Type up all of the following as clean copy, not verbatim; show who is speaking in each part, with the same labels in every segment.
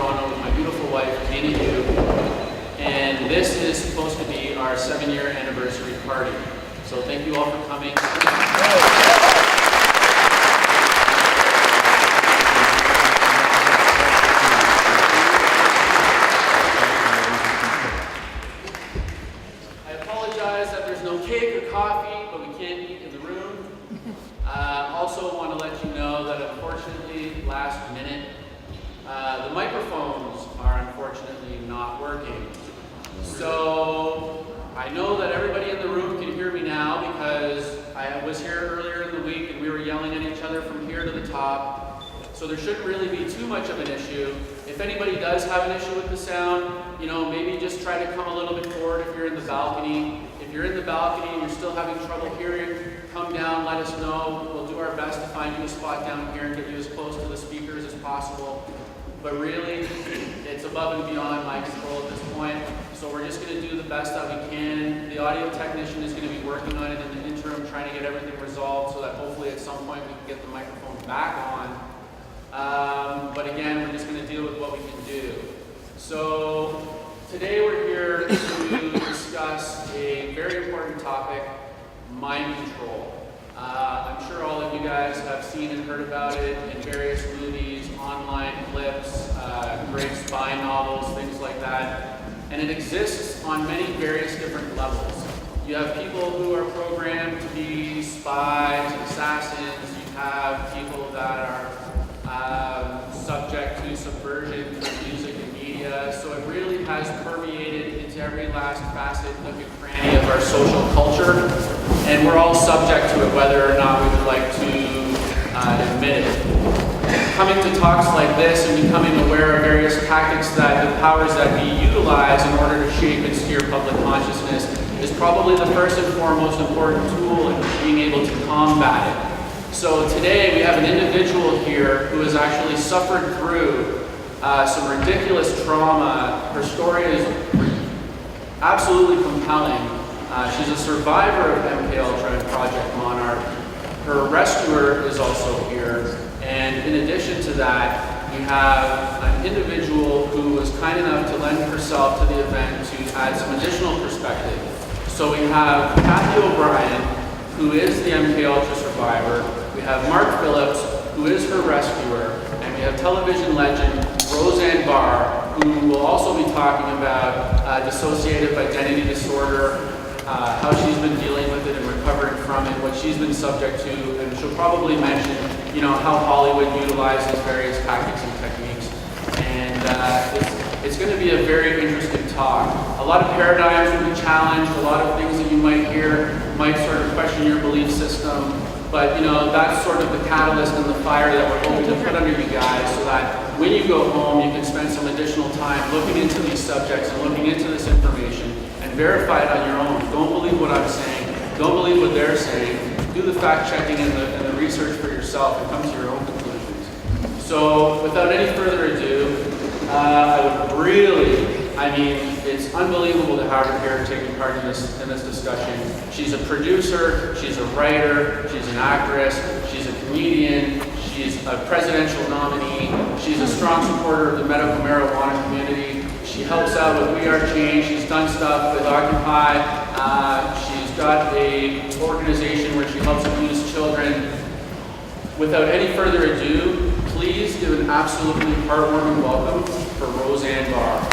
Speaker 1: Toronto with my beautiful wife, Cathy, and this is supposed to be our 7-year anniversary party. So thank you all for coming. I apologize that there's no cake or coffee, but we can't eat in the room. Also want to let you know that unfortunately, last minute, the microphones are unfortunately not working. So I know that everybody in the room can hear me now because I was here earlier in the week and we were yelling at each other from here to the top. So there shouldn't really be too much of an issue. If anybody does have an issue with the sound, maybe just try to come a little bit forward if you're in the balcony. If you're in the balcony and you're still having trouble hearing, come down, let us know. We'll do our best to find you a spot down here and get you as close to the speakers as possible. But really, it's above and beyond my control at this point. So we're just going to do the best that we can. The audio technician is going to be working on it in the interim, trying to get everything resolved so that hopefully at some point we can get the microphone back on. But again, we're just going to deal with what we can do. So today we're here to discuss a very important topic, mind control. I'm sure all of you guys have seen and heard about it in various movies, online clips, great spy novels, things like that. And it exists on many various different levels. You have people who are programmed to be spies, assassins. You have people that are subject to subversion through music and media. So it really has permeated into every last facet, nook and cranny of our social culture. And we're all subject to it, whether or not we would like to admit it. Coming to talks like this and becoming aware of various tactics that the powers that be utilize in order to shape and steer public consciousness is probably the first and foremost important tool in being able to combat it. So today we have an individual here who has actually suffered through some ridiculous trauma. Her story is absolutely compelling. She's a survivor of MKUltra and Project Monarch. Her rescuer is also here. And in addition to that, we have an individual who was kind enough to lend herself to the event to add some additional perspective. So we have Cathy O'Brien, who is the MKUltra survivor. We have Mark Phillips, who is her rescuer. And we have television legend Roseanne Barr, who will also be talking about dissociative identity disorder, how she's been dealing with it and recovering from it, what she's been subject to, and she'll probably mention, how Hollywood utilizes various tactics and techniques. And it's going to be a very interesting talk. A lot of paradigms will be challenged, a lot of things that you might hear might sort of question your belief system, but that's sort of the catalyst and the fire that we're hoping to put under you guys so that when you go home, you can spend some additional time looking into these subjects and looking into this information and verify it on your own. Don't believe what I'm saying. Don't believe what they're saying. Do the fact checking and the research for yourself and come to your own conclusions. So without any further ado, it's unbelievable to have her here taking part in this discussion. She's a producer, she's a writer, she's an actress, she's a comedian, she's a presidential nominee, she's a strong supporter of the medical marijuana community. She helps out with We Are Change. She's done stuff with Occupy. She's got an organization where she helps abused children. Without any further ado, please give an absolutely heartwarming welcome for Roseanne Barr.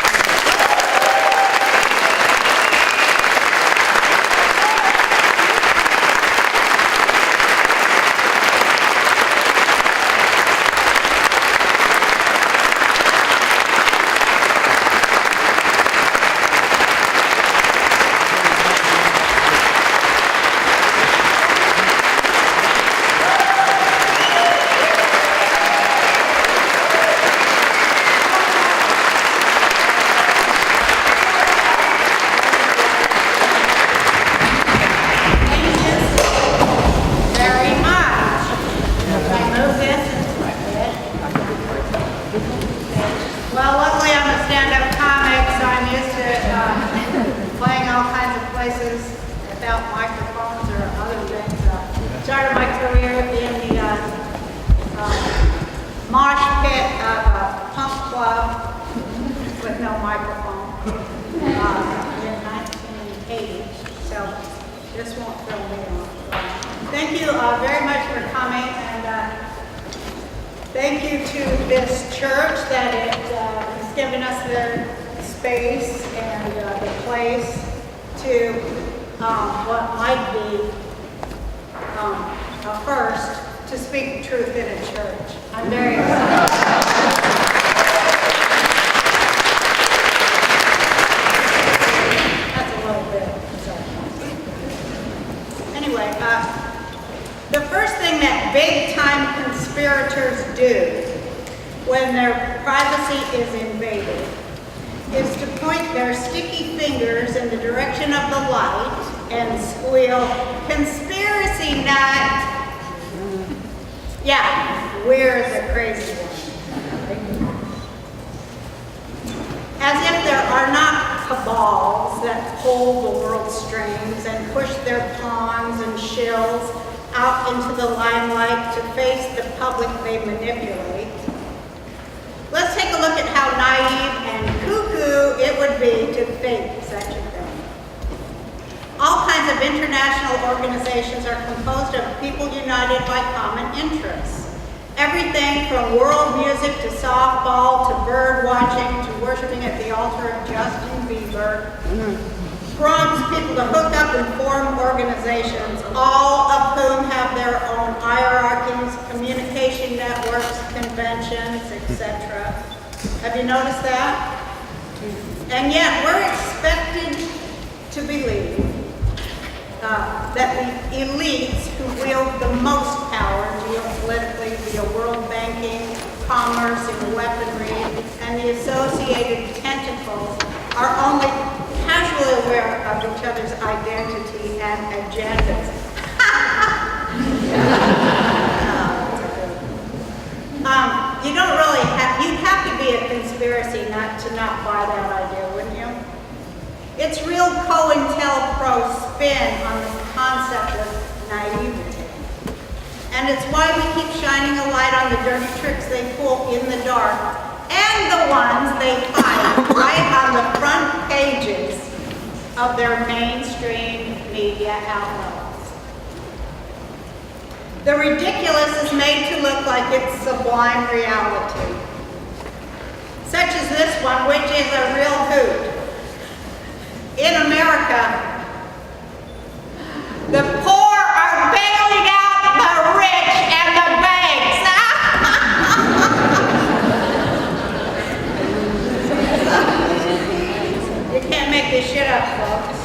Speaker 2: Started my career in the mosh pit of a punk club no microphone in 1980, so this won't throw me off. Thank you very much for coming, and thank you to this church that has given us the space and the place to what might be a first to speak truth in a church. I'm very excited. That's a little bit. Anyway, the first thing that big-time conspirators do when their privacy is invaded is to point their sticky fingers in the direction of the light and squeal, "Conspiracy nut!" Yeah, we're the crazy ones. As if there are not cabals that pull the world's strings and push their pawns and shills out into the limelight to face the public they manipulate. Let's take a look at how naive and cuckoo it would be to think such a thing. All kinds of international organizations are composed of people united by common interests. Everything from world music to softball to bird watching to worshiping at the altar of Justin Bieber prompts people to hook up and form organizations, all of whom have their own hierarchies, communication networks, conventions, etc. Have you noticed that? And yet we're expected to believe that the elites who wield the most power geopolitically via world banking, commerce, and weaponry, and the associated tentacles are only casually aware of each other's identity and agendas. You don't really have, you'd have to be a conspiracy nut to not buy that idea, wouldn't you? It's real COINTELPRO spin on the concept of naivety. And it's why we keep shining a light on the dirty tricks they pull in the dark and the ones they hide right on the front pages of their mainstream media outlets. The ridiculous is made to look like it's sublime reality, such as this one, which is a real hoot. In America, the poor are bailing out the rich and the banks. You can't make this shit up, folks.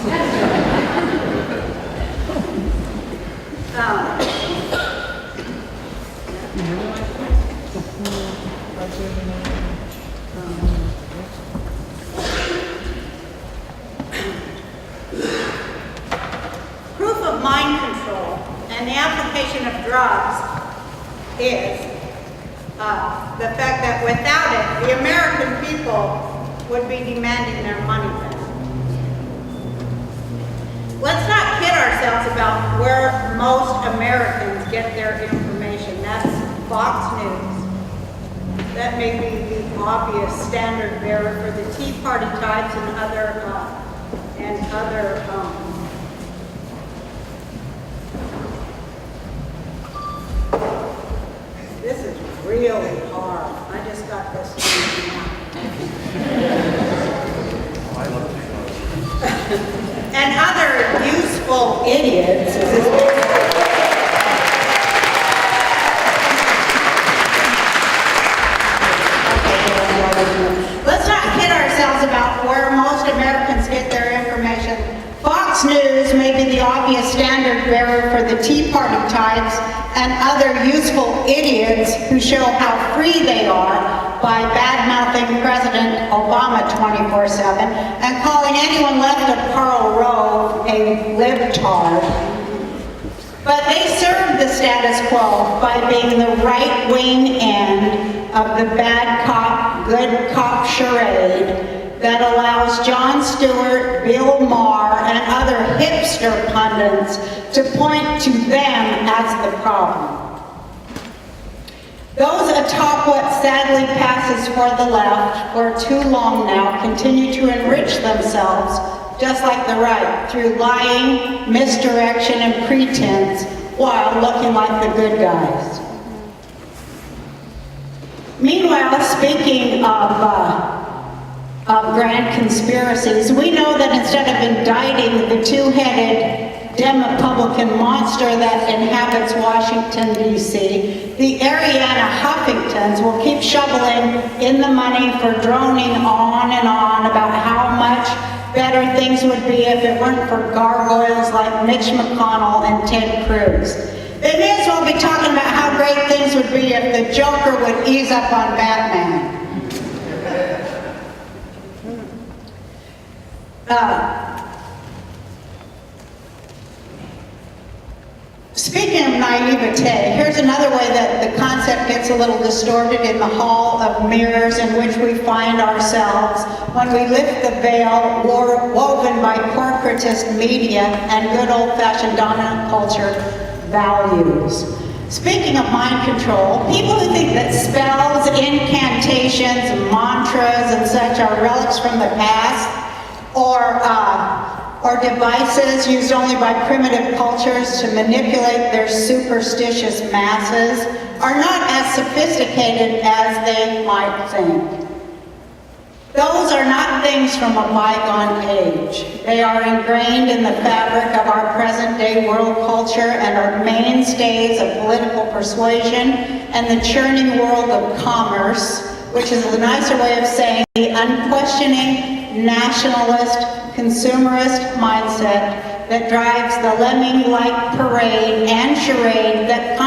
Speaker 2: Proof of mind control and the application of drugs is the fact that without it, the American people would be demanding their money back. Let's not kid ourselves about where most Americans get their information. That's Fox News. That may be the obvious standard bearer for the Tea Party types and other this is really hard. I just got this thing out. And other useful idiots. Let's not kid ourselves about where most Americans get their information. Fox News may be the obvious standard bearer for the Tea Party types and other useful idiots who show how free they are by bad-mouthing President Obama 24/7 and calling anyone left of Karl Rove a libtard. But they serve the status quo by being the right-wing end of the bad cop, good cop charade that allows Jon Stewart, Bill Maher, and other hipster pundits to point to them as the problem. Those atop what sadly passes for the left, for too long now, continue to enrich themselves, just like the right, through lying, misdirection, and pretense, while looking like the good guys. Meanwhile, speaking of grand conspiracies, we know that instead of indicting the two-headed Republican monster that inhabits Washington, D.C., the Ariana Huffingtons will keep shoveling in the money for droning on and on about how much better things would be if it weren't for gargoyles like Mitch McConnell and Ted Cruz. They may as well be talking about how great things would be if the Joker would ease up on Batman. Speaking of naivete, here's another way that the concept gets a little distorted in the hall of mirrors in which we find ourselves when we lift the veil woven by corporatist media and good old-fashioned dominant culture values. Speaking of mind control, people who think that spells, incantations, mantras, and such are relics from the past, or devices used only by primitive cultures to manipulate their superstitious masses, are not as sophisticated as they might think. Those are not things from a bygone age. They are ingrained in the fabric of our present-day world culture and are mainstays of political persuasion and the churning world of commerce, which is a nicer way of saying the unquestioning nationalist, consumerist mindset that drives the lemming-like parade and charade that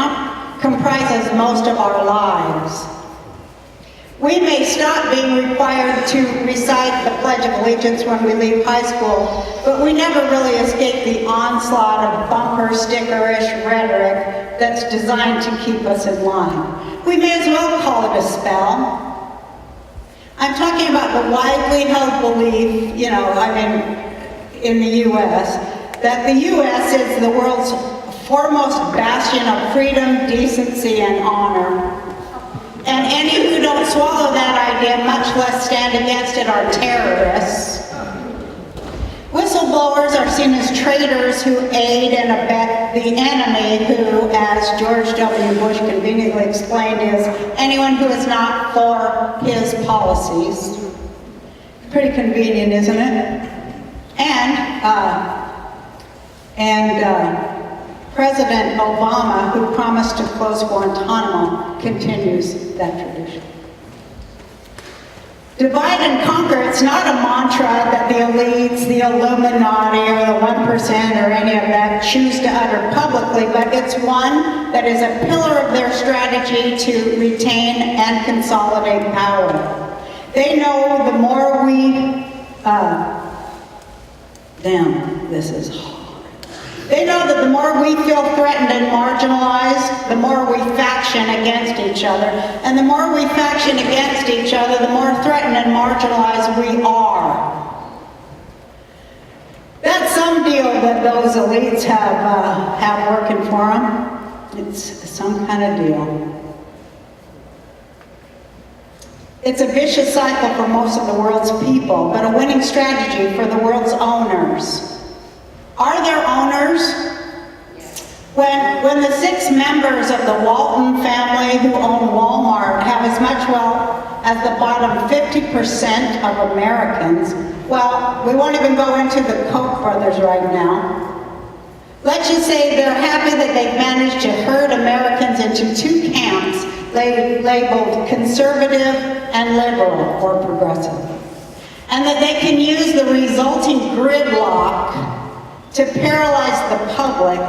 Speaker 2: comprises most of our lives. We may stop being required to recite the Pledge of Allegiance when we leave high school, but we never really escape the onslaught of bumper sticker-ish rhetoric that's designed to keep us in line. We may as well call it a spell. I'm talking about the widely held belief, in the U.S., that the U.S. is the world's foremost bastion of freedom, decency, and honor. And any who don't swallow that idea, much less stand against it, are terrorists. Whistleblowers are seen as traitors who aid and abet the enemy who, as George W. Bush conveniently explained, is anyone who is not for his policies. Pretty convenient, isn't it? And President Obama, who promised to close Guantanamo, continues that tradition. Divide and conquer, it's not a mantra that the elites, the Illuminati, or the 1% or any of that choose to utter publicly, but it's one that is a pillar of their strategy to retain and consolidate power. They know the more we, this is hard. They know that the more we feel threatened and marginalized, the more we faction against each other. And the more we faction against each other, the more threatened and marginalized we are. That's some deal that those elites have working for them. It's some kind of deal. It's a vicious cycle for most of the world's people, but a winning strategy for the world's owners. Are there owners? When the 6 members of the Walton family who own Walmart have as much wealth as the bottom 50% of Americans, well, we won't even go into the Koch brothers right now. Let's just say they're happy that they've managed to herd Americans into 2 camps labeled conservative and liberal or progressive, and that they can use the resulting gridlock to paralyze the public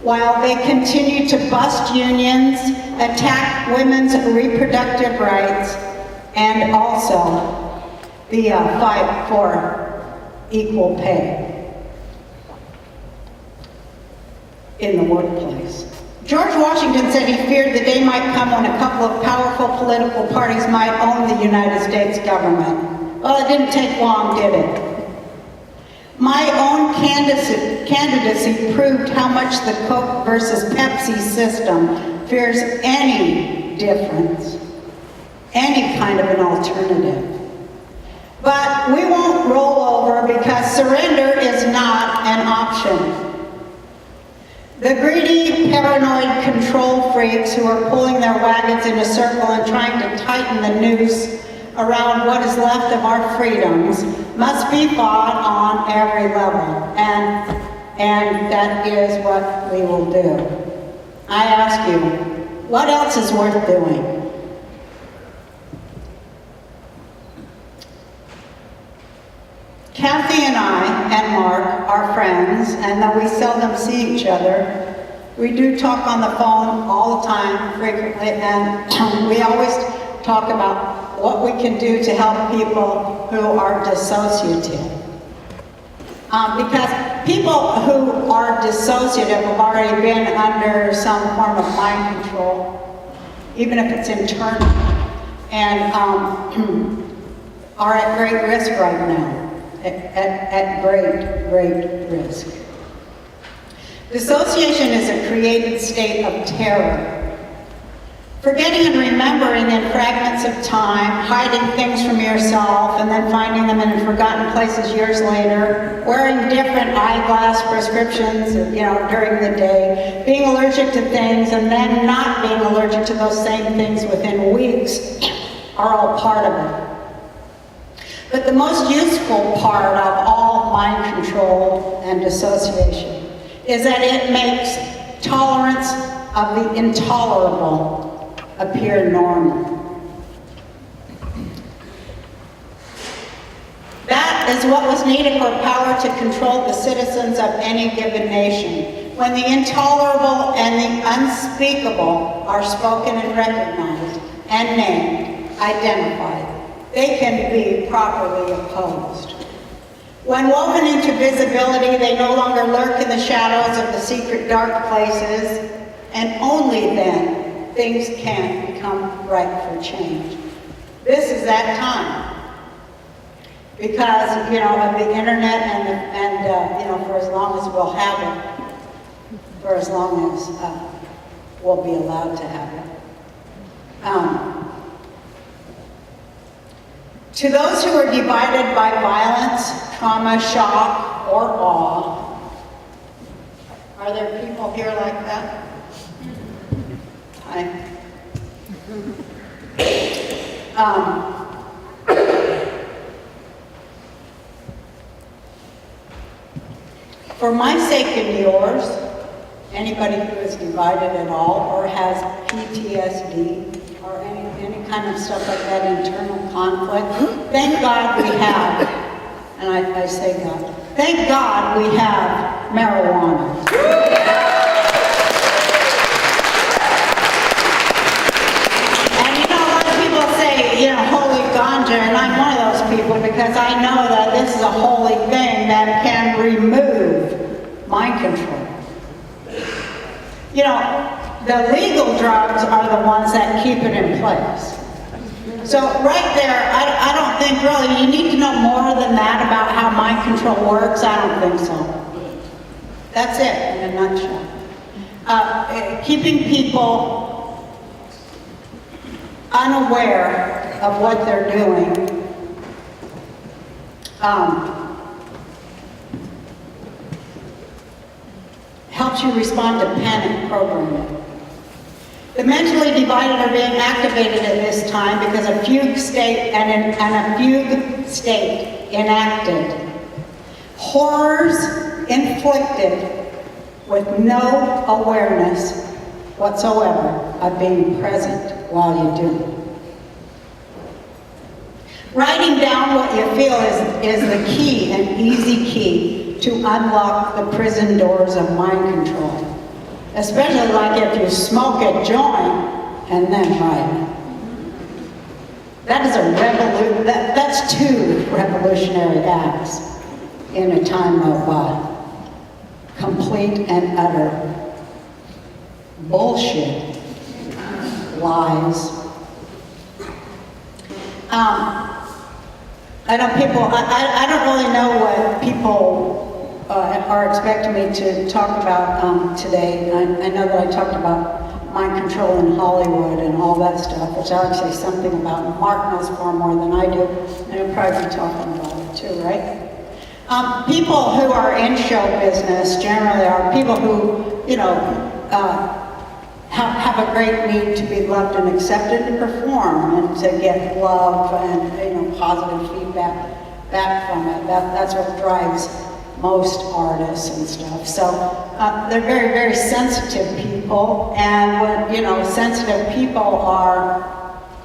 Speaker 2: while they continue to bust unions, attack women's reproductive rights, and also the fight for equal pay in the workplace. George Washington said he feared the day might come when a couple of powerful political parties might own the United States government. Well, it didn't take long, did it? My own candidacy proved how much the Coke versus Pepsi system fears any difference, any kind of an alternative. But we won't roll over because surrender is not an option. The greedy, paranoid control freaks who are pulling their wagons in a circle and trying to tighten the noose around what is left of our freedoms must be fought on every level, and that is what we will do. I ask you, what else is worth doing? Cathy and I and Mark are friends, and though we seldom see each other, we do talk on the phone all the time, frequently, and we always talk about what we can do to help people who are dissociative. Because people who are dissociative have already been under some form of mind control, even if it's internal, and are at great risk right now. At great risk. Dissociation is a created state of terror. Forgetting and remembering in fragments of time, hiding things from yourself, and then finding them in forgotten places years later, wearing different eyeglass prescriptions, during the day, being allergic to things, and then not being allergic to those same things within weeks are all part of it. But the most useful part of all mind control and dissociation is that it makes tolerance of the intolerable appear normal. That is what was needed for power to control the citizens of any given nation. When the intolerable and the unspeakable are spoken and recognized and named, identified, they can be properly opposed. When woven into visibility, they no longer lurk in the shadows of the secret dark places, and only then things can become ripe for change. This is that time. Because, of the internet and for as long as we'll have it, for as long as we'll be allowed to have it. To those who are divided by violence, trauma, shock, or awe, are there people here like that? Hi. For my sake and yours, anybody who is divided at all or has PTSD, or any kind of stuff like that, internal conflict. Thank God we have, and I say God, thank God we have marijuana. And a lot of people say, holy ganja, and I'm one of those people because I know that this is a holy thing that can remove mind control. The legal drugs are the ones that keep it in place. So right there, I don't think really you need to know more than that about how mind control works. I don't think so. That's it in a nutshell. Keeping people unaware of what they're doing helps you respond to panic programming. The mentally divided are being activated at this time because a fugue state and a fugue state enacted. Horrors inflicted with no awareness whatsoever of being present while you do it. Writing down what you feel is the key, an easy key to unlock the prison doors of mind control. Especially like if you smoke a joint and then write. That is a revolution. That's two revolutionary acts in a time of complete and utter bullshit, lies. I don't really know what people are expecting me to talk about today. I know that I talked about
Speaker 3: mind control in Hollywood and all that stuff, which I would say something about. Mark knows far more than I do, and he'll probably be talking about it too, right? People who are in show business generally are people who, you know, have a great need to be loved and accepted and perform and to get love and, you know, positive feedback back from it. That's what drives most artists and stuff. So they're very, very sensitive people, and what, you know, sensitive people are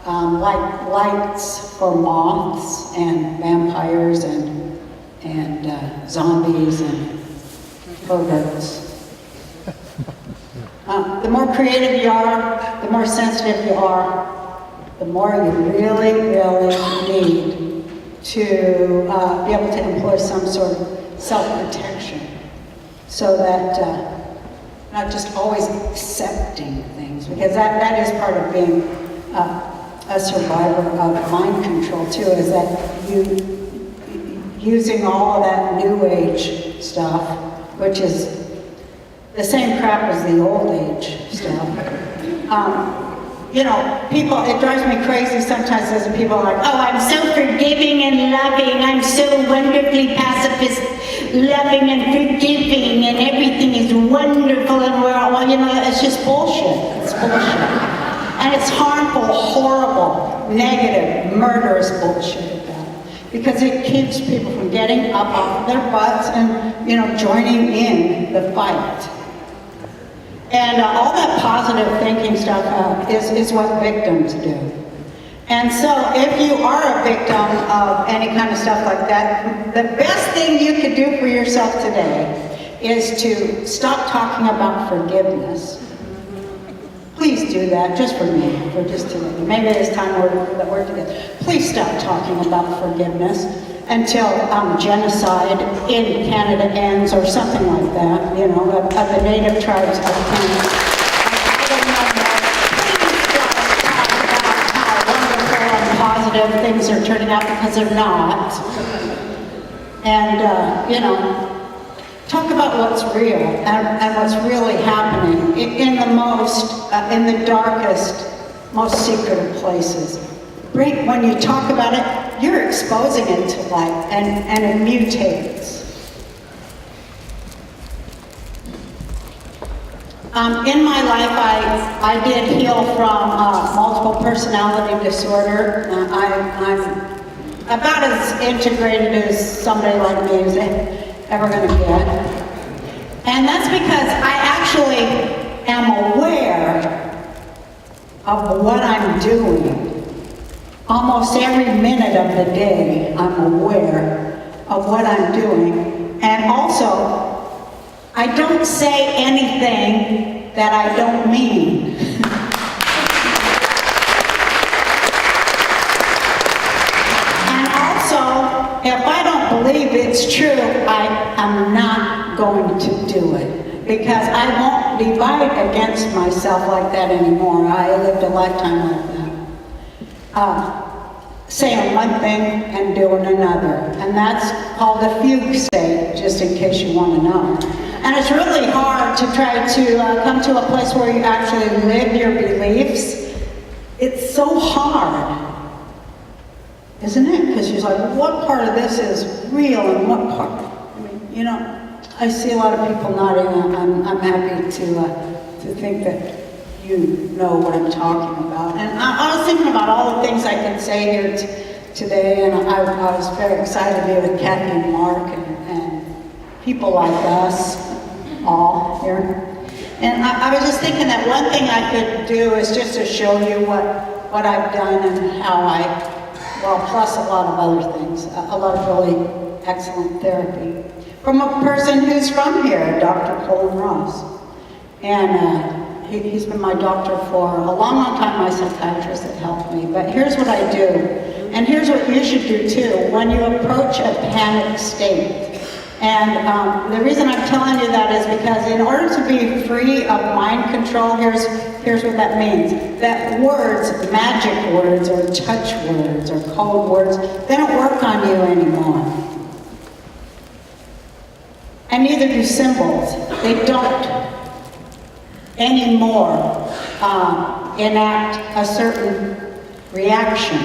Speaker 3: like lights for moths and vampires and zombies and perverts. The more creative you are, the more sensitive you are, the more you really, really need to be able to employ some sort of self-protection, so that not just always accepting things, because that is part of being a survivor of mind control too, is that you using all of that new age stuff, which is the same crap as the old age stuff. You know, people, it drives me crazy sometimes as people are like, oh, I'm so forgiving and loving, I'm so wonderfully pacifist, loving and forgiving, and everything is wonderful, and we're all, well, you know, it's just bullshit. It's bullshit. And it's harmful, horrible, negative, murderous bullshit about it. Because it keeps people from getting up off their butts and, you know, joining in the fight. And all that positive thinking stuff is what victims do. And so if you are a victim of any kind of stuff like that, the best thing you could do for yourself today is to stop talking about forgiveness. Please do that, just for me, for just today. Maybe it's time that we're together. Please stop talking about forgiveness until genocide in Canada ends, or something like that, you know, of the native tribes of Canada. I don't know more. Please stop talking about how wonderful and positive things are turning out, because they're not. And, you know, talk about what's real and what's really happening in the in the darkest, most secret of places. When you talk about it, you're exposing it to light, and it mutates. In my life, I did heal from multiple personality disorder. I'm about as integrated as somebody like me is ever going to get. And that's because I actually am aware of what I'm doing. Almost every minute of the day, I'm aware of what I'm doing. And also, I don't say anything that I don't mean. And also, if I don't believe it's true, I am not going to do it. Because I won't divide against myself like that anymore. I lived a lifetime like that. Saying one thing and doing another. And that's called a fugue state, just in case you want to know. And it's really hard to try to come to a place where you actually live your beliefs. It's so hard, isn't it? Because you're like, well, what part of this is real and what part? I mean, you know, I see a lot of people nodding. I'm happy to think that you know what I'm talking about. And I was thinking about all the things I could say here today, and I was very excited to be with Cathy and Mark and people like us all here. And I was just thinking that one thing I could do is just to show you what I've done and how plus a lot of other things, a lot of really excellent therapy. From a person who's from here, Dr. Colin Ross. And he's been my doctor for a long, long time, my psychiatrist that helped me. But here's what I do, and here's what you should do too, when you approach a panic state. And the reason I'm telling you that is because in order to be free of mind control, here's what that means. That words, magic words, or touch words, or code words, they don't work on you anymore. And neither do symbols. They don't. anymore enact a certain reaction.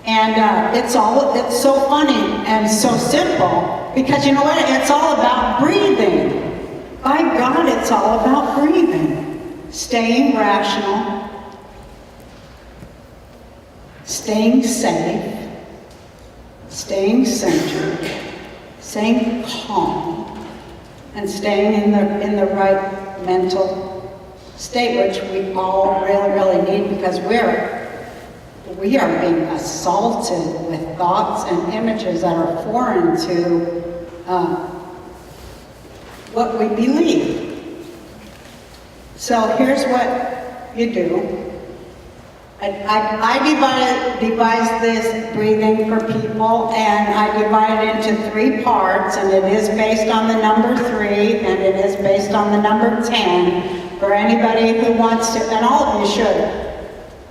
Speaker 3: And it's so funny and so simple, because you know what? It's all about breathing. By God, it's all about breathing. Staying rational, staying safe, staying centered, staying calm, and staying in the right mental state, which we all really, really need, because we are being assaulted with thoughts and images that are foreign to what we believe. So here's what you do. I devised this breathing for people, and I divide it into 3 parts, and it is based on the number 3, and it is based on the number 10, for anybody who wants to, and all of you should,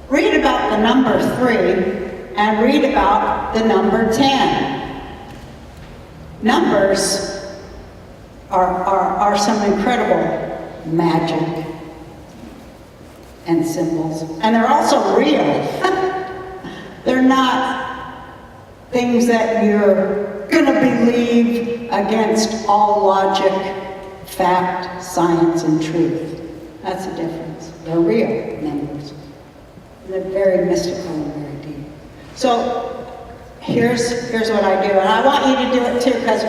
Speaker 3: read about the number 3 and read about the number 10. Numbers are some incredible magic and symbols. And they're also real. They're not things that you're gonna believe against all logic, fact, science, and truth. That's the difference. They're real numbers. They're very mystical and very deep. So here's what I do, and I want you to do it too, because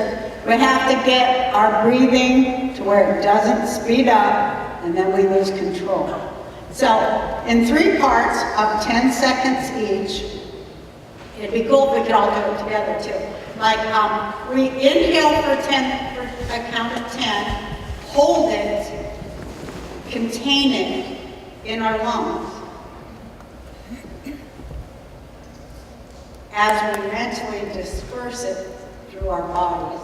Speaker 3: we have to get our breathing to where it doesn't speed up, and then we lose control. So in 3 parts of 10 seconds each, it'd be cool if we could all do it together too. Like we inhale for a count of 10, hold it, contain it in our lungs. As we mentally disperse it through our bodies.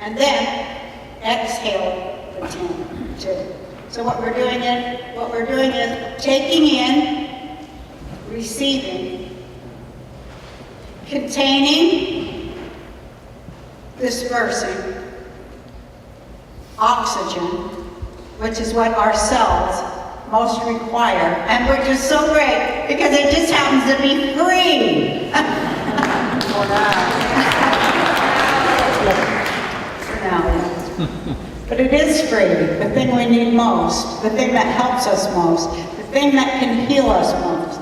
Speaker 3: And then exhale for 10 too. So what we're doing is taking in, receiving, containing, dispersing, oxygen, which is what our cells most require, and which is so great because it just happens to be free. For now. But it is free, the thing we need most, the thing that helps us most, the thing that can heal us most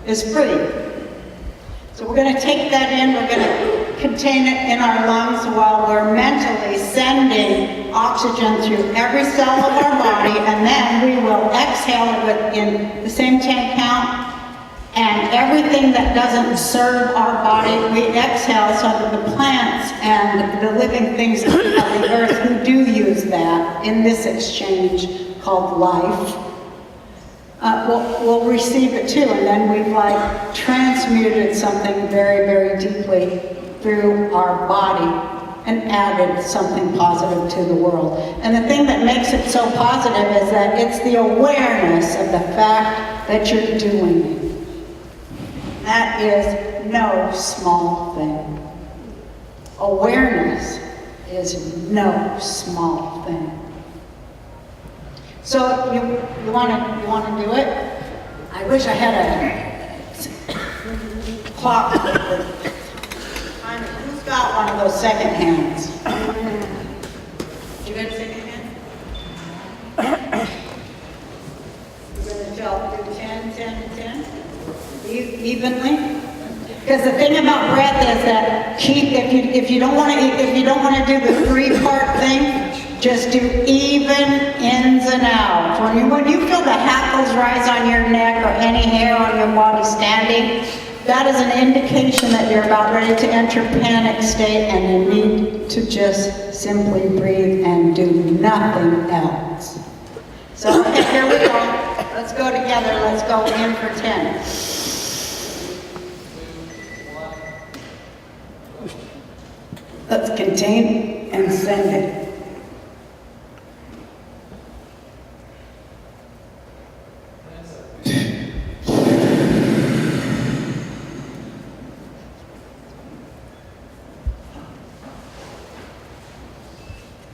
Speaker 3: is free. So we're going to take that in, we're going to contain it in our lungs while we're mentally sending oxygen through every cell of our body, and then we will exhale it within the same 10 count. And everything that doesn't serve our body, we exhale, so that the plants and the living things of the earth who do use that in this exchange called life, will receive it too. And then we've like transmuted something very, very deeply through our body and added something positive to the world. And the thing that makes it so positive is that it's the awareness of the fact that you're doing it. That is no small thing. Awareness is no small thing. So you want to do it? I wish I had a clock. Who's got one of those second hands? You got a second hand? You're going to do 10, 10, and 10? Evenly, because the thing about breath is that if you don't want to do the 3-part thing, just do even ins and outs. When you feel the hackles rise on your neck or any hair on your body standing, that is an indication that you're about ready to enter panic state, and you need to just simply breathe and do nothing else. So okay, here we go. Let's go together. Let's go in for 10. Let's contain and send it.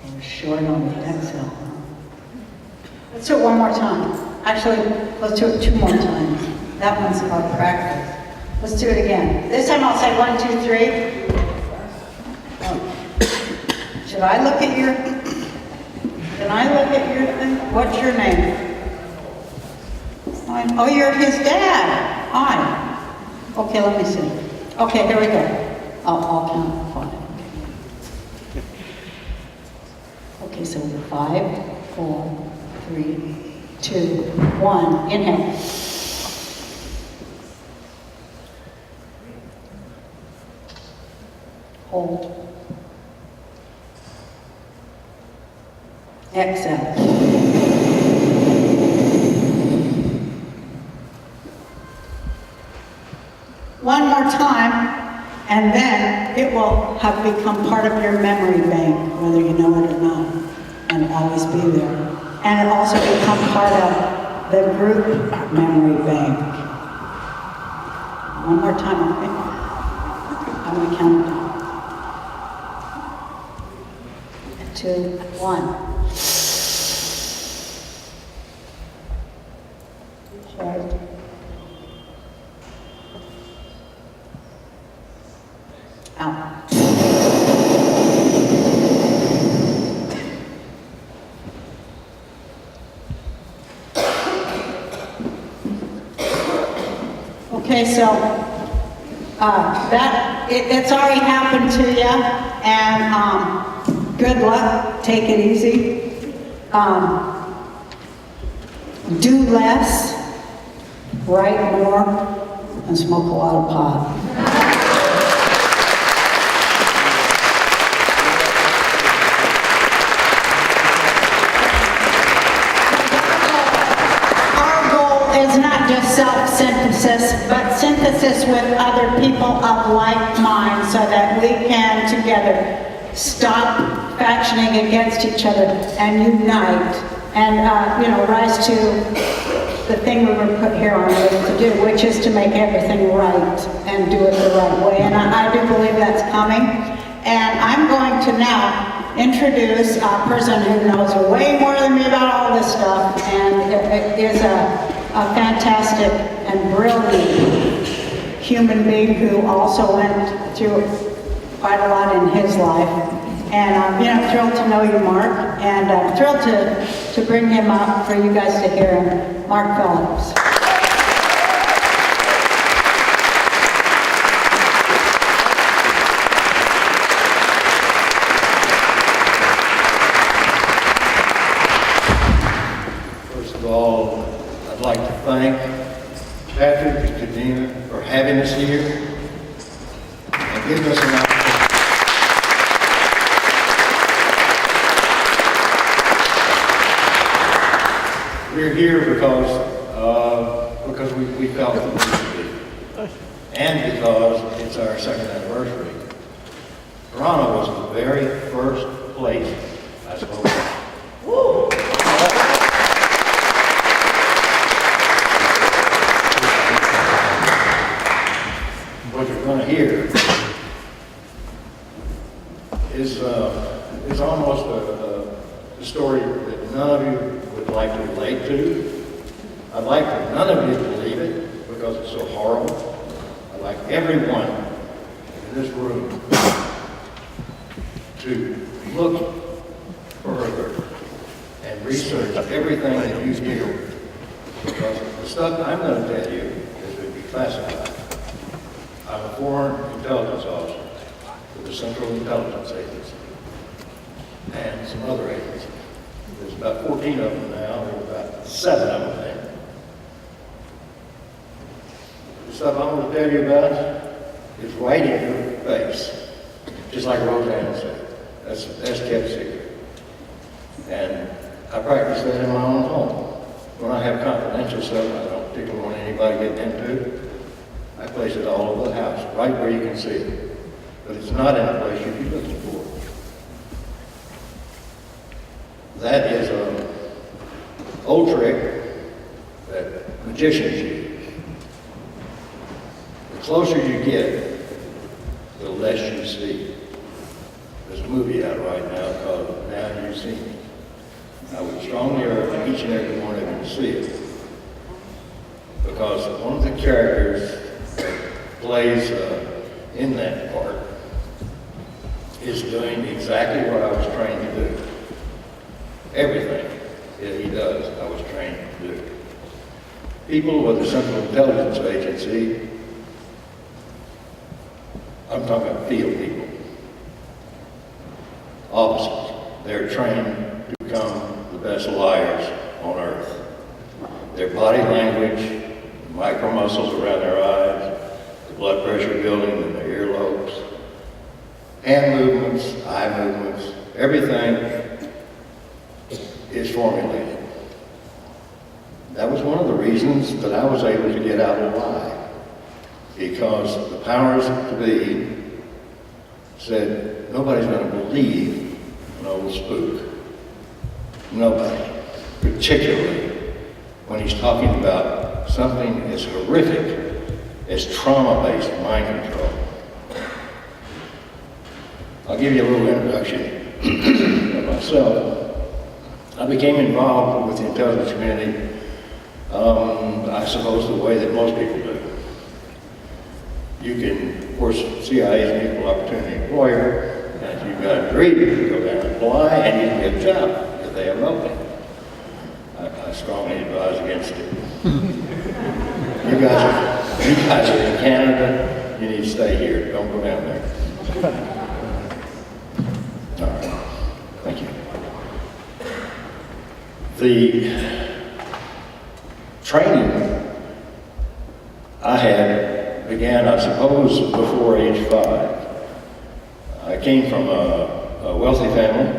Speaker 3: We're short on the exhale. Let's do it one more time. Actually, let's do it 2 more times. That one's about practice. Let's do it again. This time I'll say 1, 2, 3. Should I look at your, can I look at your thing? What's your name? Oh, you're his dad. Hi. Okay, let me see. Okay, here we go. I'll count 5. Okay, so 5, 4, 3, 2, 1. Inhale. Hold. Exhale. One more time, and then it will have become part of your memory bank, whether you know it or not, and always be there. And it also become part of the group memory bank. One more time, okay? I'm going to count down. 2, 1. Hold. Out. Okay, so it's already happened to you, and good luck. Take it easy. Do less, write more, and smoke a lot of pot. Is not just self-synthesis, but synthesis with other people of like mind so that we can together stop factioning against each other and unite and, rise to the thing we were put here on earth to do, which is to make everything right and do it the right way. And I do believe that's coming. And I'm going to now introduce a person who knows way more than me about all this stuff and is a fantastic and brilliant human being who also went through quite a lot in his life. And I'm thrilled to know you, Mark, and I'm thrilled to bring him up for you guys to hear him, Mark Phillips.
Speaker 4: First of all, I'd like to thank Cathy and Kadina for having us here and giving us an opportunity. We're here because we felt that we should be, and because it's our 2nd anniversary. Toronto was the very first place I spoke. What you're going to hear is almost a story that none of you would like to relate to. I'd like for none of you to believe it because it's so horrible. I'd like everyone in this room to look further and research everything that you hear, because the stuff I'm going to tell you is going to be classified. I'm a foreign intelligence officer with the Central Intelligence Agency and some other agencies. There's about 14 of them now. There's about 7 of them then. The stuff I'm going to tell you about is right in your face, just like Roseanne said. That's kept secret. And I practice that in my own home. When I have confidential stuff I don't particularly want anybody getting into, I place it all over the house, right where you can see it. But it's not in a place you'd be looking for. That is an old trick that magicians use. The closer you get, the less you see. There's a movie out right now called Now You See Me. I would strongly urge each and every one of you to see it. Because one of the characters that plays in that part is doing exactly what I was trained to do. Everything that he does, I was trained to do. People with the Central Intelligence Agency, I'm talking about field people, officers, they're trained to become the best liars on earth. Their body language, micro muscles around their eyes, the blood pressure building in their earlobes, hand movements, eye movements, everything is formulated. That was one of the reasons that I was able to get out alive, because the powers to be said, nobody's going to believe an old spook. Nobody, particularly when he's talking about something as horrific as trauma-based mind control. I'll give you a little introduction of myself. I became involved with the intelligence community, I suppose, the way that most people do. You can, of course, CIA is an equal opportunity employer, and if you've got a degree, you can go down and apply, and you can get a job if they have an opening. I strongly advise against it. You guys are in Canada, you need to stay here, don't go down there. All right, thank you. The training I had began, I suppose, before age 5. I came from a wealthy family,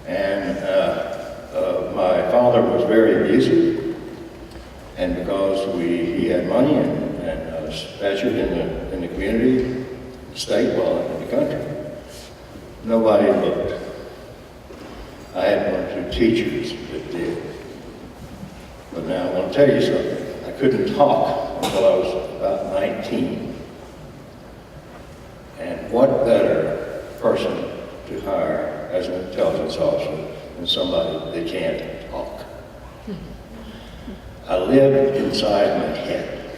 Speaker 4: and my father was very abusive, and because he had money and stature in the community, state, well, in the country, nobody looked. I had 1 or 2 teachers that did. But now I want to tell you something. I couldn't talk until I was about 19. And what better person to hire as an intelligence officer than somebody that can't talk? I lived inside my head.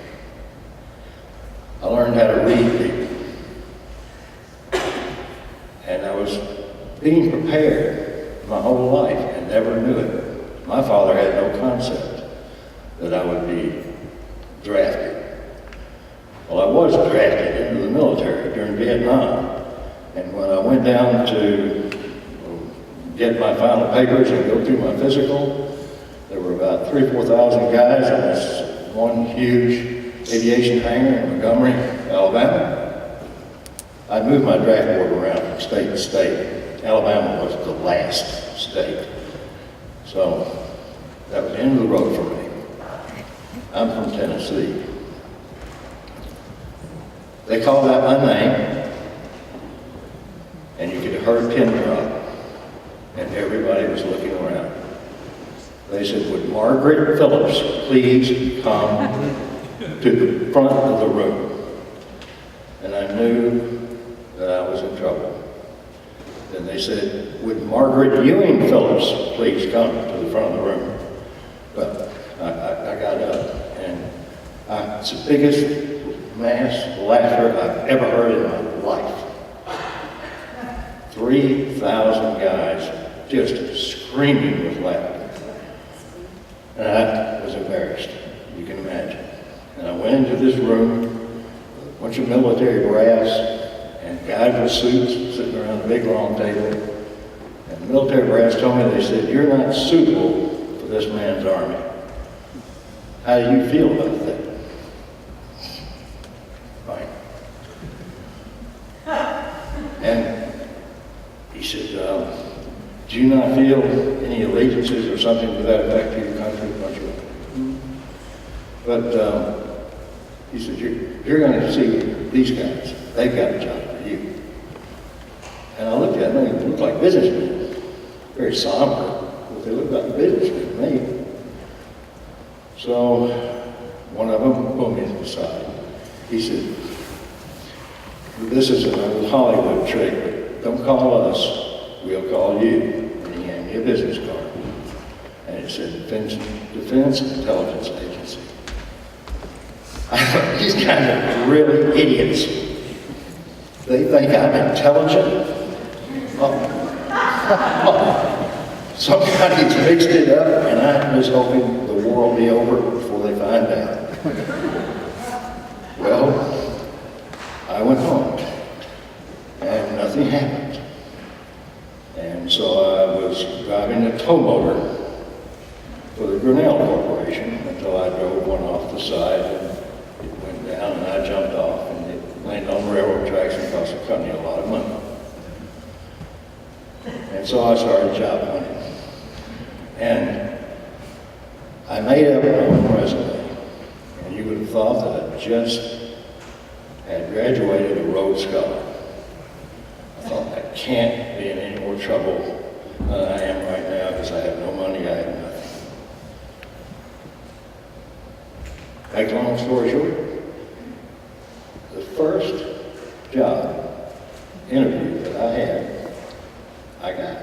Speaker 4: I learned how to read people. And I was being prepared my whole life and never knew it. My father had no concept that I would be drafted. Well, I was drafted into the military during Vietnam. And when I went down to get my final papers and go through my physical, there were about 3,000 or 4,000 guys in this one huge aviation hangar in Montgomery, Alabama. I moved my draft board around from state to state. Alabama was the last state. So that was the end of the road for me. I'm from Tennessee. They called out my name, and you could have heard a pin drop, and everybody was looking around. They said, would Margaret Phillips please come to the front of the room? And I knew that I was in trouble. Then they said, would Margaret Ewing Phillips please come to the front of the room? But I got up, and it's the biggest mass laughter I've ever heard in my life. 3,000 guys just screaming with laughter. And I was embarrassed, you can imagine. And I went into this room, a bunch of military brass, and guys with suits sitting around a big long table. And the military brass told me, they said, you're not suitable for this man's army. How do you feel about that? Fine. And he said, do you not feel any allegiances or something to that effect to your country? But he said, you're going to see these guys. They've got a job for you. And I looked at them, they looked like businessmen. Very somber, but they looked like businessmen to me. So one of them pulled me to the side. He said, this is an old Hollywood trick, but don't call us, we'll call you. And he handed me a business card. And it said Defense Intelligence Agency. I thought, these guys are really idiots. They think I'm intelligent. Somebody's mixed it up, and I'm just hoping the war will be over before they find out. Well, I went home, and nothing happened. And so I was driving a tow motor for the Grinnell Corporation until I drove one off the side, and it went down, and I jumped off, and it landed on railroad tracks and cost the company a lot of money. And so I started job hunting. And I made up my own resume, and you would have thought that I just had graduated a Rhodes Scholar. I thought, I can't be in any more trouble than I am right now because I have no money, I have nothing. Make a long story short, the first job interview that I had, I got.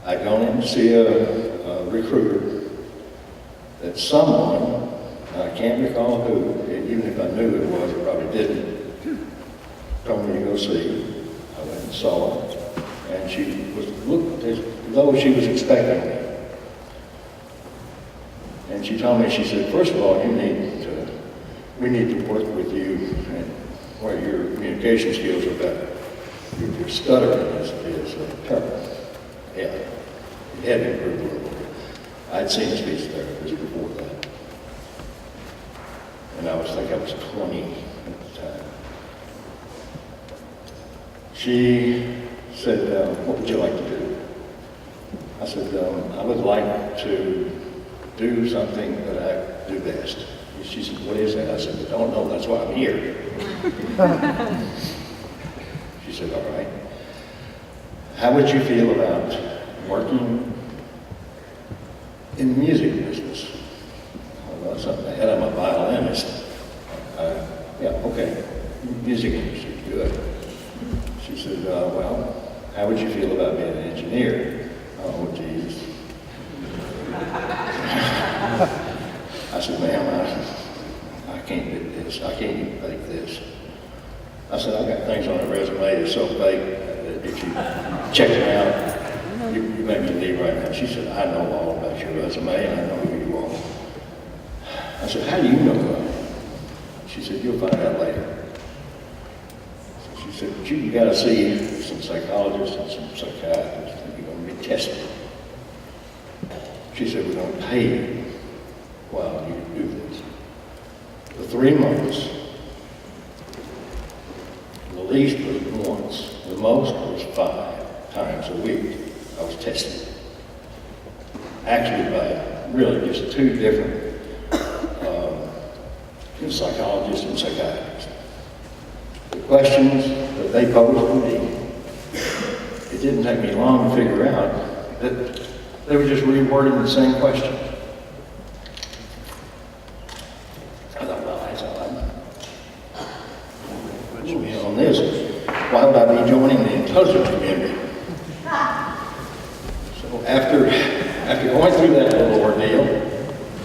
Speaker 4: I'd gone in to see a recruiter that someone, I can't recall who, even if I knew it was, I probably didn't, told me to go see. I went and saw her, and she was looked as though she was expecting me. And she told me, she said, first of all, we need to work with you and where your communication skills are better. Your stuttering is terrible. Yeah, it had improved a little bit. I'd seen a speech therapist before that. And I think I was 20 at the time. She said, what would you like to do? I said, I would like to do something that I do best. She said, what is that? I said, I don't know, that's why I'm here. She said, all right. How would you feel about working in the music business? Well, that's something I had. I'm a violinist. Yeah, okay. Music industry, good. She said, well, how would you feel about being an engineer? Oh, geez. I said, ma'am, I can't do this. I can't even fake this. I said, I've got things on a resume that's so fake that if you check them out, you make me leave right now. She said, I know all about your resume and I know who you are. I said, how do you know that? She said, you'll find out later. So she said, but you got to see some psychologists and some psychiatrists and you're going to be tested. She said, we're going to pay you while you do this. For 3 months, the least was once, the most was 5 times a week. I was tested. Actually by really just 2 different psychologists and psychiatrists. The questions that they posed to me, it didn't take me long to figure out that they were just rewording the same question. I thought, well, that's odd. Put me on this. Why would I be joining the intelligence community? So after going through that little ordeal,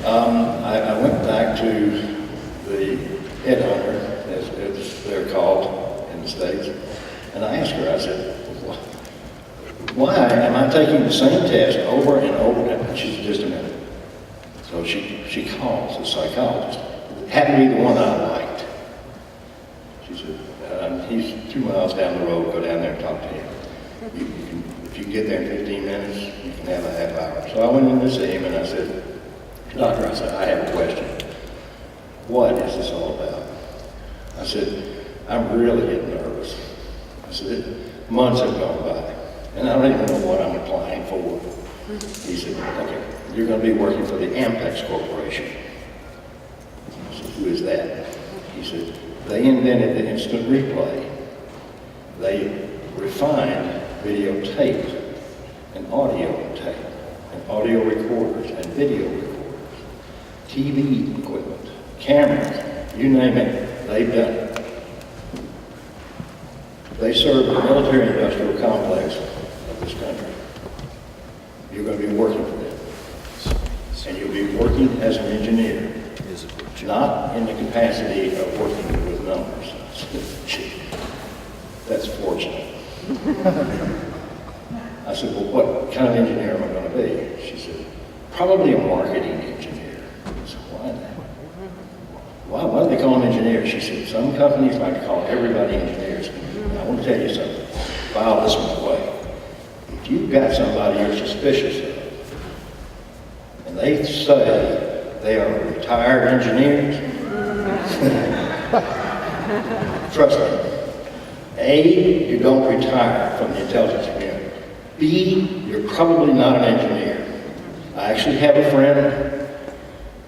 Speaker 4: I went back to the headhunter, as they're called in the States, and I asked her, I said, why am I taking the same test over and over again? And she said, just a minute. So she calls the psychologist. It happened to be the one I liked. She said, he's 2 miles down the road, go down there and talk to him. If you can get there in 15 minutes, you can have a half hour. So I went in to see him and I said, doctor, I said, I have a question. What is this all about? I said, I'm really getting nervous. I said, months have gone by, and I don't even know what I'm applying for. He said, okay, you're going to be working for the Ampex Corporation. I said, who is that? He said, they invented the instant replay. They refined videotape and audio tape and audio recorders and video recorders, TV equipment, cameras, you name it, they've done it. They serve the military-industrial complex of the this country. You're going to be working for them. And you'll be working as an engineer, not in the capacity of working with numbers. That's fortunate. I said, well, what kind of engineer am I going to be? She said, probably a marketing engineer. I said, why that? Why do they call them engineers? She said, some companies like to call everybody engineers. And I want to tell you something. File this one away. If you've got somebody you're suspicious of, and they say they are retired engineers, trust me. A, you don't retire from the intelligence community. B, you're probably not an engineer. I actually have a friend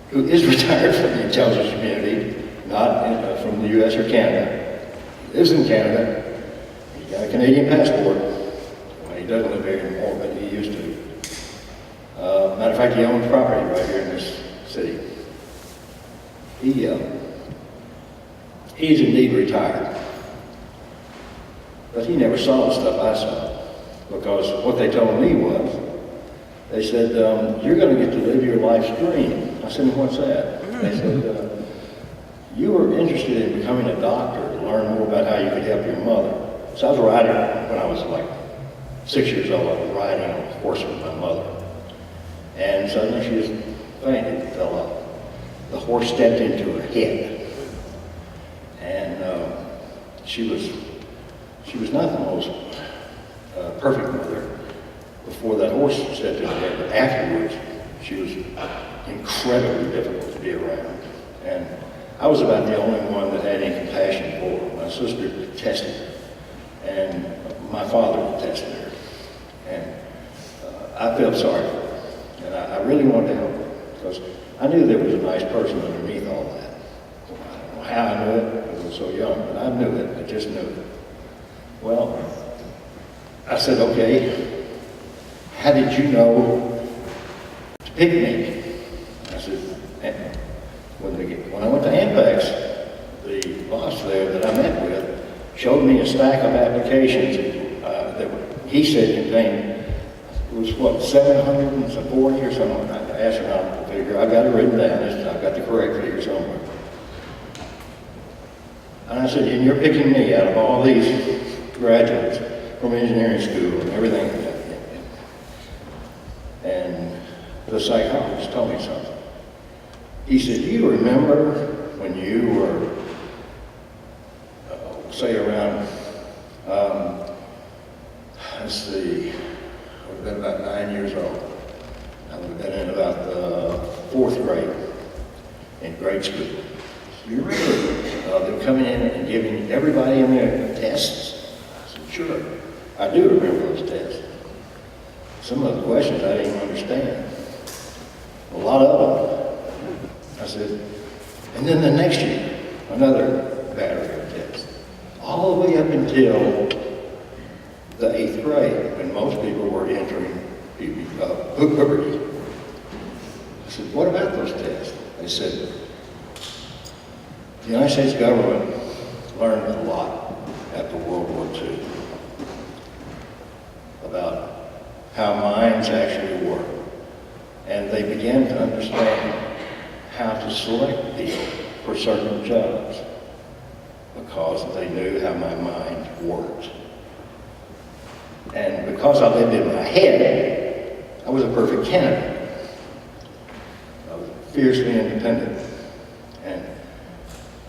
Speaker 4: who is retired from the intelligence community, not from the U.S. or Canada. He lives in Canada. He's got a Canadian passport. Well, he doesn't live here anymore, but he used to. Matter of fact, he owns property right here in this city. He's indeed retired. But he never saw the stuff I saw, because what they told me was, they said, you're going to get to live your life's dream. I said, what's that? They said, you were interested in becoming a doctor to learn more about how you could help your mother. So I was riding, when I was like 6 years old, I was riding on a horse with my mother. And suddenly she just fainted and fell off. The horse stepped into her head. And she was not the most perfect mother before that horse stepped in there, but afterwards, she was incredibly difficult to be around. And I was about the only one that had any compassion for her. My sister detested her, and my father detested her. And I felt sorry for her, and I really wanted to help her, because I knew there was a nice person underneath all that. I don't know how I knew it, I was so young, but I knew it, I just knew it. Well, I said, okay, how did you know to pick me? I said, when I went to Ampex, the boss there that I met with showed me a stack of applications that he said contained, it was what, 740 or something, astronomical figure. I've got it written down, I've got the correct figure somewhere. And I said, and you're picking me out of all these graduates from engineering school and everything. And the psychologist told me something. He said, do you remember when you were, say around, let's see, I would have been about 9 years old. I would have been in about the 4th grade in grade school. Do you remember them coming in and giving everybody in there tests? I said, sure. I do remember those tests. Some of the questions I didn't even understand. A lot of them. I said, and then the next year, another battery of tests. All the way up until the 8th grade, when most people were entering puberty. I said, what about those tests? They said, the United States government learned a lot after World War II about how minds actually work. And they began to understand how to select people for certain jobs because they knew how my mind worked. And because I lived in my head, I was a perfect candidate. I was fiercely independent. And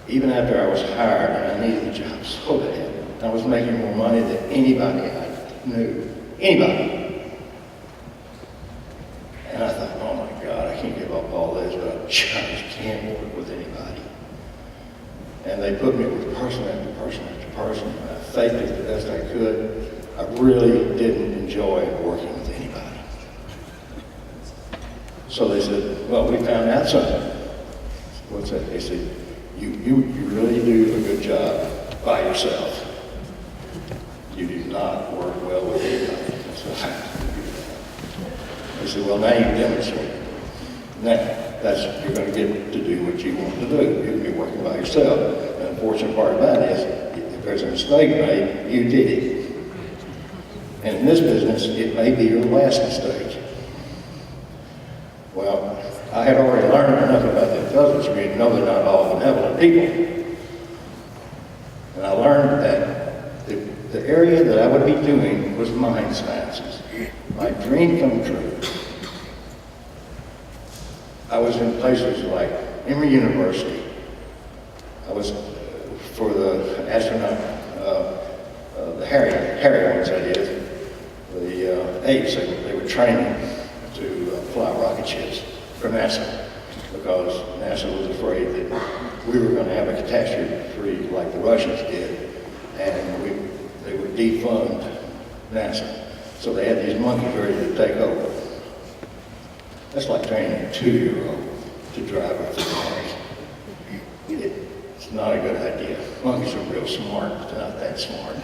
Speaker 4: even after I was hired and I needed a job so bad, I was making more money than anybody I knew. Anybody. And I thought, oh my God, I can't give up all this, but I just can't work with anybody. And they put me with person after person after person. And I faked it the best I could. I really didn't enjoy working with anybody. So they said, well, we found out something. What's that? They said, you really do a good job by yourself. You do not work well with anybody. So they said, well, now you demonstrate. Now, you're going to get to do what you want to do. You're going to be working by yourself. And the unfortunate part about it is, if there's a mistake made, you did it. And in this business, it may be your last mistake. Well, I had already learned enough about the intelligence community to know they're not all benevolent people. And I learned that the area that I would be doing was mind sciences. My dream come true. I was in places like Emory University. I was for the astronaut, the Harry ones, that is, the apes. They were training to fly rocket ships for NASA because NASA was afraid that we were going to have a catastrophe like the Russians did, and they would defund NASA. So they had these monkeys ready to take over. That's like training a 2-year-old to drive a Ferrari. It's not a good idea. Monkeys are real smart, but they're not that smart.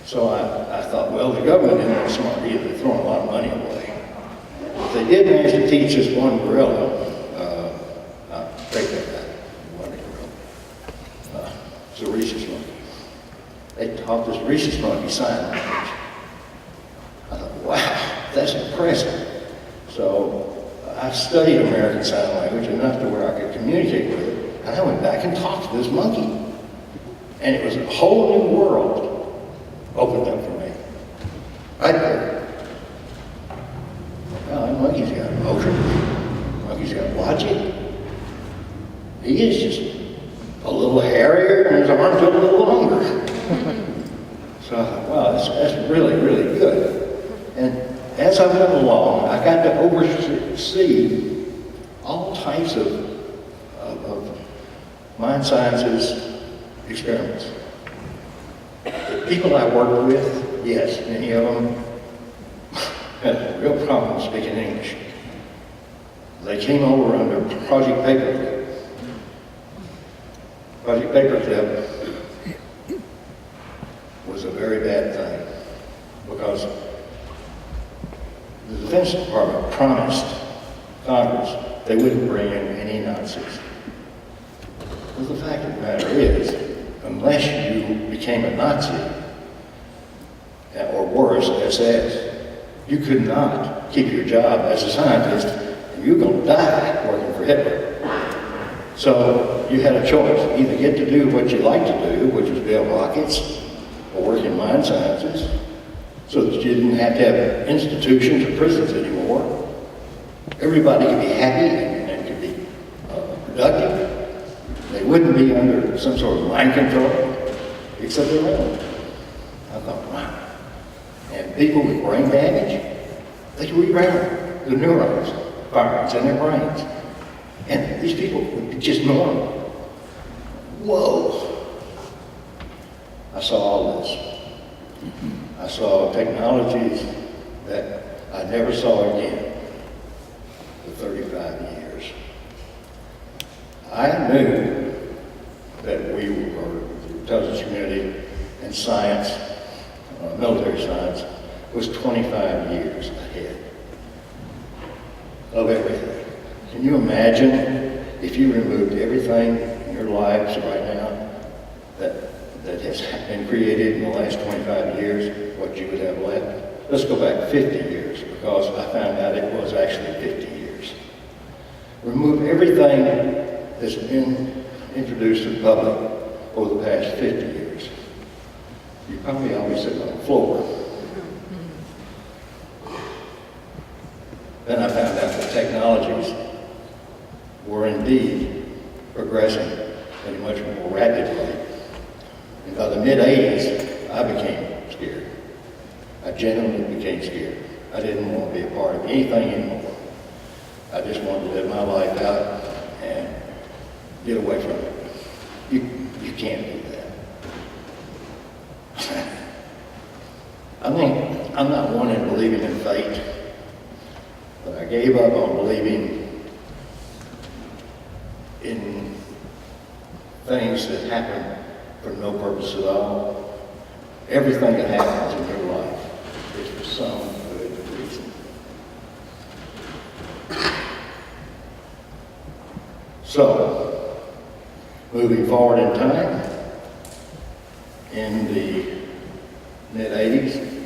Speaker 4: So I thought, well, the government isn't that smart either. They're throwing a lot of money away. But they did manage to teach this one gorilla, take that back, it wasn't a gorilla. It's a rhesus monkey. They taught this rhesus monkey sign language. I thought, wow, that's impressive. So I studied American Sign Language enough to where I could communicate with it, and I went back and talked to this monkey. And it was a whole new world opened up for me. Right there. Well, that monkey's got emotion. Monkey's got logic. He is just a little hairier and his arms are a little longer. So I thought, wow, that's really, really good. And as I went along, I got to oversee all types of mind sciences experiments. The people I worked with, yes, many of them had a real problem speaking English. They came over under Project Paperclip. Project Paperclip was a very bad thing because the Defense Department promised Congress they wouldn't bring in any Nazis. Well, the fact of the matter is, unless you became a Nazi, or worse, SS, you could not keep your job as a scientist, and you're going to die working for Hitler. So you had a choice: either get to do what you like to do, which was build rockets, or work in mind sciences, so that you didn't have to have institutions or prisons anymore. Everybody could be happy and could be productive. They wouldn't be under some sort of mind control, except their own. I thought, wow. And people with brain damage, they could reroute the neurons, firings in their brains. And these people would be just normal. Whoa. I saw all this. I saw technologies that I never saw again for 35 years. I knew that we were, the intelligence community and science, military science, was 25 years ahead of everything. Can you imagine if you removed everything in your lives right now that has been created in the last 25 years, what you would have left? Let's go back 50 years, because I found out it was actually 50 years. Remove everything that's been introduced to the public over the past 50 years. You probably always sit on the floor. Then I found out that technologies were indeed progressing at a much more rapid rate. And by the mid-'80s, I became scared. I genuinely became scared. I didn't want to be a part of anything anymore. I just wanted to live my life out and get away from it. You can't do that. I mean, I'm not one in believing in fate, but I gave up on believing in things that happen for no purpose at all. Everything that happens in your life is for some good reason. So, moving forward in time, in the mid-'80s,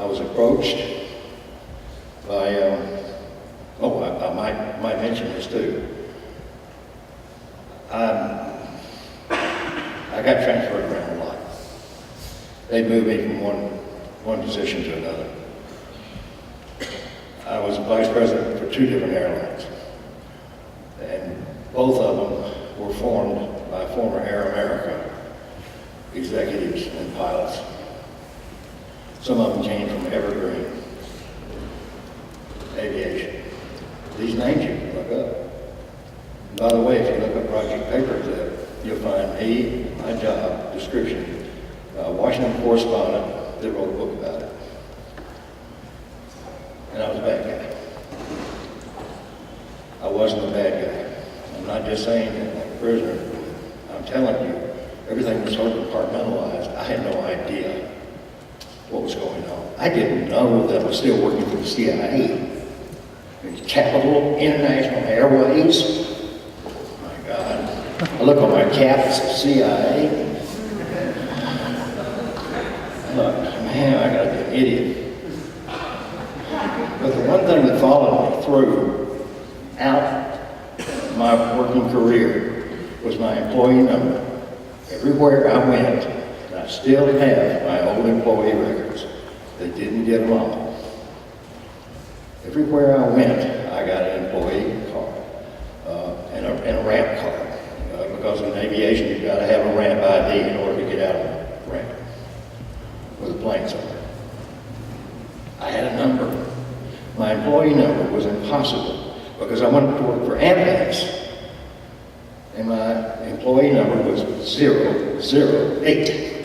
Speaker 4: I was approached by, I might mention this too. I got transferred around a lot. They moved me from one position to another. I was vice president for 2 different airlines, and both of them were formed by former Air America executives and pilots. Some of them came from Evergreen Aviation. These names you can look up. And by the way, if you look up Project Paperclip, you'll find me, my job description, a Washington correspondent that wrote a book about it. And I was a bad guy. I wasn't a bad guy. I'm not just saying that like a prisoner. I'm telling you, everything was so compartmentalized, I had no idea what was going on. I didn't know that I was still working for the CIA. Capital International Airways. My God. I look on my cap, it says CIA. I thought, man, I gotta be an idiot. But the one thing that followed me throughout my working career was my employee number. Everywhere I went, and I still have my old employee records. They didn't get them all. Everywhere I went, I got an employee card and a ramp card. Because in aviation, you've got to have a ramp ID in order to get out of the ramp with a plane somewhere. I had a number. My employee number was impossible because I went to work for Amex, and my employee number was 008.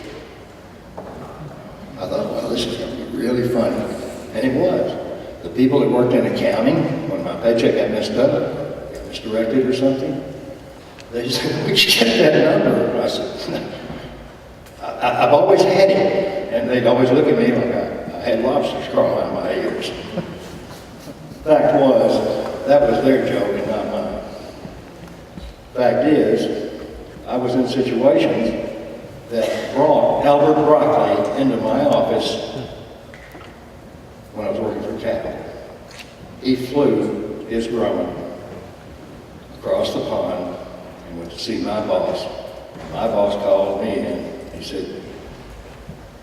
Speaker 4: I thought, well, this is going to be really funny. And it was. The people that worked in accounting, when my paycheck got messed up, got misdirected or something, they said, we should get that number. I said, I've always had it. And they'd always look at me like I had lobsters crawling out of my ears. Fact was, that was their joke and not mine. Fact is, I was in situations that brought Albert Broccoli into my office when I was working for Cathy. He flew his Grumman across the pond and went to see my boss. My boss called me in. He said,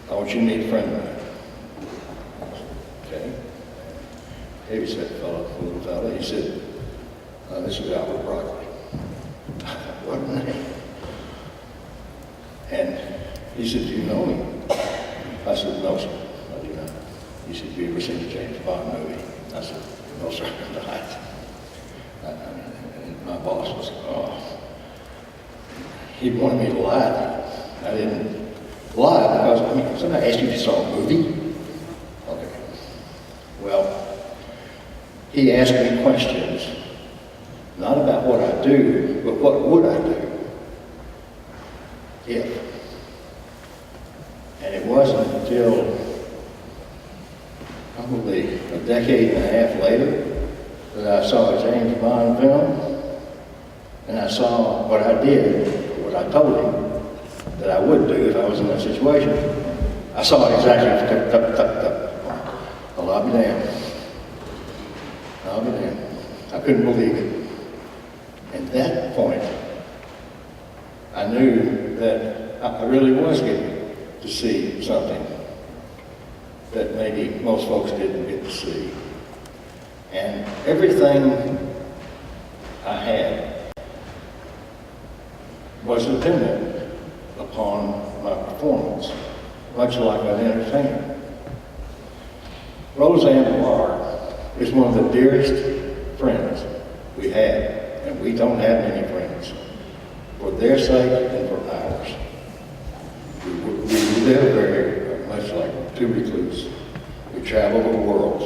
Speaker 4: I want you to meet a friend of mine. Okay. Heavy-set fellow, little fellow. He said, this is Albert Broccoli. What a name. And he said, do you know me? I said, no, sir. I do not. He said, have you ever seen the James Bond movie? I said, no, sir, not. And my boss was, he wanted me to lie. I didn't lie because, somebody asked you if you saw a movie? Okay. Well, he asked me questions, not about what I do, but what would I do if? And it wasn't until probably a decade and a half later that I saw a James Bond film, and I saw what I did, what I told him that I would do if I was in that situation. I saw it exactly. Well, I'll be damned. I'll be damned. I couldn't believe it. At that point, I knew that I really was getting to see something that maybe most folks didn't get to see. And everything I had was dependent upon my performance, much like an entertainer. Roseanne Barr is one of the dearest friends we have, and we don't have many friends, for their sake and for ours. We live very much like two recluses. We travel the world.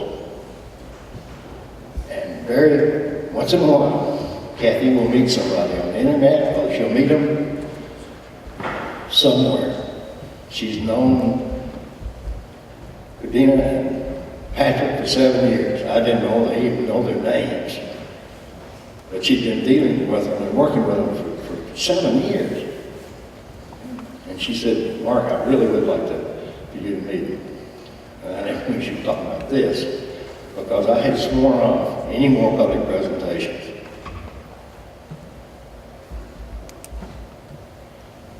Speaker 4: And once in a while, Cathy will meet somebody on the internet, or she'll meet them somewhere. She's known Cadena and Patrick for 7 years. I didn't even know their names. But she'd been dealing with them and working with them for 7 years. And she said, Mark, I really would like for you to meet him. And I never knew she was talking about this, because I had sworn off any more public presentations.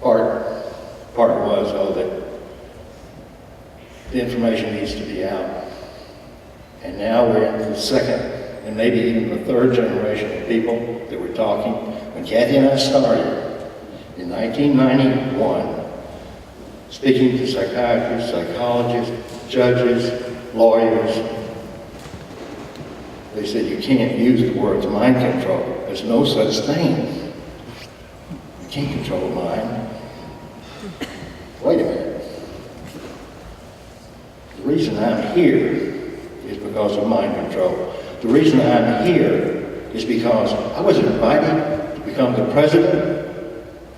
Speaker 4: Part was, though, that the information needs to be out. And now we're in the second and maybe even the third generation of people that we're talking. When Cathy and I started in 1991, speaking to psychiatrists, psychologists, judges, lawyers, they said you can't use the words mind control. There's no such thing. You can't control mind. Wait a minute. The reason I'm here is because of mind control. The reason I'm here is because I was invited to become the president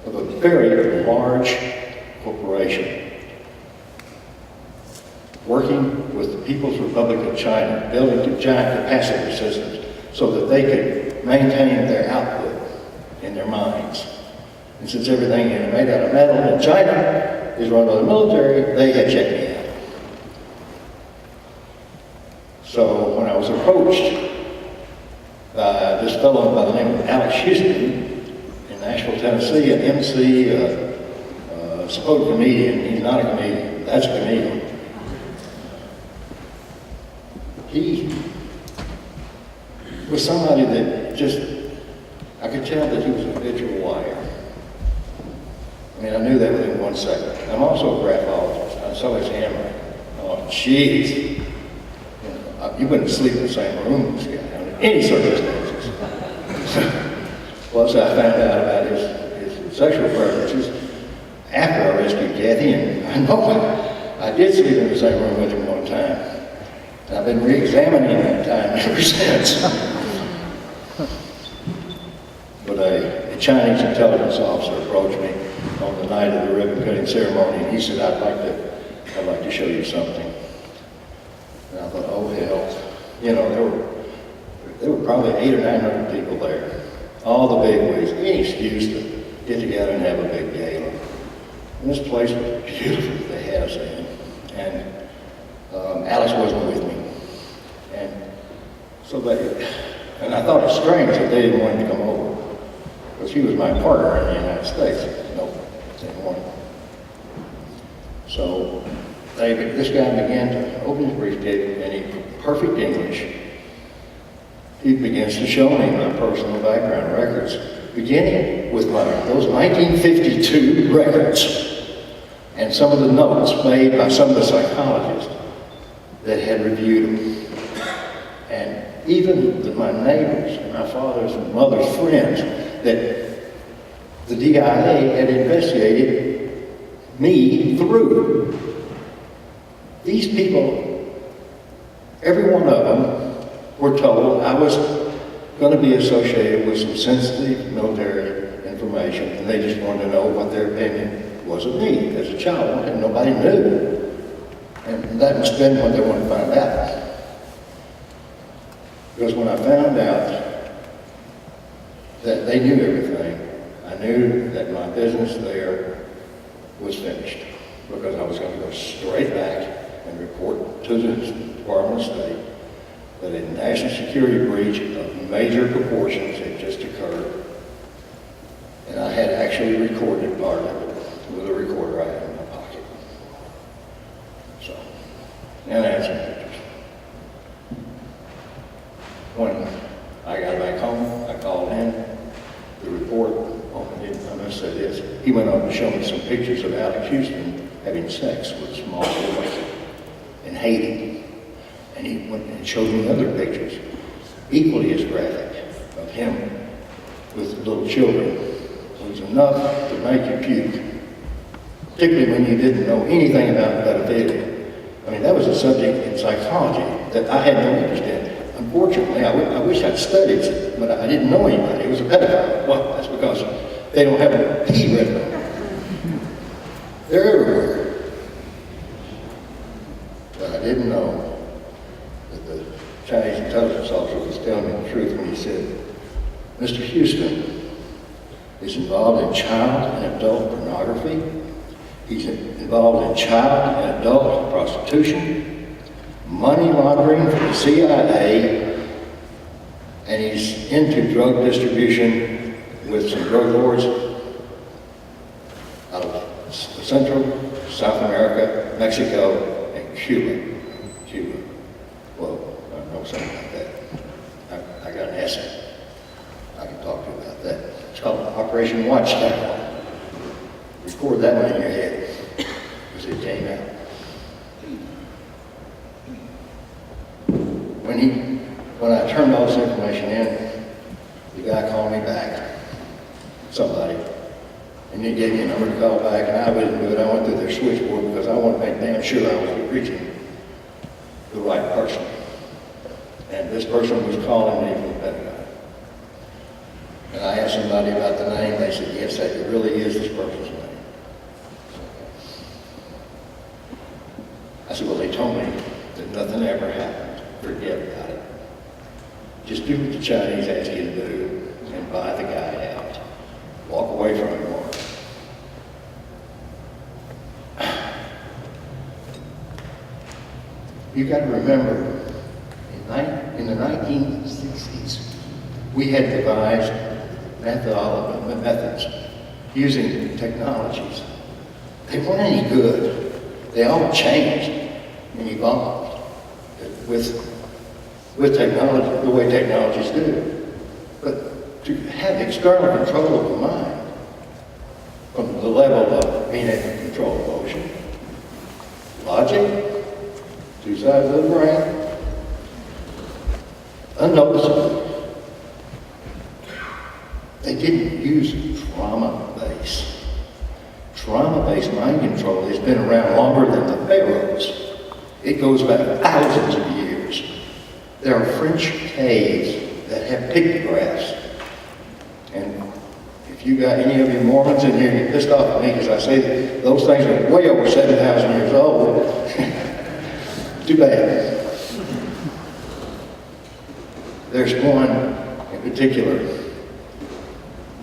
Speaker 4: of a very large corporation, working with the People's Republic of China, building giant capacitor systems so that they could maintain their output in their mines. And since everything is made out of metal in China is run by the military, they had checked me out. So when I was approached by this fellow by the name of Alex Houston in Nashville, Tennessee, an MC, supposed comedian, he's not a comedian, that's a comedian. He was somebody that just, I could tell that he was a habitual liar. I mean, I knew that within 1 second. I'm also a graphologist. I saw his handwriting. Oh, jeez. You wouldn't sleep in the same room with this guy under any circumstances. Plus, I found out about his sexual preferences after I rescued Cathy, and I know I did sleep in the same room with him one time. And I've been re-examining that time ever since. But a Chinese intelligence officer approached me on the night of the ribbon cutting ceremony, and he said, I'd like to show you something. And I thought, oh hell. You know, there were probably 800 or 900 people there. All the bigwigs, any excuse to get together and have a big gala. And this place was beautiful that they had us in. And Alice wasn't with me. And so and I thought it strange that they didn't want him to come over. Because he was my partner in the United States. No, they didn't want him. So this guy began to open his briefcase, and in perfect English, he begins to show me my personal background records, beginning with those 1952 records and some of the notes made by some of the psychologists that had reviewed them. And even my neighbors and my father's and mother's friends that the DIA had investigated me through. These people, every one of them, were told I was going to be associated with some sensitive military information, and they just wanted to know what their opinion was of me as a child, and nobody knew. And that must have been what they wanted to find out. Because when I found out that they knew everything, I knew that my business there was finished, because I was going to go straight back and report to the Department of State that a national security breach of major proportions had just occurred. And I had actually recorded part of it with a recorder I had in my pocket. So, and I had some pictures. When I got back home, I called in the report. I must say this. He went on to show me some pictures of Alex Houston having sex with small boys in Haiti. And he went and showed me other pictures, equally as graphic, of him with little children. It was enough to make you puke, particularly when you didn't know anything about pedophilia. I mean, that was a subject in psychology that I had no interest in. Unfortunately, I wish I'd studied it, but I didn't know anybody. It was a pedophile. Well, that's because they don't have a P written on them. They're everywhere. But I didn't know that the Chinese intelligence officer was telling me the truth when he said, Mr. Houston is involved in child and adult pornography. He's involved in child and adult prostitution. money laundering for the CIA, and he's into drug distribution with some drug lords out of Central, South America, Mexico, and Cuba. Well, I know something like that. I got an essay I can talk to you about that. It's called Operation Watchtower. Record that one in your head, because it came out. When I turned all this information in, the guy called me back, somebody, and he gave me a number to call back, and I wouldn't do it. I went through their switchboard because I wanted to make damn sure I was reaching the right person. And this person was calling me from the Pentagon. And I asked somebody about the name. They said, yes, that really is this person's name. I said, well, they told me that nothing ever happened. Forget about it. Just do what the Chinese ask you to do and buy the guy out. Walk away from him more. You got to remember, in the 1960s, we had devised methods using technologies. They weren't any good. They all changed and evolved with technology, the way technologies do. But to have external control of the mind, from the level of being able to control emotion, logic, two sides of the brain, unnoticeable. They didn't use trauma-based. Trauma-based mind control has been around longer than the pharaohs. It goes back thousands of years. There are French caves that have pictographs. And if you got any of you Mormons in here, you're pissed off at me because I say that those things are way over 7,000 years old. Too bad. There's one in particular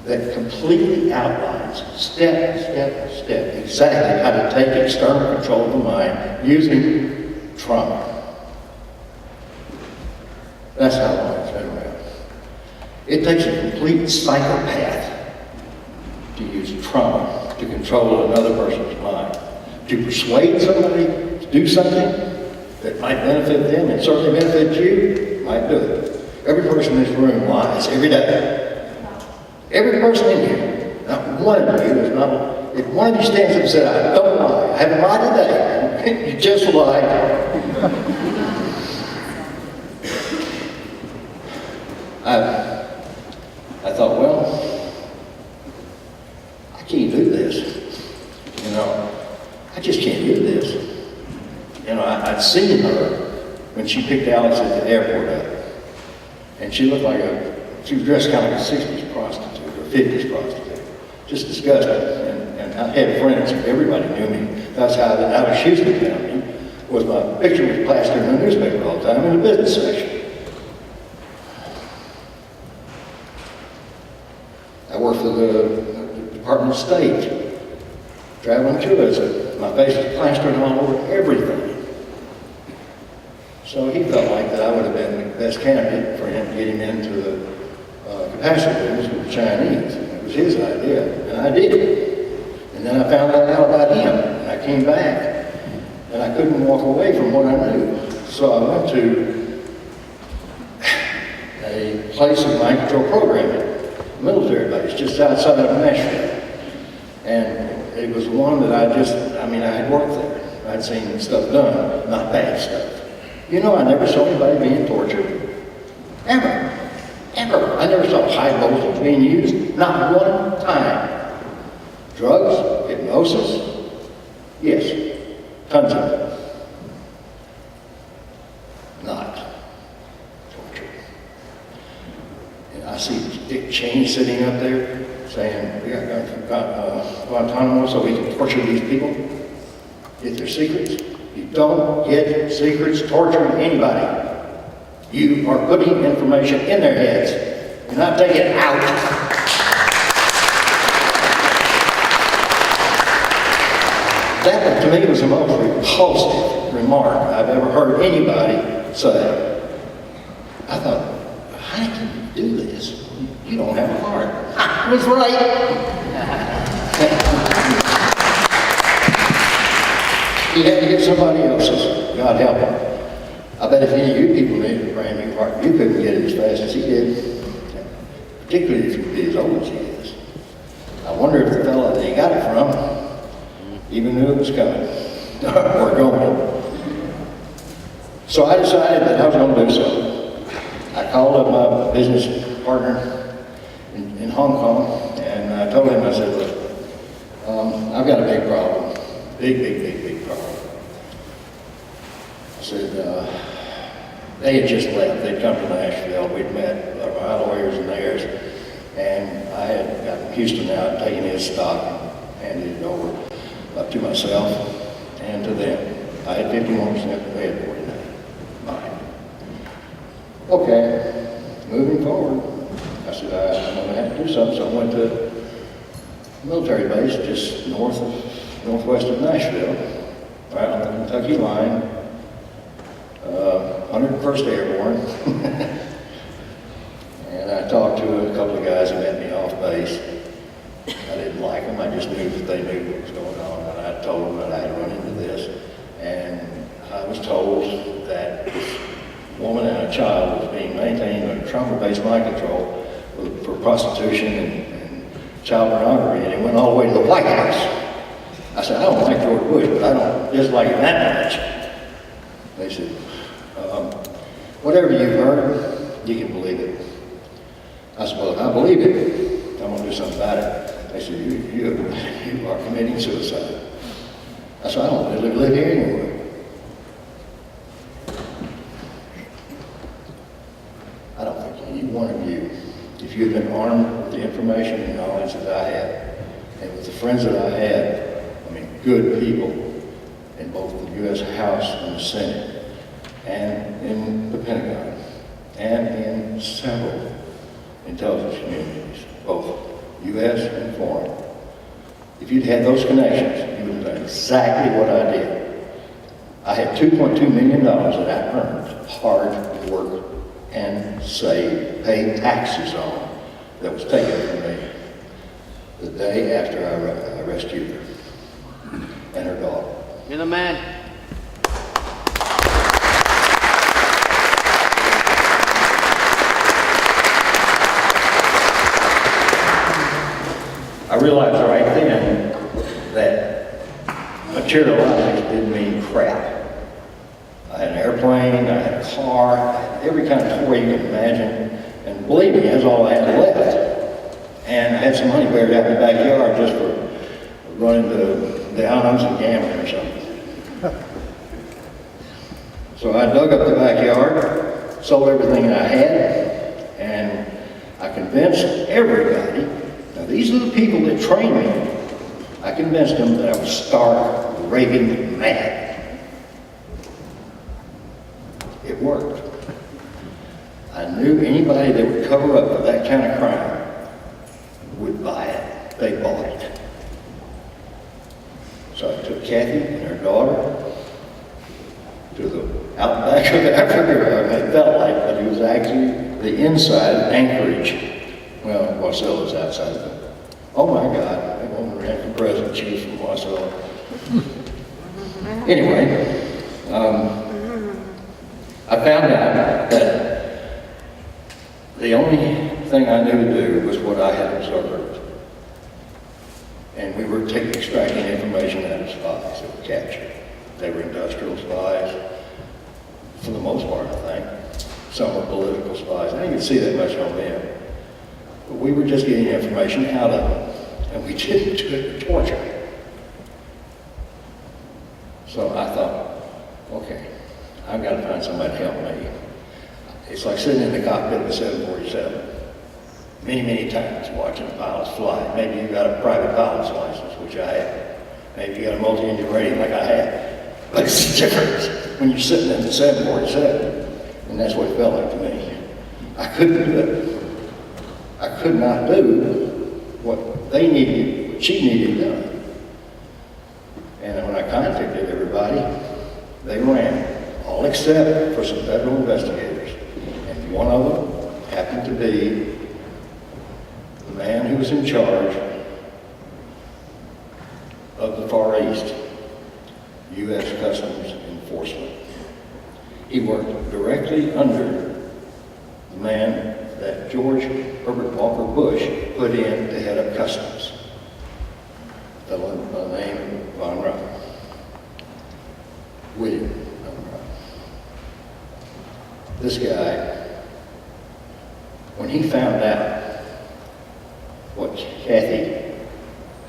Speaker 4: that completely outlines, step, exactly how to take external control of the mind using trauma. That's how long it's been around. It takes a complete psychopath to use trauma to control another person's mind. To persuade somebody to do something that might benefit them and certainly benefit you, might do it. Every person in this room lies every day. Every person in here, not one of you is not, if one of you stands up and said, I don't lie, I haven't lied today, you just lied. I thought, well, I can't do this. You know, I just can't do this. You know, I'd seen her when she picked Alex at the airport up. And she looked like she was dressed kind of like a 60s prostitute or 50s prostitute. Just disgusting. And I had friends, everybody knew me. That's how Alex Houston found me, was my picture was plastered in the newspaper all the time in the business section. I worked for the Department of State, traveling tourism. My face was plastered all over everything. So he felt like that I would have been the best candidate for him to get him into the capacity rooms with the Chinese. It was his idea, and I did it. And then I found out about him, and I came back, and I couldn't walk away from what I knew. So I went to a place of mind control programming, a military base, just outside of Nashville. And it was one that I had worked there. I'd seen stuff done, not bad stuff. You know, I never saw anybody being tortured. Ever. I never saw high voltage being used. Not one time. Drugs, hypnosis, yes, tons of it. Not torture. And I see Dick Cheney sitting up there saying, we got guns from Guantanamo so we can torture these people, get their secrets. You don't get secrets torturing anybody. You are putting information in their heads. You're not taking it out. That, to me, was the most repulsive remark I've ever heard anybody say. I thought, how can you do this? You don't have a heart. I was right. He had to get somebody else's. God help him. I bet if any of you people needed a brand new heart, you couldn't get it as fast as he did. Particularly if you'd be as old as he is. I wonder if the fellow that he got it from even knew it was coming or going. So I decided that I was going to do something. I called up my business partner in Hong Kong, and I told him, I said, look, I've got a big problem. Big problem. I said, they had just left. They'd come to Nashville. We'd met my lawyers and theirs, and I had gotten Houston out, taken his stock, and handed it over to myself and to them. I had 51%, they had 49%. Mine. Okay, moving forward. I said, I'm going to have to do something, so I went to a military base just northwest of Nashville, right on the Kentucky line, 101st Airborne. And I talked to a couple of guys who met me off base. I didn't like them, I just knew that they knew what was going on, and I told them that I had run into this. And I was told that this woman and a child was being maintained under trauma-based mind control for prostitution and child pornography, and it went all the way to the White House. I said, I don't like George Bush, but I don't dislike him that much. They said, whatever you've heard, you can believe it. I said, well, I believe it. I'm going to do something about it. They said, you are committing suicide. I said, I don't really live here anymore. I don't think any one of you, if you had been armed with the information and knowledge that I had, and with the friends that I had, I mean, good people in both the U.S. House and the Senate, and in the Pentagon, and in several intelligence communities, both U.S. and foreign. If you'd had those connections, you would have done exactly what I did. I had $2.2 million that I earned, hard work, and saved, paid taxes on, that was taken from me the day after I rescued her and her daughter.
Speaker 1: You're the man.
Speaker 4: I realized right then that material objects didn't mean crap. I had an airplane, I had a car, I had every kind of toy you can imagine, and believe me, that's all I had left. And I had some money buried out in the backyard just for running the islands and gambling or something. So I dug up the backyard, sold everything that I had, and I convinced everybody. Now, these are the people that trained me. I convinced them that I was stark, raving mad. It worked. I knew anybody that would cover up for that kind of crime would buy it. They bought it. So I took Cathy and her daughter to the outback of Africa. It felt like, but it was actually the inside of Anchorage. Well, Marcella's outside of it. Oh my God, that woman ran for president. She was from Marcella. Anyway, I found out that the only thing I knew to do was what I had observed. And we were extracting information out of spies that were captured. They were industrial spies, for the most part, I think. Some were political spies. I didn't see that much on them. But we were just getting information out of them, and we didn't do it for torture. So I thought, okay, I've got to find somebody to help me. It's like sitting in the cockpit of a 747 many times watching pilots fly. Maybe you got a private pilot's license, which I have. Maybe you got a multi-engine rating like I have. But it's the difference when you're sitting in the 747, and that's what it felt like to me. I couldn't do it. I could not do what they needed, what she needed done. And when I contacted everybody. They ran, all except for some federal investigators. And one of them happened to be the man who was in charge of the Far East, U.S. Customs Enforcement. He worked directly under the man that George Herbert Walker Bush put in to head up Customs, a fellow by the name of Von Rupp. William Von Rupp. This guy, when he found out what Cathy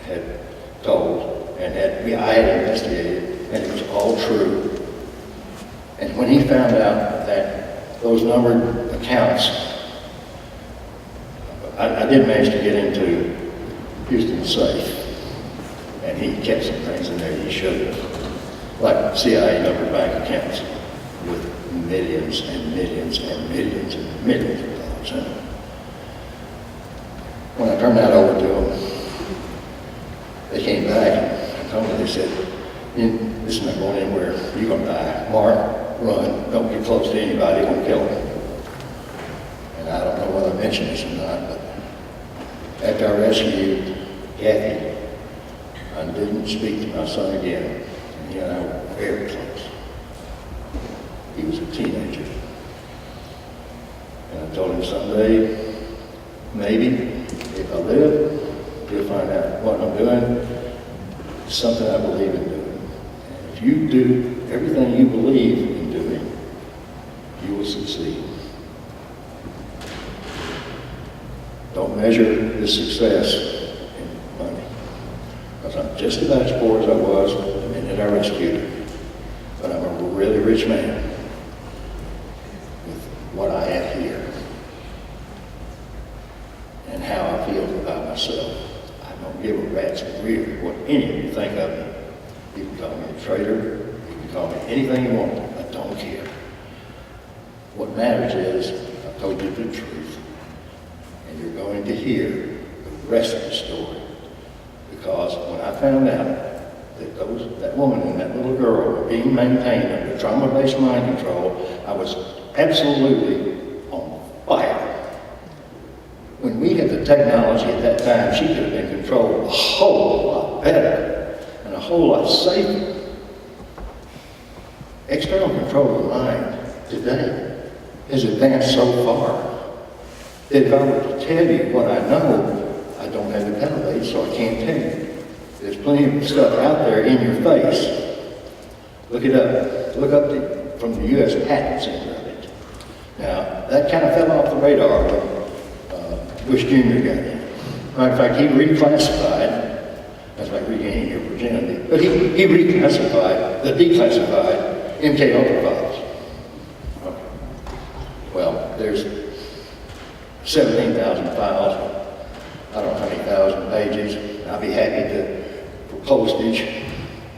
Speaker 4: had told and I had investigated, and it was all true, and when he found out that those numbered accounts, I did manage to get into Houston's safe, and he kept some things in there he shouldn't have, like CIA numbered bank accounts with millions and millions and millions and millions of dollars in them. When I turned that over to them, they came back and told me, they said, this is not going anywhere, you're going to die. Mark, run, don't get close to anybody, don't kill him. And I don't know whether I mentioned this or not, but after I rescued Cathy, I didn't speak to my son again. And he and I were very close. He was a teenager. And I told him someday, maybe, if I live, you'll find out what I'm doing. It's something I believe in doing. And if you do everything you believe in doing, you will succeed. Don't measure the success in money. Because I'm just about as poor as I was the minute I rescued her. But I'm a really rich man with what I have here and how I feel about myself. I don't give a rat's rear what any of you think of me. You can call me a traitor, you can call me anything you want, I don't care. What matters is, I told you the truth, and you're going to hear the rest of the story. Because when I found out that that woman and that little girl were being maintained under trauma-based mind control, I was absolutely on fire. When we had the technology at that time, she could have been controlled a whole lot better and a whole lot safer. External control of the mind today has advanced so far that if I were to tell you what I know, I don't have the penalty, so I can't tell you. There's plenty of stuff out there in your face. Look it up. Look up from the U.S. Patent Center of it. Now, that kind of fell off the radar when Bush Jr. got in. Matter of fact, he reclassified, that's like regaining your virginity, but he reclassified the declassified MK Ultra files. Okay. Well, there's 17,000 files, I don't know how many thousand pages. I'll be happy to, for postage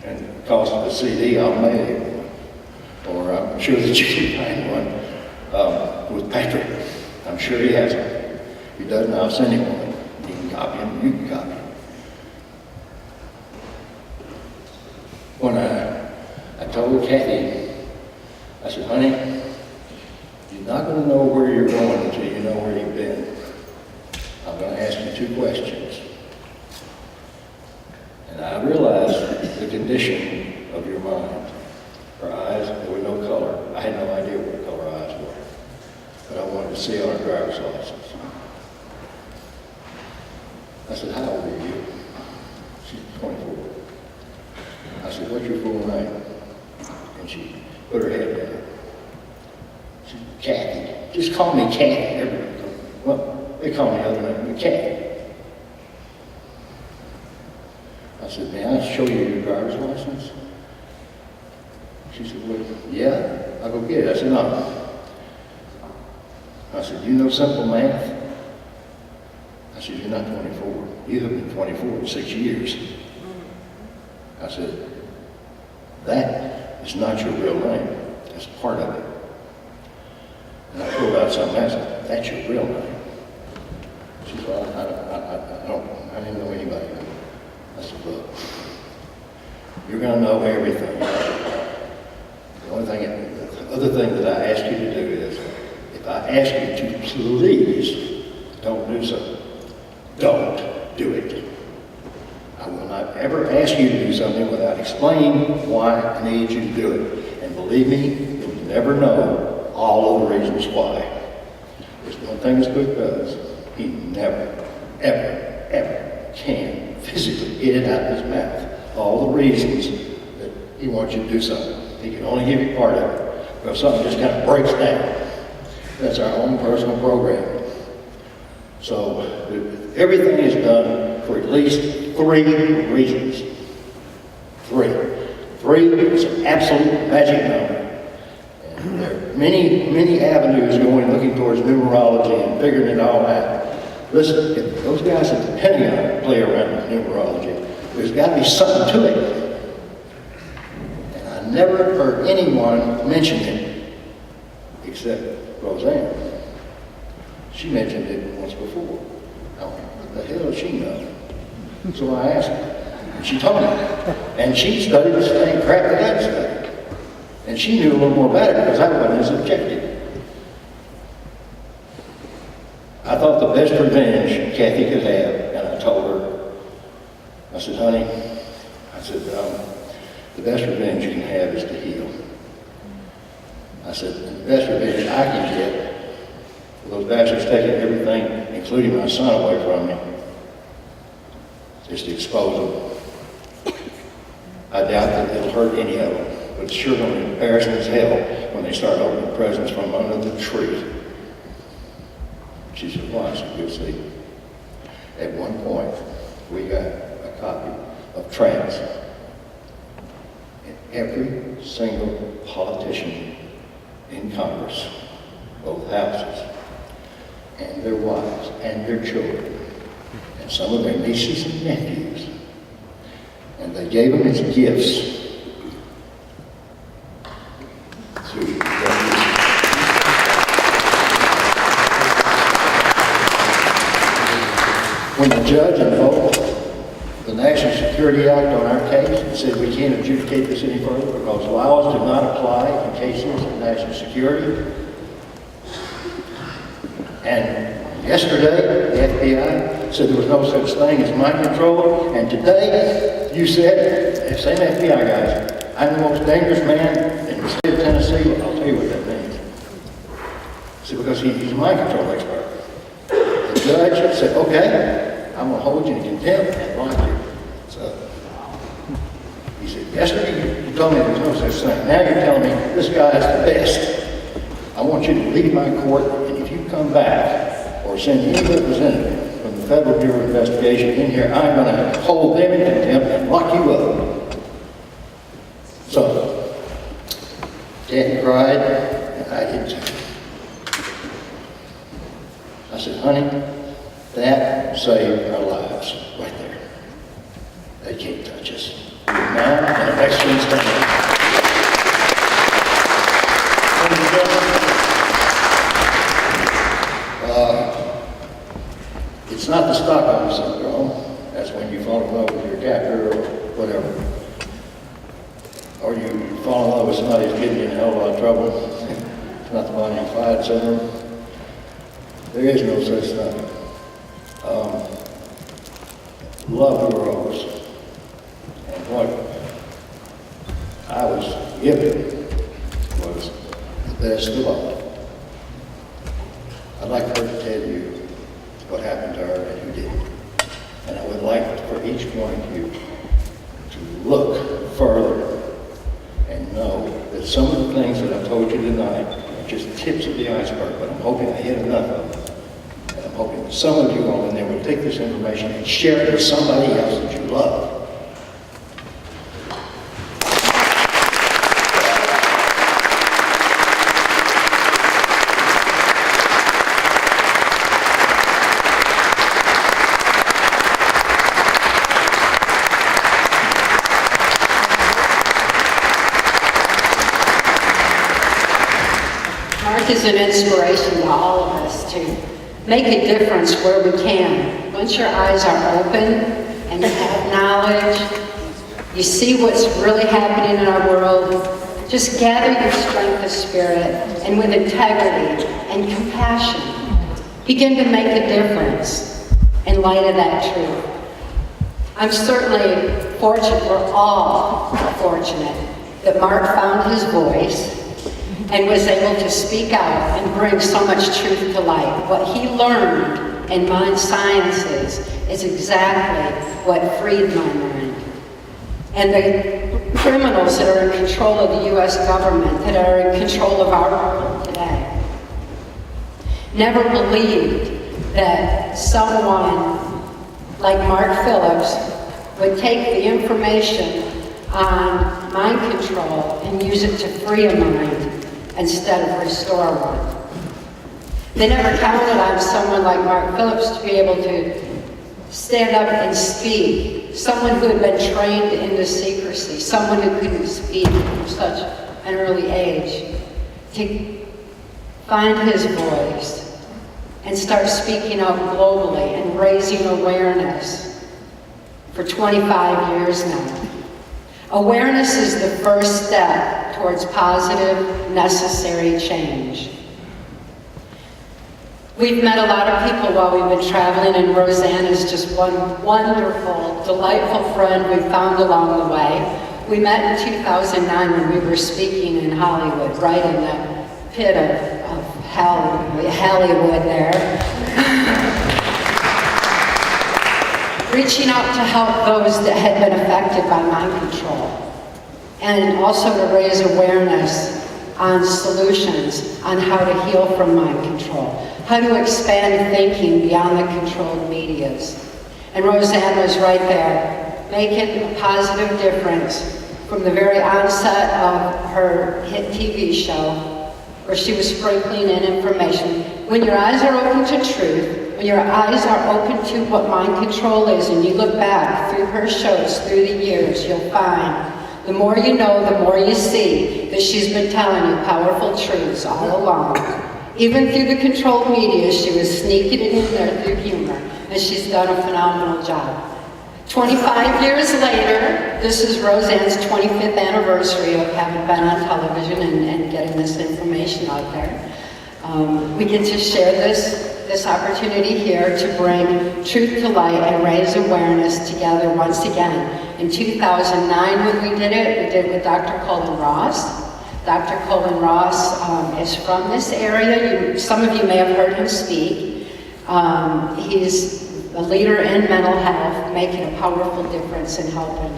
Speaker 4: and the cost of a CD, I'll mail you one. Or I'm sure that you can find one with Patrick. I'm sure he has one. If he doesn't, I'll send him one. He can copy him, you can copy him. When I told Cathy, I said, honey, you're not going to know where you're going until you know where you've been. I'm going to ask you 2 questions. And I realized the condition of your mind. Her eyes, there was no color. I had no idea what color her eyes were. But I wanted to see on her driver's license. I said, how old are you? She's 24. I said, what's your full name? And she put her head down. She said, Cathy. Just call me Cathy. Everybody calls me. Well, they call me other name, but Cathy. I said, may I show you your driver's license? She said, well, yeah, I'll go get it. I said, no. I said, you know simple math? I said, you're not 24. You have been 24 for 6 years. I said, that is not your real name. That's part of it. And I pulled out something else. I said, that's your real name. She said, well, I didn't know anybody. I said, look, You're going to know everything. The other thing that I ask you to do is, if I ask you to please don't do something, don't do it. I will not ever ask you to do something without explaining why I need you to do it. And believe me, you'll never know all of the reasons why. There's one thing this book does. He never, ever, ever can physically get it out of his mouth. All the reasons that he wants you to do something. He can only give you part of it. But if something just kind of breaks down, that's our own personal program. So everything is done for at least 3 reasons. 3. 3 is an absolute magic number. And there are many, many avenues going looking towards numerology and figuring it all out. Listen, if those guys at the Pentagon play around with numerology, there's got to be something to it. And I never heard anyone mention it except Roseanne. She mentioned it once before. Now, what the hell does she know? So I asked her, and she told me. And she studied the same crap that I'd studied. And she knew a little more about it because I wasn't as objective. I thought the best revenge Cathy could have, and I told her, I said, honey, the best revenge you can have is to heal. I said, the best revenge I can get for those bastards taking everything, including my son, away from me, is to expose them. I doubt that it'll hurt any of them, but it's sure going to be embarrassing as hell when they start opening presents from under the tree. She said, why? I said, you'll see. At one point, we got a copy of Trans. And every single politician in Congress, both houses, and their wives, and their children, and some of their nieces and nephews, and they gave them as gifts to when the judge invoked the National Security Act on our case and said we can't adjudicate this any further because laws do not apply in cases of national security. And yesterday, the FBI said there was no such thing as mind control, and today you said, same FBI guys, I'm the most dangerous man in the state of Tennessee. I'll tell you what that means. See, because he's a mind control expert. The judge said, okay, I'm going to hold you in contempt and lock you. So he said, yesterday you told me there was no such thing. Now you're telling me this guy is the best. I want you to leave my court, and if you come back or send any representative from the Federal Bureau of Investigation in here, I'm going to hold them in contempt and lock you up. So Cathy cried, and I did too. I said, honey, that saved our lives right there. They can't touch us. We're now in an excellent state. It's not the Stockholm syndrome. That's when you fall in love with your captor or whatever. Or you fall in love with somebody who's getting you in a hell of a lot of trouble. It's not the Bonnie and Clyde syndrome. There is no such thing. Love grows. And what I was given was the best of all. I'd like her to tell you what happened to her and who did it. And I would like for each one of you to look further and know that some of the things that I told you tonight are just tips of the iceberg, but I'm hoping I hit enough of them. And I'm hoping that some of you all in there will take this information and share it with somebody else that you love.
Speaker 5: Mark is an inspiration to all of us to make a difference where we can. Once your eyes are open and you have knowledge, you see what's really happening in our world, just gather your strength of spirit and with integrity and compassion, begin to make a difference in light of that truth. I'm certainly fortunate, we're all fortunate, that Mark found his voice and was able to speak out and bring so much truth to light. What he learned in mind sciences is exactly what freed my mind. And the criminals that are in control of the U.S. government, that are in control of our world today, never believed that someone like Mark Phillips would take the information on mind control and use it to free a mind instead of restore one. They never counted on someone like Mark Phillips to be able to stand up and speak, someone who had been trained into secrecy, someone who couldn't speak from such an early age, to find his voice and start speaking out globally and raising awareness for 25 years now. Awareness is the first step towards positive, necessary change. We've met a lot of people while we've been traveling, and Roseanne is just one wonderful, delightful friend we found along the way. We met in 2009 when we were speaking in Hollywood, right in the pit of Hollywood there. Reaching out to help those that had been affected by mind control, and also to raise awareness on solutions on how to heal from mind control, how to expand thinking beyond the controlled medias. And Roseanne was right there, making a positive difference from the very onset of her hit TV show, where she was sprinkling in information. When your eyes are open to truth, when your eyes are open to what mind control is, and you look back through her shows through the years, you'll find the more you know, the more you see that she's been telling you powerful truths all along. Even through the controlled media, she was sneaking it in there through humor, and she's done a phenomenal job. 25 years later, this is Roseanne's 25th anniversary of having been on television and getting this information out there. We get to share this opportunity here to bring truth to light and raise awareness together once again. In 2009 when we did it with Dr. Colin Ross. Dr. Colin Ross is from this area. Some of you may have heard him speak. He's a leader in mental health, making a powerful difference in helping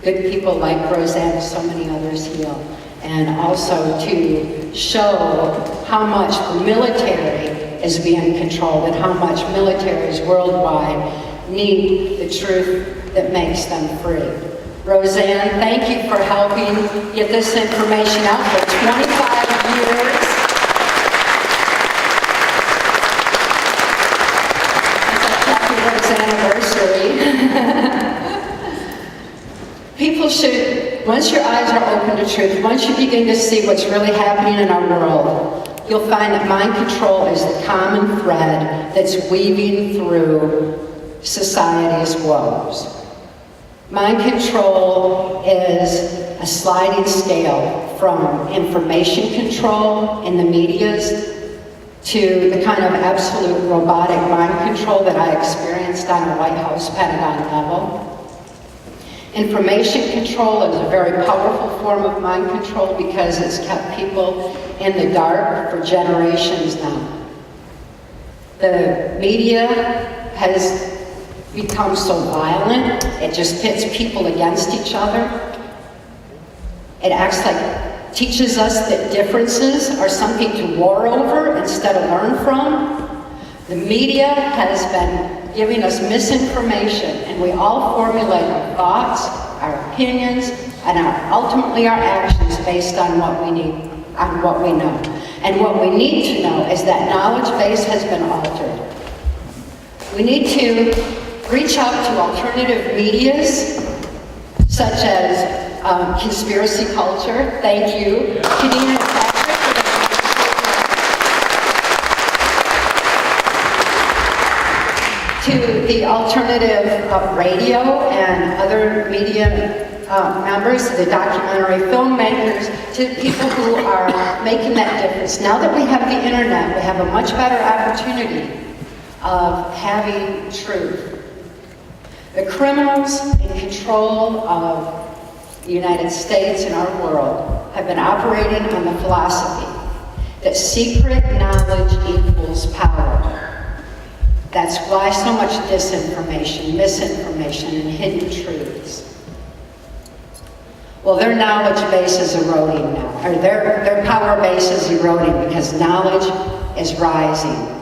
Speaker 5: good people like Roseanne and so many others heal. And also to show how much the military is being controlled and how much militaries worldwide need the truth that makes them free. Roseanne, thank you for helping get this information out for 25 years. It's a happy anniversary. People should, once your eyes are open to truth, once you begin to see what's really happening in our world, you'll find that mind control is the common thread that's weaving through society's woes. Mind control is a sliding scale from information control in the medias to the kind of absolute robotic mind control that I experienced on a White House Pentagon level. Information control is a very powerful form of mind control because it's kept people in the dark for generations now. The media has become so violent, it just pits people against each other. It acts like, teaches us that differences are something to war over instead of learn from. The media has been giving us misinformation, and we all formulate our thoughts, our opinions, and ultimately our actions based on what we need, on what we know. And what we need to know is that knowledge base has been altered. We need to reach out to alternative medias, such as conspiracy culture. Thank you, Janine and Patrick, for the the alternative radio and other media members, the documentary filmmakers, to people who are making that difference. Now that we have the internet, we have a much better opportunity of having truth. The criminals in control of the United States and our world have been operating on the philosophy that secret knowledge equals power. That's why so much disinformation, misinformation, and hidden truths. Well, their knowledge base is eroding now, or their power base is eroding because knowledge is rising.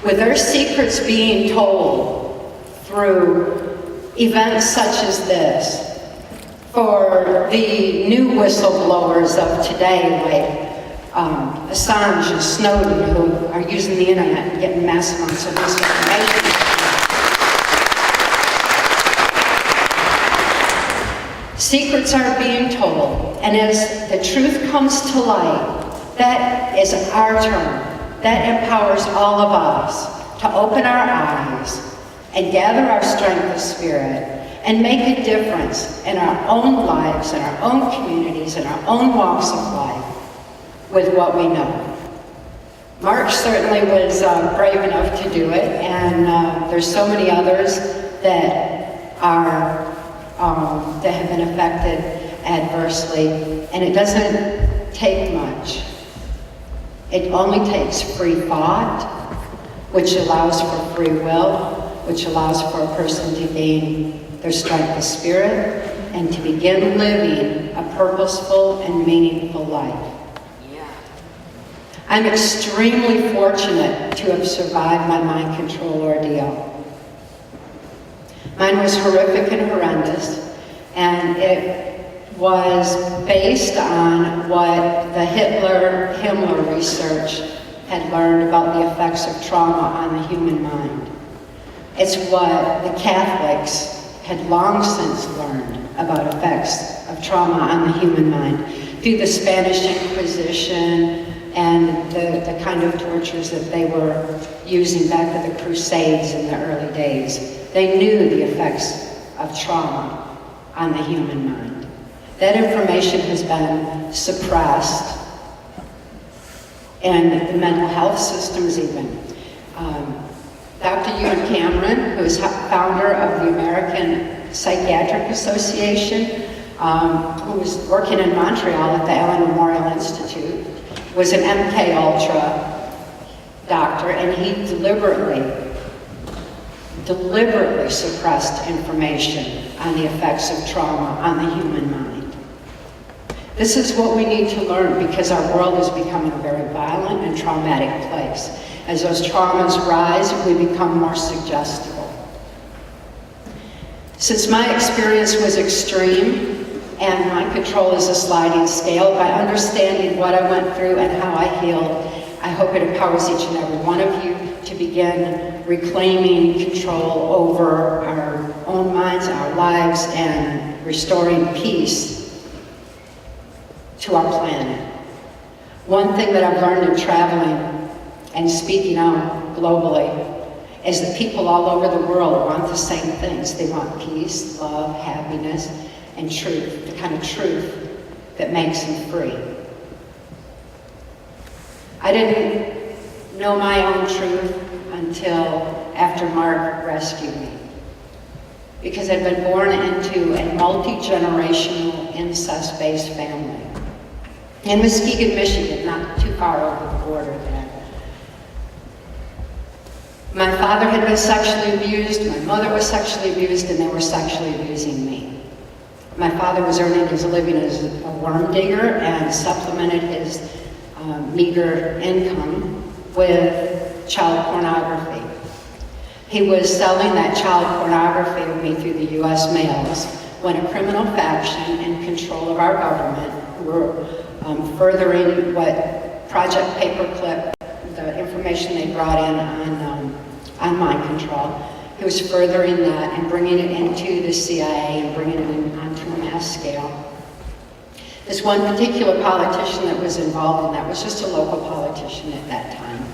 Speaker 5: With their secrets being told through events such as this, for the new whistleblowers of today, like Assange and Snowden, who are using the internet and getting massive amounts of misinformation. Secrets are being told, and as the truth comes to light, that is our turn. That empowers all of us to open our eyes and gather our strength of spirit and make a difference in our own lives, in our own communities, in our own walks of life with what we know. Mark certainly was brave enough to do it, and there's so many others that are that have been affected adversely, and it doesn't take much. It only takes free thought, which allows for free will, which allows for a person to gain their strength of spirit and to begin living a purposeful and meaningful life. I'm extremely fortunate to have survived my mind control ordeal. Mine was horrific and horrendous, and it was based on what the Himmler research had learned about the effects of trauma on the human mind. It's what the Catholics had long since learned about effects of trauma on the human mind through the Spanish Inquisition and the kind of tortures that they were using back at the Crusades in the early days. They knew the effects of trauma on the human mind. That information has been suppressed, and the mental health systems even. Dr. Ewan Cameron, who is founder of the American Psychiatric Association, who was working in Montreal at the Allen Memorial Institute, was an MK Ultra doctor, and he deliberately suppressed information on the effects of trauma on the human mind. This is what we need to learn, because our world is becoming a very violent and traumatic place. As those traumas rise, we become more suggestible. Since my experience was extreme, and mind control is a sliding scale, by understanding what I went through and how I healed, I hope it empowers each and every one of you to begin reclaiming control over our own minds, our lives, and restoring peace to our planet. One thing that I've learned in traveling and speaking out globally is that people all over the world want the same things. They want peace, love, happiness, and truth, the kind of truth that makes them free. I didn't know my own truth until after Mark rescued me, because I'd been born into a multi-generational incest-based family in Muskegon, Michigan, not too far over the border there. My father had been sexually abused, my mother was sexually abused, and they were sexually abusing me. My father was earning his living as a worm digger and supplemented his meager income with child pornography. He was selling that child pornography to me through the U.S. mails when a criminal faction in control of our government, who were furthering what Project Paperclip, the information they brought in on mind control, he was furthering that and bringing it into the CIA and bringing it onto a mass scale. This one particular politician that was involved in that was just a local politician at that time.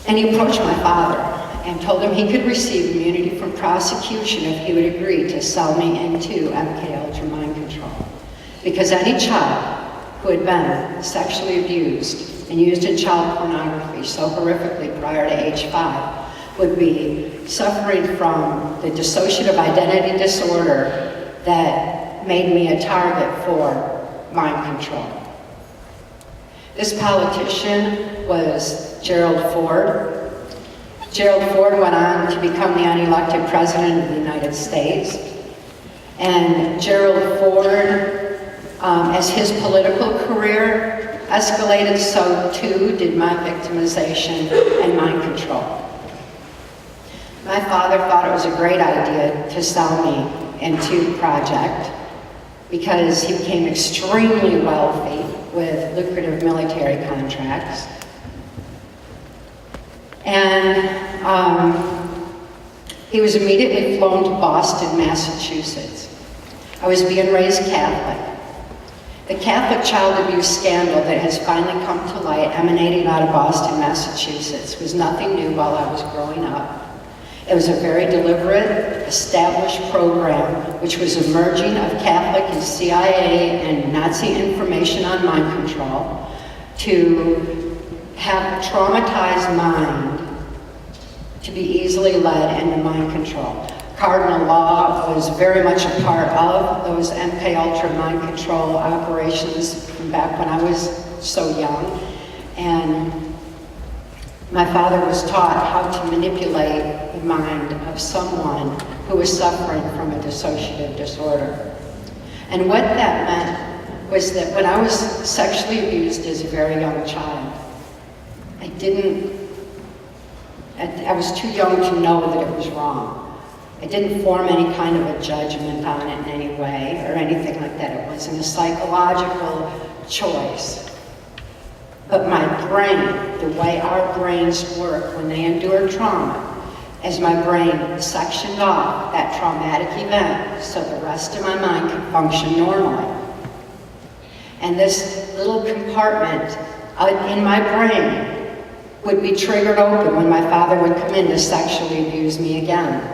Speaker 5: And he approached my father and told him he could receive immunity from prosecution if he would agree to sell me into MK Ultra mind control. Because any child who had been sexually abused and used in child pornography so horrifically prior to age 5 would be suffering from the dissociative identity disorder that made me a target for mind control. This politician was Gerald Ford. Gerald Ford went on to become the unelected president of the United States. And Gerald Ford, as his political career escalated, so too did my victimization and mind control. My father thought it was a great idea to sell me into the project because he became extremely wealthy with lucrative military contracts. And he was immediately flown to Boston, Massachusetts. I was being raised Catholic. The Catholic child abuse scandal that has finally come to light, emanating out of Boston, Massachusetts, was nothing new while I was growing up. It was a very deliberate, established program which was a merging of Catholic and CIA and Nazi information on mind control to have a traumatized mind to be easily led into mind control. Cardinal law was very much a part of those MK Ultra mind control operations from back when I was so young. And my father was taught how to manipulate the mind of someone who was suffering from a dissociative disorder. And what that meant was that when I was sexually abused as a very young child, I was too young to know that it was wrong. I didn't form any kind of a judgment on it in any way or anything like that. It wasn't a psychological choice. But my brain, the way our brains work when they endure trauma, as my brain sectioned off that traumatic event so the rest of my mind could function normally. And this little compartment in my brain would be triggered open when my father would come in to sexually abuse me again.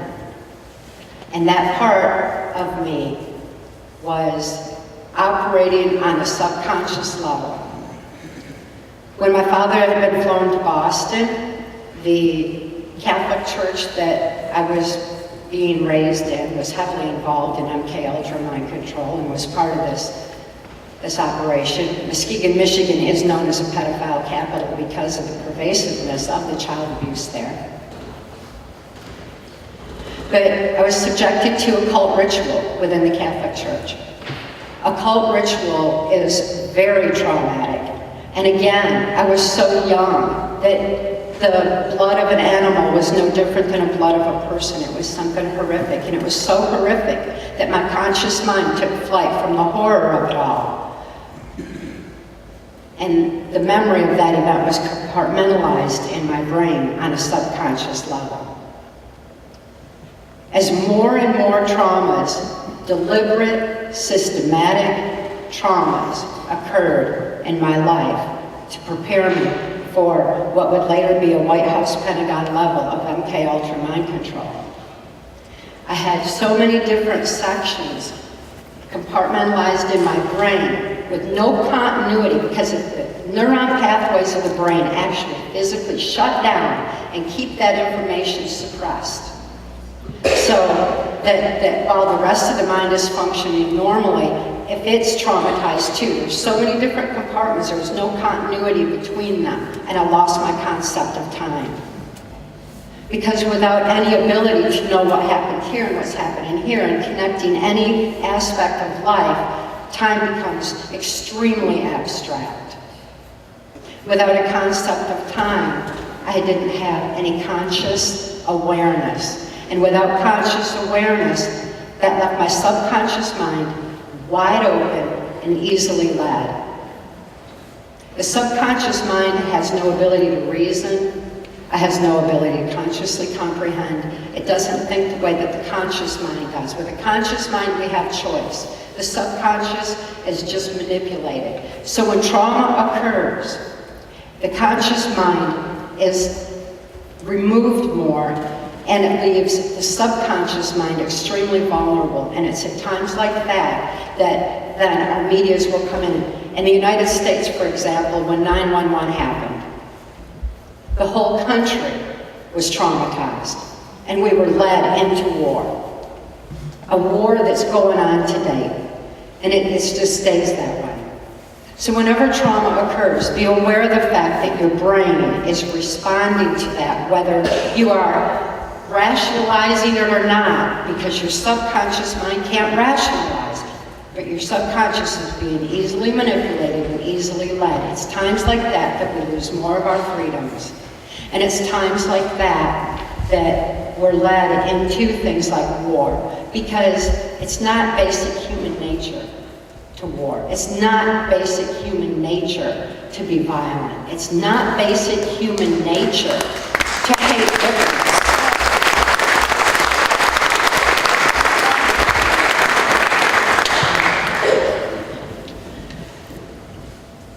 Speaker 5: And that part of me was operating on a subconscious level. When my father had been flown to Boston, the Catholic church that I was being raised in was heavily involved in MK Ultra mind control and was part of this operation. Muskegon, Michigan is known as a pedophile capital because of the pervasiveness of the child abuse there. But I was subjected to occult ritual within the Catholic Church. Occult ritual is very traumatic. And again, I was so young that the blood of an animal was no different than the blood of a person. It was something horrific. And it was so horrific that my conscious mind took flight from the horror of it all. And the memory of that event was compartmentalized in my brain on a subconscious level. As more and more traumas, deliberate, systematic traumas occurred in my life to prepare me for what would later be a White House Pentagon level of MK Ultra mind control. I had so many different sections compartmentalized in my brain with no continuity because the neuron pathways of the brain actually physically shut down and keep that information suppressed. So that while the rest of the mind is functioning normally, if it's traumatized too, there's so many different compartments, there was no continuity between them, and I lost my concept of time. Because without any ability to know what happened here and what's happening here and connecting any aspect of life, time becomes extremely abstract. Without a concept of time, I didn't have any conscious awareness. And without conscious awareness, that left my subconscious mind wide open and easily led. The subconscious mind has no ability to reason. It has no ability to consciously comprehend. It doesn't think the way that the conscious mind does. With a conscious mind, we have choice. The subconscious is just manipulated. So when trauma occurs, the conscious mind is removed more, and it leaves the subconscious mind extremely vulnerable. And it's at times like that that then our medias will come in. In the United States, for example, when 9/11 happened, the whole country was traumatized, and we were led into war. A war that's going on today, and it just stays that way. So whenever trauma occurs, be aware of the fact that your brain is responding to that, whether you are rationalizing it or not, because your subconscious mind can't rationalize, but your subconscious is being easily manipulated and easily led. It's times like that that we lose more of our freedoms. And it's times like that that we're led into things like war, because it's not basic human nature to war. It's not basic human nature to be violent. It's not basic human nature to hate difference.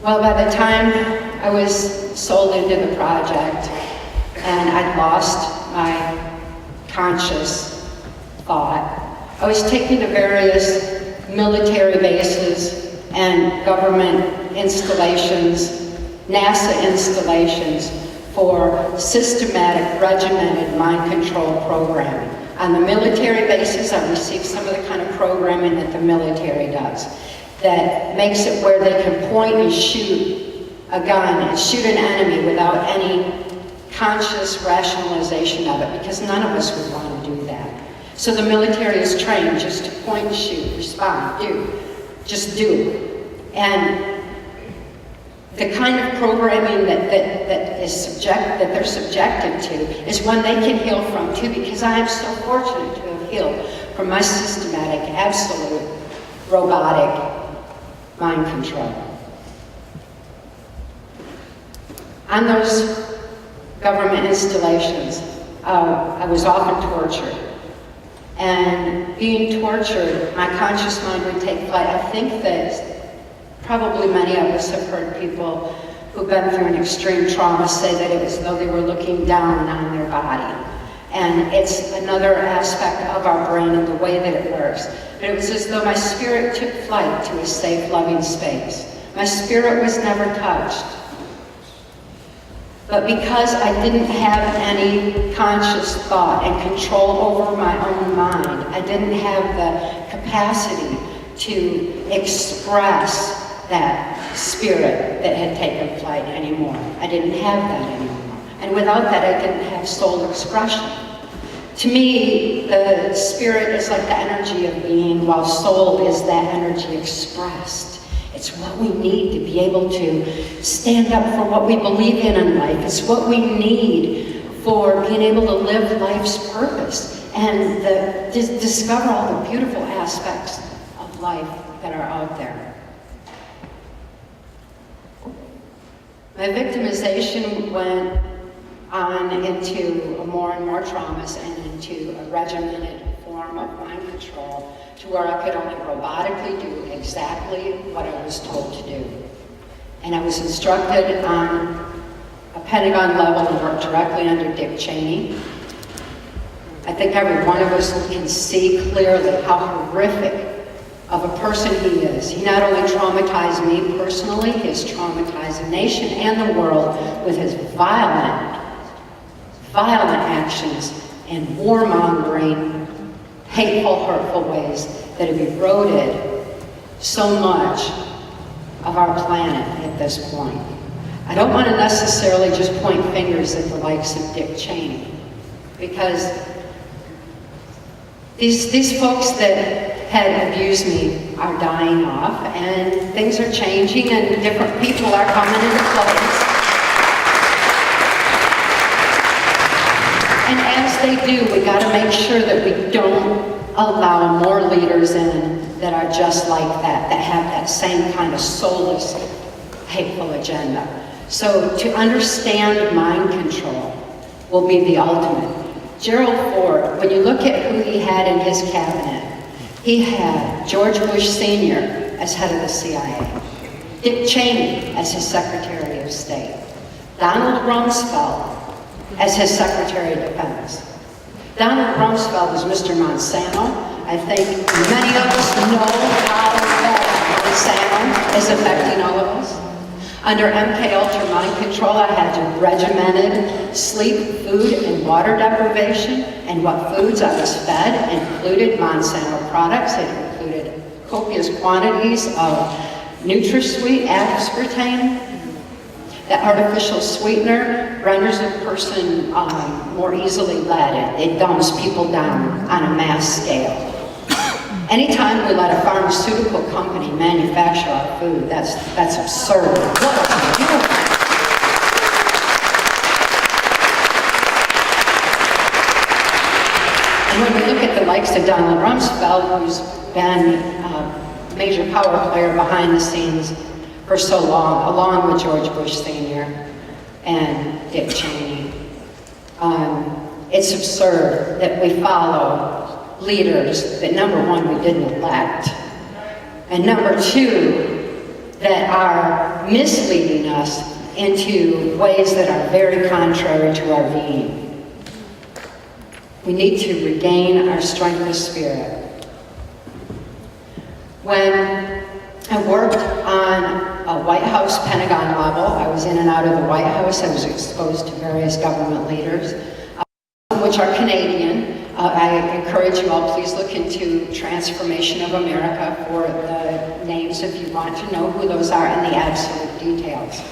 Speaker 5: Well, by the time I was sold into the project and I'd lost my conscious thought, I was taken to various military bases and government installations, NASA installations for systematic, regimented mind control programming. On the military bases, I received some of the kind of programming that the military does that makes it where they can point and shoot a gun and shoot an enemy without any conscious rationalization of it, because none of us would want to do that. So the military is trained just to point and shoot, respond, do. Just do. And the kind of programming that they're subjected to is one they can heal from too, because I am so fortunate to have healed from my systematic, absolute, robotic mind control. On those government installations, I was often tortured. And being tortured, my conscious mind would take flight. I think that probably many of us have heard people who've been through an extreme trauma say that it was as though they were looking down on their body. And it's another aspect of our brain and the way that it works. But it was as though my spirit took flight to a safe, loving space. My spirit was never touched. But because I didn't have any conscious thought and control over my own mind, I didn't have the capacity to express that spirit that had taken flight anymore. I didn't have that anymore. And without that, I didn't have soul expression. To me, the spirit is like the energy of being, while soul is that energy expressed. It's what we need to be able to stand up for what we believe in life. It's what we need for being able to live life's purpose and discover all the beautiful aspects of life that are out there. My victimization went on into more and more traumas and into a regimented form of mind control, to where I could only robotically do exactly what I was told to do. And I was instructed on a Pentagon level to work directly under Dick Cheney. I think every one of us can see clearly how horrific of a person he is. He not only traumatized me personally, he has traumatized the nation and the world with his violent actions and warmongering, hateful, hurtful ways that have eroded so much of our planet at this point. I don't want to necessarily just point fingers at the likes of Dick Cheney, because these folks that had abused me are dying off, and things are changing, and different people are coming into place. And as they do, we got to make sure that we don't allow more leaders in that are just like that have that same kind of soulless, hateful agenda. So to understand mind control will be the ultimate. Gerald Ford, when you look at who he had in his cabinet, he had George Bush Sr. as head of the CIA, Dick Cheney as his Secretary of State, Donald Rumsfeld, as his Secretary of Defense. Donald Rumsfeld was Mr. Monsanto. I think many of us know how that Monsanto is affecting all of us. Under MK Ultra mind control, I had regimented sleep, food, and water deprivation, and what foods I was fed included Monsanto products. It included copious quantities of NutraSweet, aspartame. That artificial sweetener renders a person more easily led. It dumbs people down on a mass scale. Anytime we let a pharmaceutical company manufacture our food, that's absurd. What are we doing? And when we look at the likes of Donald Rumsfeld, who's been a major power player behind the scenes for so long, along with George Bush Sr. and Dick Cheney, it's absurd that we follow leaders that, number one, we didn't elect, and number two, that are misleading us into ways that are very contrary to our being. We need to regain our strength of spirit. When I worked on a White House Pentagon level, I was in and out of the White House, I was exposed to various government leaders, which are Canadian. I encourage you all, please look into Transformation of America for the names if you want to know who those are and the absolute details.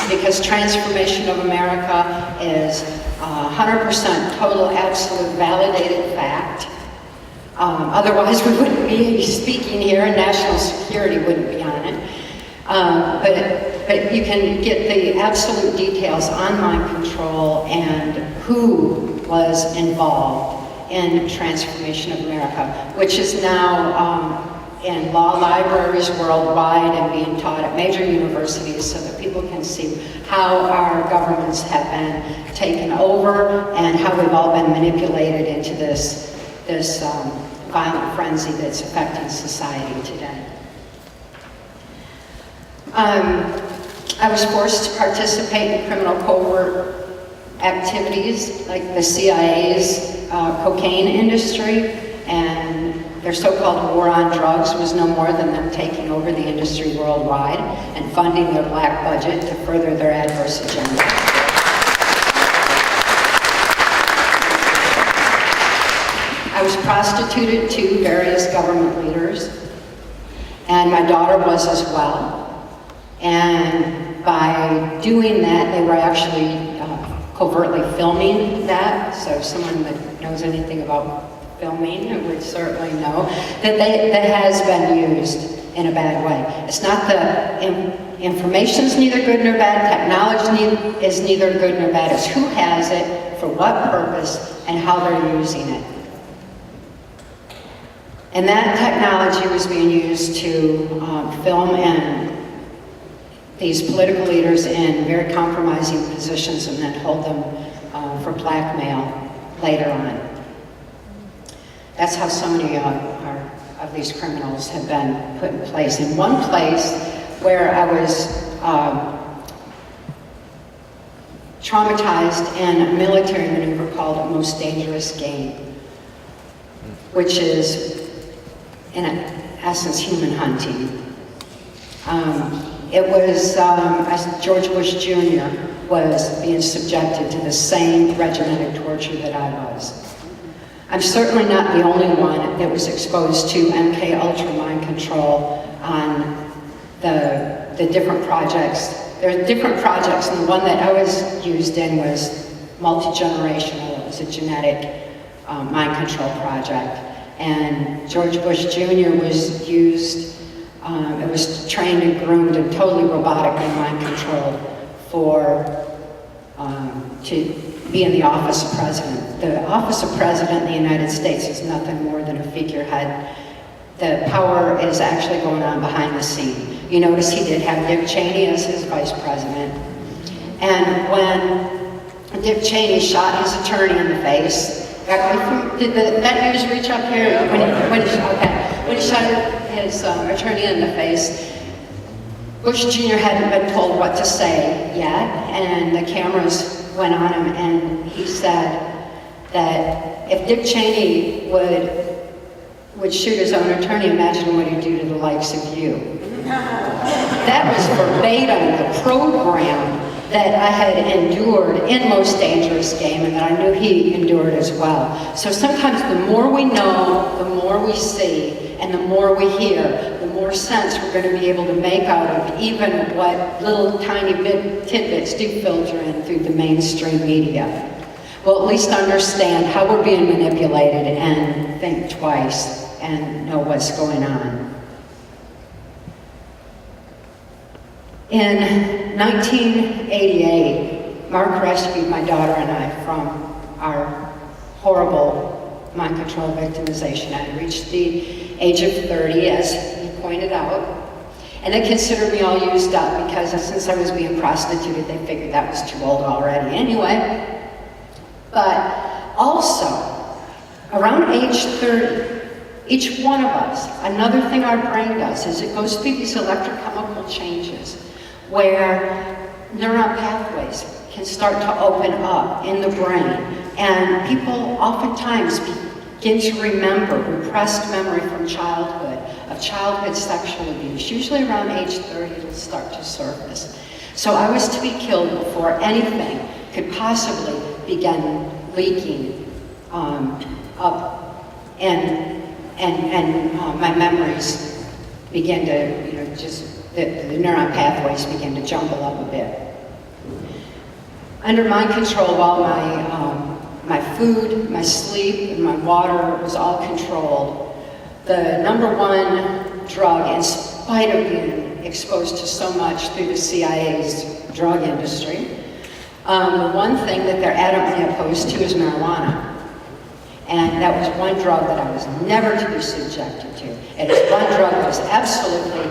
Speaker 5: Because Transformation of America is 100% total, absolute, validated fact. Otherwise we wouldn't be speaking here and national security wouldn't be on it. But you can get the absolute details on mind control and who was involved in Transformation of America, which is now in law libraries worldwide and being taught at major universities so that people can see how our governments have been taken over and how we've all been manipulated into this violent frenzy that's affecting society today. I was forced to participate in criminal covert activities like the CIA's cocaine industry, and their so-called war on drugs was no more than them taking over the industry worldwide and funding their black budget to further their adverse agenda. I was prostituted to various government leaders, and my daughter was as well. And by doing that, they were actually covertly filming that. So if someone that knows anything about filming would certainly know that that has been used in a bad way. It's not the information's neither good nor bad, technology is neither good nor bad. It's who has it, for what purpose, and how they're using it. And that technology was being used to film and these political leaders in very compromising positions and then hold them for blackmail later on. That's how so many of these criminals have been put in place. In one place where I was traumatized in a military maneuver called Most Dangerous Game, which is, in essence, human hunting. It was, as George Bush Jr. was being subjected to the same regimented torture that I was. I'm certainly not the only one that was exposed to MK Ultra mind control on the different projects. There are different projects, and the one that I was used in was multi-generational. It was a genetic mind control project. And George Bush Jr. was used, it was trained and groomed and totally robotically mind controlled to be in the office of president. The office of president in the United States is nothing more than a figurehead. The power is actually going on behind the scene. You notice he did have Dick Cheney as his vice president. And when Dick Cheney shot his attorney in the face, did that news reach up here? When he shot his attorney in the face, Bush Jr. hadn't been told what to say yet, and the cameras went on him, and he said that if Dick Cheney would shoot his own attorney, imagine what he'd do to the likes of you. That was verbatim the program that I had endured in Most Dangerous Game, and that I knew he endured as well. So sometimes the more we know, the more we see, and the more we hear, the more sense we're going to be able to make out of even what little tiny tidbits do filter in through the mainstream media. We'll at least understand how we're being manipulated and think twice and know what's going on. In 1988, Mark rescued my daughter and I from our horrible mind control victimization. I had reached the age of 30, as he pointed out, and they considered me all used up because since I was being prostituted, they figured that was too old already anyway. But also, around age 30, each one of us, another thing our brain does is it goes through these electrochemical changes where neuron pathways can start to open up in the brain. And people oftentimes begin to remember repressed memory from childhood, of childhood sexual abuse. Usually around age 30, it'll start to surface. So I was to be killed before anything could possibly begin leaking up, and my memories begin to, the neuron pathways begin to jumble up a bit. Under mind control, while my food, my sleep, and my water was all controlled, the number one drug, in spite of being exposed to so much through the CIA's drug industry, the one thing that they're adamantly opposed to is marijuana. And that was one drug that I was never to be subjected to. It is one drug that was absolutely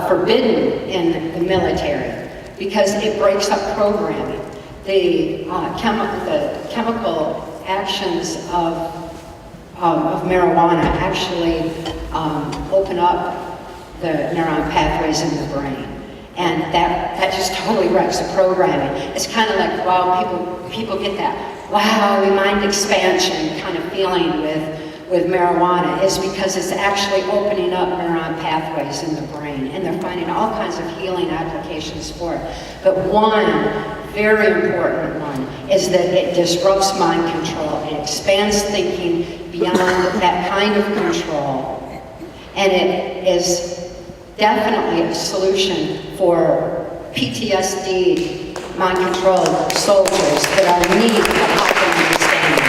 Speaker 5: forbidden in the military because it breaks up programming. The chemical actions of marijuana actually open up the neuron pathways in the brain. And that just totally wrecks the programming. It's kind of like, wow, people get that, wow, mind expansion kind of feeling with marijuana, is because it's actually opening up neuron pathways in the brain, and they're finding all kinds of healing applications for it. But one very important one is that it disrupts mind control. It expands thinking beyond that kind of control. And it is definitely a solution for PTSD, mind control soldiers that are in need of help and understanding.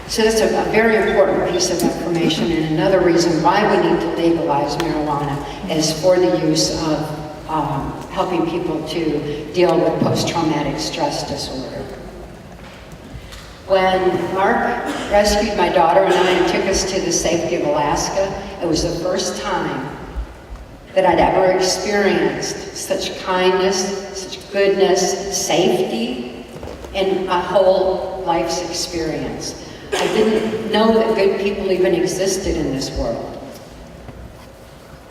Speaker 5: So that's a very important piece of information, and another reason why we need to legalize marijuana is for the use of helping people to deal with post-traumatic stress disorder. When Mark rescued my daughter and I and took us to the safety of Alaska, it was the first time that I'd ever experienced such kindness, such goodness, safety in my whole life's experience. I didn't know that good people even existed in this world.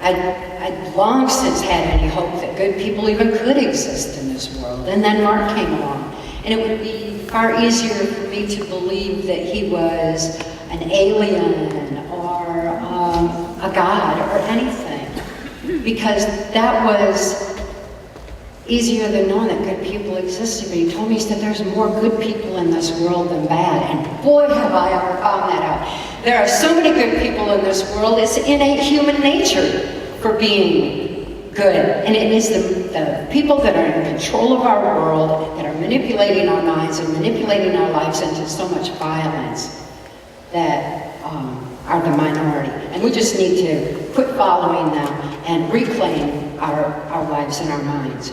Speaker 5: I'd long since had any hope that good people even could exist in this world. And then Mark came along. And it would be far easier for me to believe that he was an alien or a god or anything. Because that was easier than knowing that good people existed. But he told me, he said, there's more good people in this world than bad. And boy, have I ever found that out. There are so many good people in this world. It's innate human nature for being good. And it is the people that are in control of our world, that are manipulating our minds and manipulating our lives into so much violence, that are the minority. And we just need to quit following them and reclaim our lives and our minds.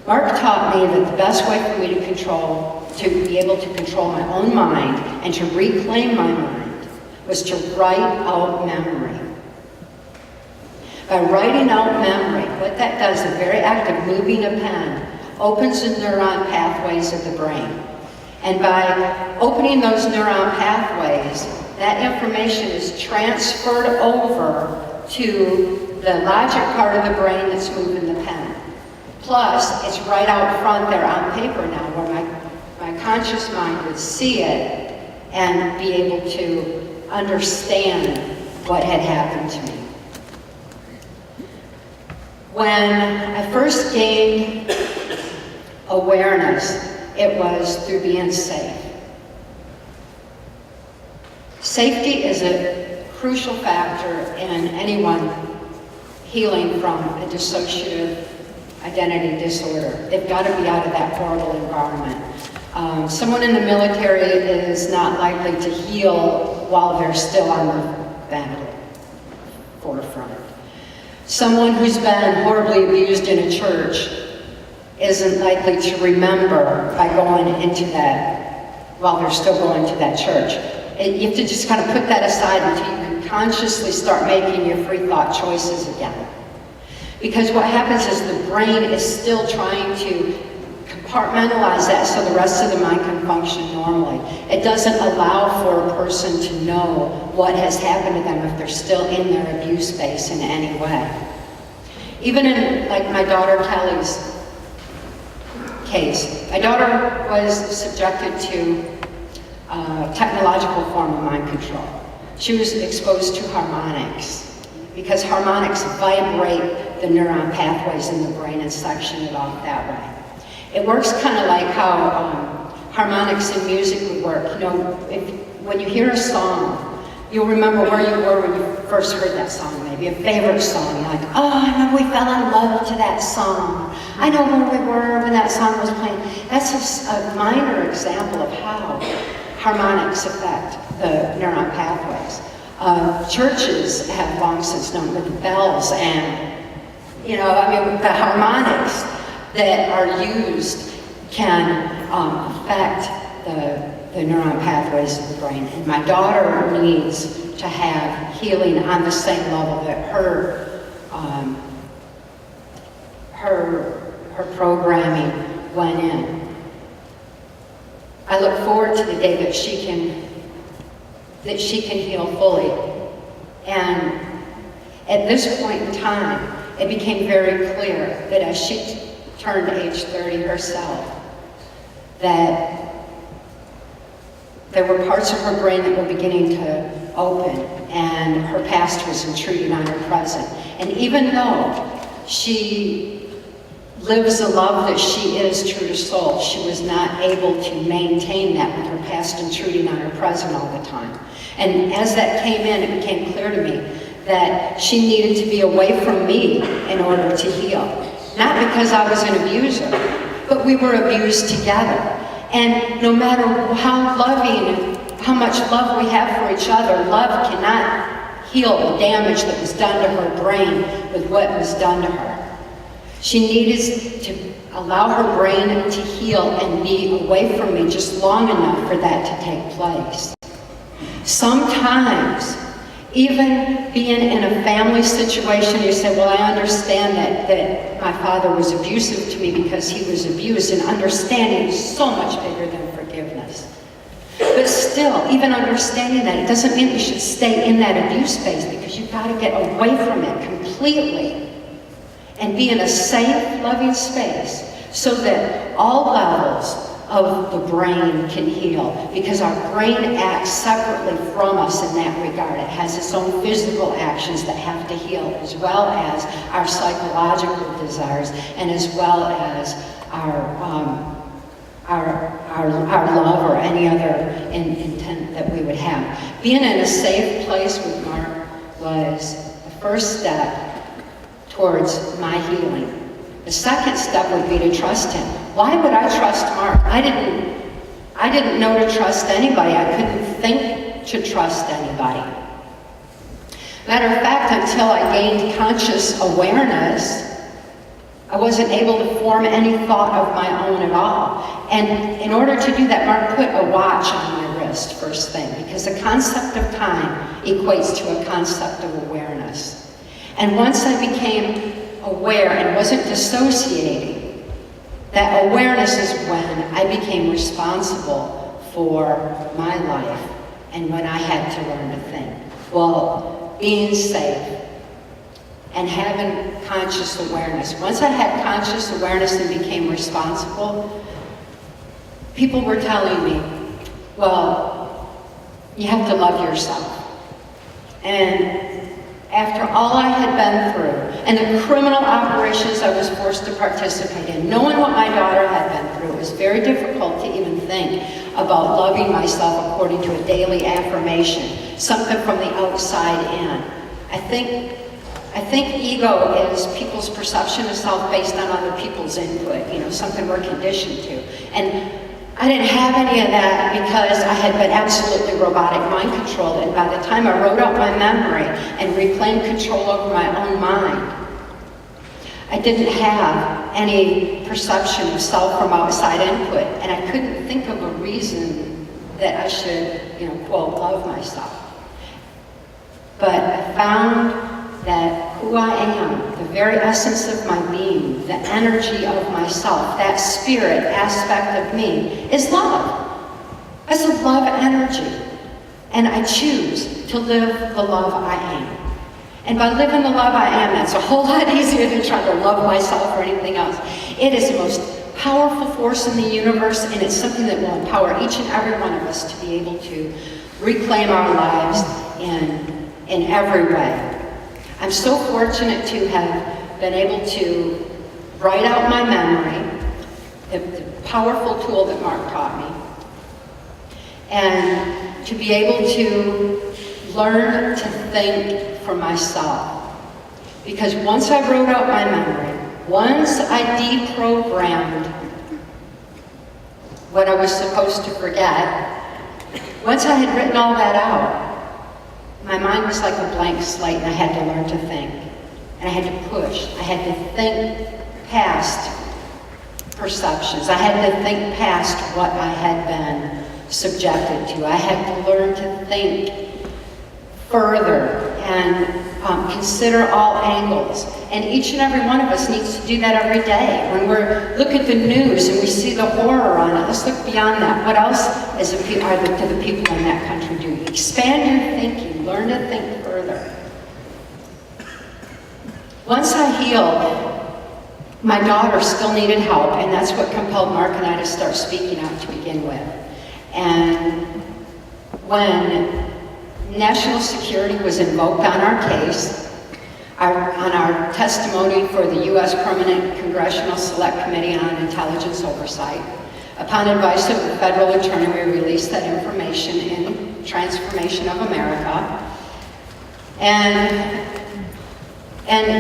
Speaker 5: Mark taught me that the best way for me to be able to control my own mind and to reclaim my mind was to write out memory. By writing out memory, what that does, the very act of moving a pen, opens the neuron pathways of the brain. And by opening those neuron pathways, that information is transferred over to the logic part of the brain that's moving the pen. Plus, it's right out front there on paper now, where my conscious mind would see it and be able to understand what had happened to me. When I first gained awareness, it was through being safe. Safety is a crucial factor in anyone healing from a dissociative identity disorder. They've got to be out of that horrible environment. Someone in the military is not likely to heal while they're still on the battle forefront. Someone who's been horribly abused in a church isn't likely to remember by going into that, while they're still going to that church. You have to just kind of put that aside until you can consciously start making your free thought choices again. Because what happens is the brain is still trying to compartmentalize that so the rest of the mind can function normally. It doesn't allow for a person to know what has happened to them if they're still in their abuse space in any way. Even in, like, my daughter Kelly's case, my daughter was subjected to a technological form of mind control. She was exposed to harmonics, because harmonics vibrate the neuron pathways in the brain and section it off that way. It works kind of like how harmonics in music would work. You know, when you hear a song, you'll remember where you were when you first heard that song, maybe a favorite song. You're like, oh, I remember we fell in love to that song. I know where we were when that song was playing. That's a minor example of how harmonics affect the neuron pathways. Churches have long since known with the bells and, you know, I mean, the harmonics that are used can affect the neuron pathways of the brain. And my daughter needs to have healing on the same level that her programming went in. I look forward to the day that she can heal fully. And at this point in time, it became very clear that as she turned age 30 herself, that there were parts of her brain that were beginning to open, and her past was intruding on her present. And even though she lives a love that she is true to soul, she was not able to maintain that with her past intruding on her present all the time. And as that came in, it became clear to me that she needed to be away from me in order to heal. Not because I was an abuser, but we were abused together. And no matter how loving, how much love we have for each other, love cannot heal the damage that was done to her brain with what was done to her. She needed to allow her brain to heal and be away from me just long enough for that to take place. Sometimes, even being in a family situation, you say, well, I understand that my father was abusive to me because he was abused, and understanding is so much bigger than forgiveness. But still, even understanding that, it doesn't mean you should stay in that abuse space, because you've got to get away from it completely and be in a safe, loving space so that all levels of the brain can heal, because our brain acts separately from us in that regard. It has its own physical actions that have to heal, as well as our psychological desires, and as well as our love or any other intent that we would have. Being in a safe place with Mark was the first step towards my healing. The second step would be to trust him. Why would I trust Mark? I didn't know to trust anybody. I couldn't think to trust anybody. Matter of fact, until I gained conscious awareness, I wasn't able to form any thought of my own at all. And in order to do that, Mark put a watch on my wrist first thing, because the concept of time equates to a concept of awareness. And once I became aware and wasn't dissociating, that awareness is when I became responsible for my life and when I had to learn to think. Well, being safe and having conscious awareness. Once I had conscious awareness and became responsible, people were telling me, well, you have to love yourself. And after all I had been through, and the criminal operations I was forced to participate in, knowing what my daughter had been through, it was very difficult to even think about loving myself according to a daily affirmation, something from the outside in. I think ego is people's perception of self based on other people's input, something we're conditioned to. And I didn't have any of that because I had been absolutely robotic mind controlled, and by the time I wrote out my memory and reclaimed control over my own mind, I didn't have any perception of self from outside input, and I couldn't think of a reason that I should, quote, love myself. But I found that who I am, the very essence of my being, the energy of myself, that spirit aspect of me, is love. It's a love energy. And I choose to live the love I am. And by living the love I am, that's a whole lot easier than trying to love myself or anything else. It is the most powerful force in the universe, and it's something that will empower each and every one of us to be able to reclaim our lives in every way. I'm so fortunate to have been able to write out my memory, the powerful tool that Mark taught me, and to be able to learn to think for myself. Because once I wrote out my memory, once I deprogrammed what I was supposed to forget, once I had written all that out, my mind was like a blank slate, and I had to learn to think. And I had to push. I had to think past perceptions. I had to think past what I had been subjected to. I had to learn to think further and consider all angles. And each and every one of us needs to do that every day. When we look at the news and we see the horror on it, let's look beyond that. What else do the people in that country do? Expand your thinking. Learn to think further. Once I healed, my daughter still needed help, and that's what compelled Mark and I to start speaking out to begin with. And when national security was invoked on our case, on our testimony for the U.S. Permanent Congressional Select Committee on Intelligence Oversight, upon advice of the federal attorney, we released that information in Transformation of America, and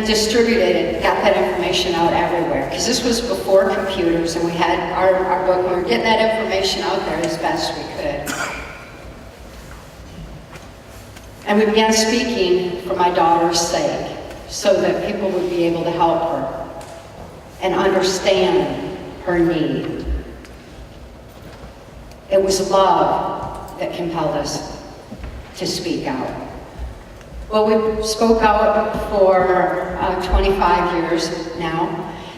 Speaker 5: distributed it, got that information out everywhere. Because this was before computers, and we had our book, we were getting that information out there as best we could. And we began speaking for my daughter's sake, so that people would be able to help her and understand her need. It was love that compelled us to speak out. Well, we spoke out for 25 years now,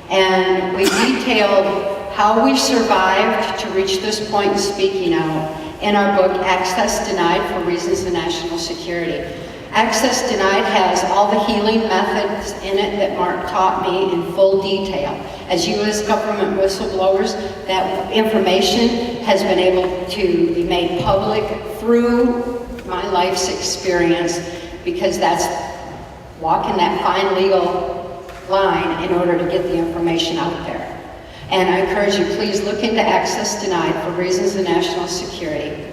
Speaker 5: and we detailed how we survived to reach this point in speaking out in our book, Access Denied for Reasons of National Security. Access Denied has all the healing methods in it that Mark taught me in full detail. As U.S. government whistleblowers, that information has been able to be made public through my life's experience, because that's walking that fine legal line in order to get the information out there. And I encourage you, please look into Access Denied for Reasons of National Security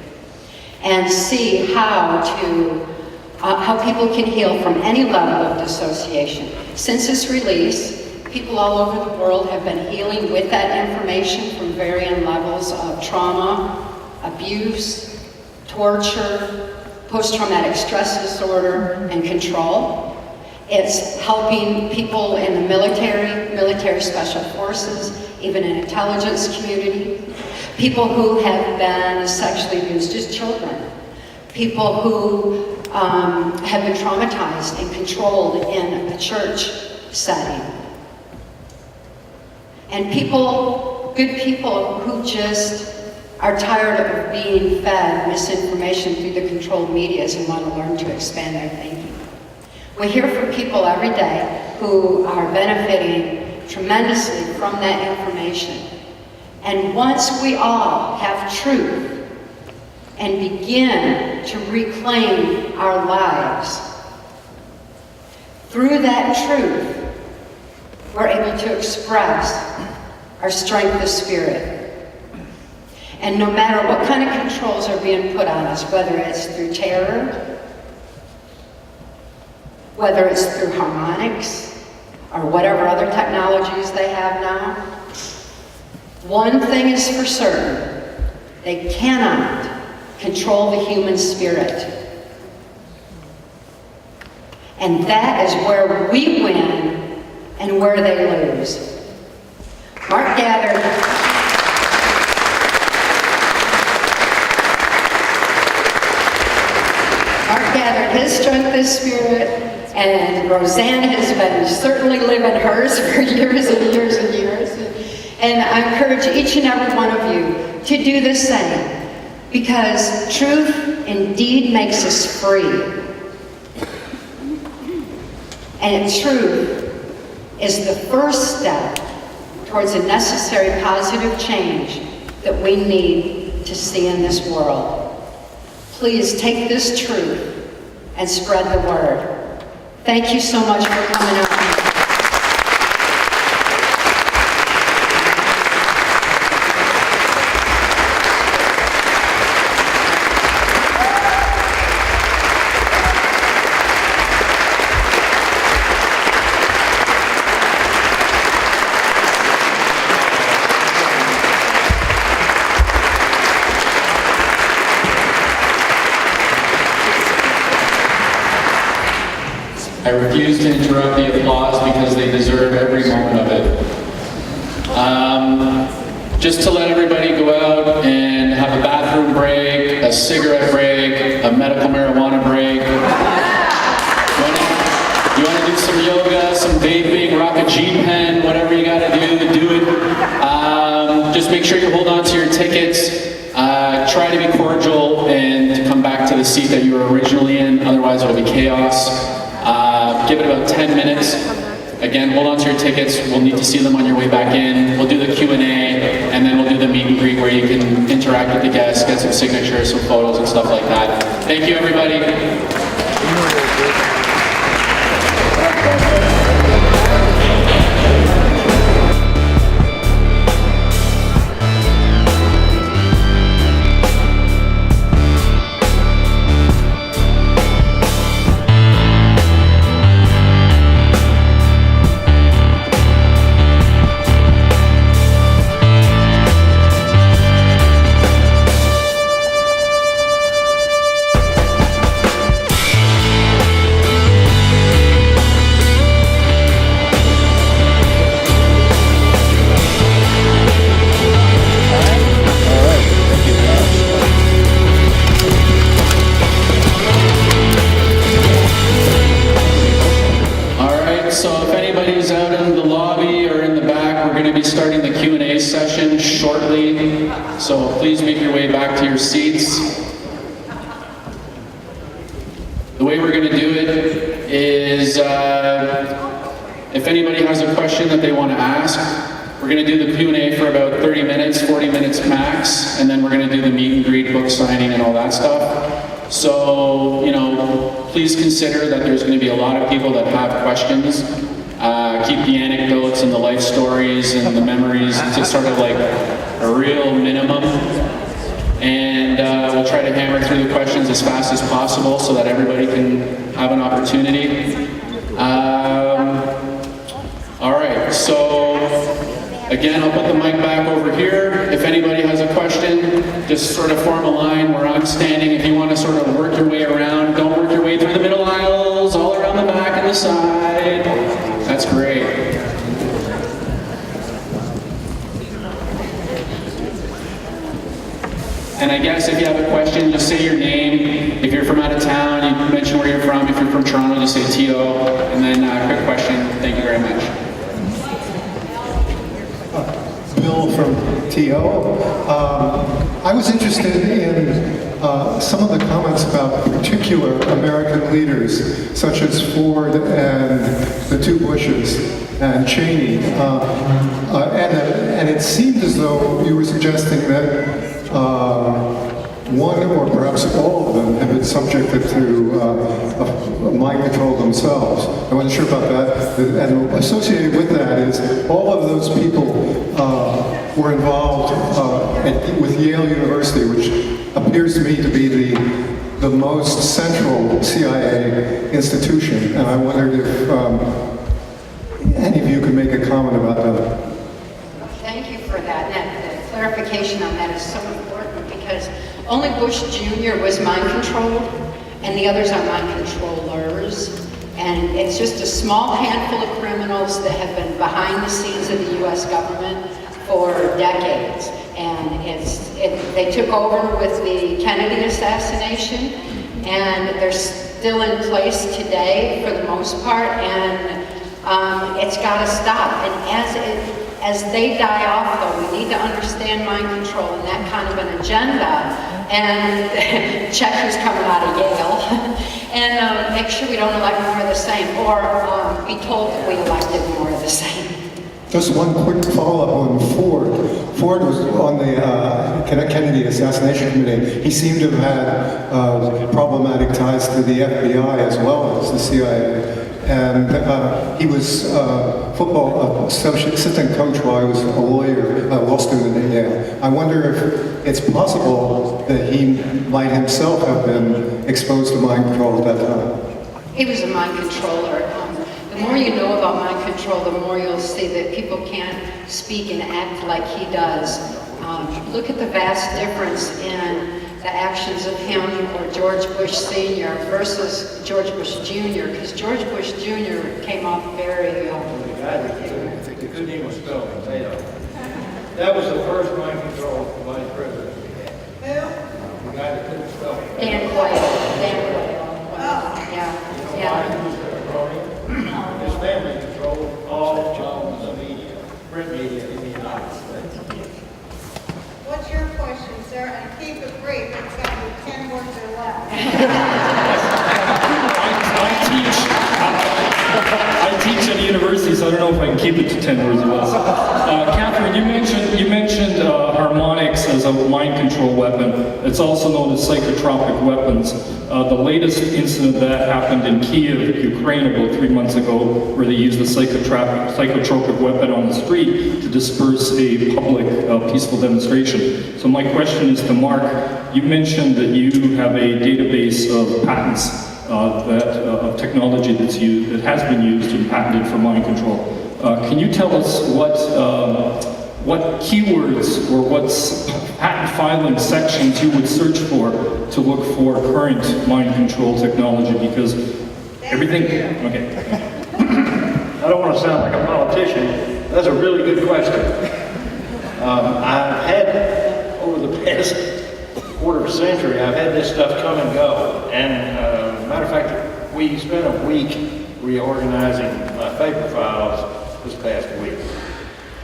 Speaker 5: and see how people can heal from any level of dissociation. Since its release, people all over the world have been healing with that information from varying levels of trauma, abuse, torture, post-traumatic stress disorder, and control. It's helping people in the military special forces, even in intelligence community, people who have been sexually abused as children, people who have been traumatized and controlled in a church setting, and good people who just are tired of being fed misinformation through the controlled medias and want to learn to expand their thinking. We hear from people every day who are benefiting tremendously from that information. And once we all have truth and begin to reclaim our lives, through that truth, we're able to express our strength of spirit. And no matter what kind of controls are being put on us, whether it's through terror, whether it's through harmonics, or whatever other technologies they have now, one thing is for certain: they cannot control the human spirit. And that is where we win and where they lose. Mark gathered his strength of spirit, and Roseanne has been certainly living hers for years and years and years. And I encourage each and every one of you to do the same, because truth indeed makes us free. And truth is the first step towards a necessary positive change that we need to see in this world. Please take this truth and spread the word. Thank you so much for coming out.
Speaker 1: I refuse to interrupt the applause because they deserve every moment of it. Just to let everybody go out and have a bathroom break, a cigarette break, a medical marijuana break. You want to do some yoga, some vaping, rock a G-pen, whatever you got to do it. Just make sure you hold on to your tickets. Try to be cordial and to come back to the seat that you were originally in, otherwise it'll be chaos. Give it about 10 minutes. Again, hold on to your tickets. We'll need to see them on your way back in. We'll do the Q&A, and then we'll do the meet and greet where you can interact with the guests, get some signatures, some photos, and stuff like that. Thank you, everybody. So please make your way back to your seats. The way we're going to do it is if anybody has a question that they want to ask, we're going to do the Q&A for about 30 minutes, 40 minutes max, and then we're going to do the meet and greet, book signing, and all that stuff. So, please consider that there's going to be a lot of people that have questions. Keep the anecdotes and the life stories and the memories to sort of like a real minimum. And we'll try to hammer through the questions as fast as possible so that everybody can have an opportunity. All right, so again, I'll put the mic back over here. If anybody has a question, just sort of form a line where I'm standing. If you want to sort of work your way around, don't work your way through the middle aisles, all around the back and the side. That's great. And I guess if you have a question, just say your name. If you're from out of town, you mention where you're from. If you're from Toronto, just say T.O. And then quick question. Thank you very much.
Speaker 6: Bill from TO. I was interested in some of the comments about particular American leaders, such as Ford and the two Bushes and Cheney. And it seemed as though you were suggesting that one or perhaps all of them have been subjected to mind control themselves. I wasn't sure about that. And associated with that is all of those people were involved with Yale University, which appears to me to be the most central CIA institution. And I wondered if any of you could make a comment about that.
Speaker 5: Thank you for that. The clarification on that is so important because only Bush Jr. was mind controlled, and the others are mind controllers. And it's just a small handful of criminals that have been behind the scenes of the U.S. government for decades. And they took over with the Kennedy assassination, and they're still in place today for the most part. And it's got to stop. And as they die off, though, we need to understand mind control and that kind of an agenda, and check who's coming out of Yale, and make sure we don't elect more of the same, or be told that we elected more of the same.
Speaker 6: Just one quick follow-up on Ford. Ford was on the Kennedy assassination committee. He seemed to have had problematic ties to the FBI as well as the CIA. And he was football assistant coach while I was a lawyer, a law student at Yale. I wonder if it's possible that he might himself have been exposed to mind control at that time.
Speaker 5: He was a mind controller. The more you know about mind control, the more you'll see that people can't speak and act like he does. Look at the vast difference in the actions of him or George Bush Sr. versus George Bush Jr., because George Bush Jr. came off very
Speaker 4: The guy that couldn't even spell potato. That was the first mind control vice president we had.
Speaker 2: Who?
Speaker 4: The guy that couldn't spell potato.
Speaker 5: Dan Quayle. Yeah.
Speaker 4: His family controlled all of the media, print media in the United States.
Speaker 2: What's your question, sir? And keep it brief, except with 10 words or less.
Speaker 7: I teach at a university, so I don't know if I can keep it to 10 words or less. Catherine, you mentioned harmonics as a mind control weapon. It's also known as psychotropic weapons. The latest incident that happened in Kiev, Ukraine, about 3 months ago, where they used a psychotropic weapon on the street to disperse a public peaceful demonstration. So my question is to Mark. You mentioned that you have a database of patents of technology that's used, that has been used and patented for mind control. Can you tell us what keywords or what patent filing sections you would search for to look for current mind control technology? Because everything. Okay.
Speaker 4: I don't want to sound like a politician. That's a really good question. I've had, over the past quarter of a century, I've had this stuff come and go. And matter of fact, we spent a week reorganizing my paper files this past week.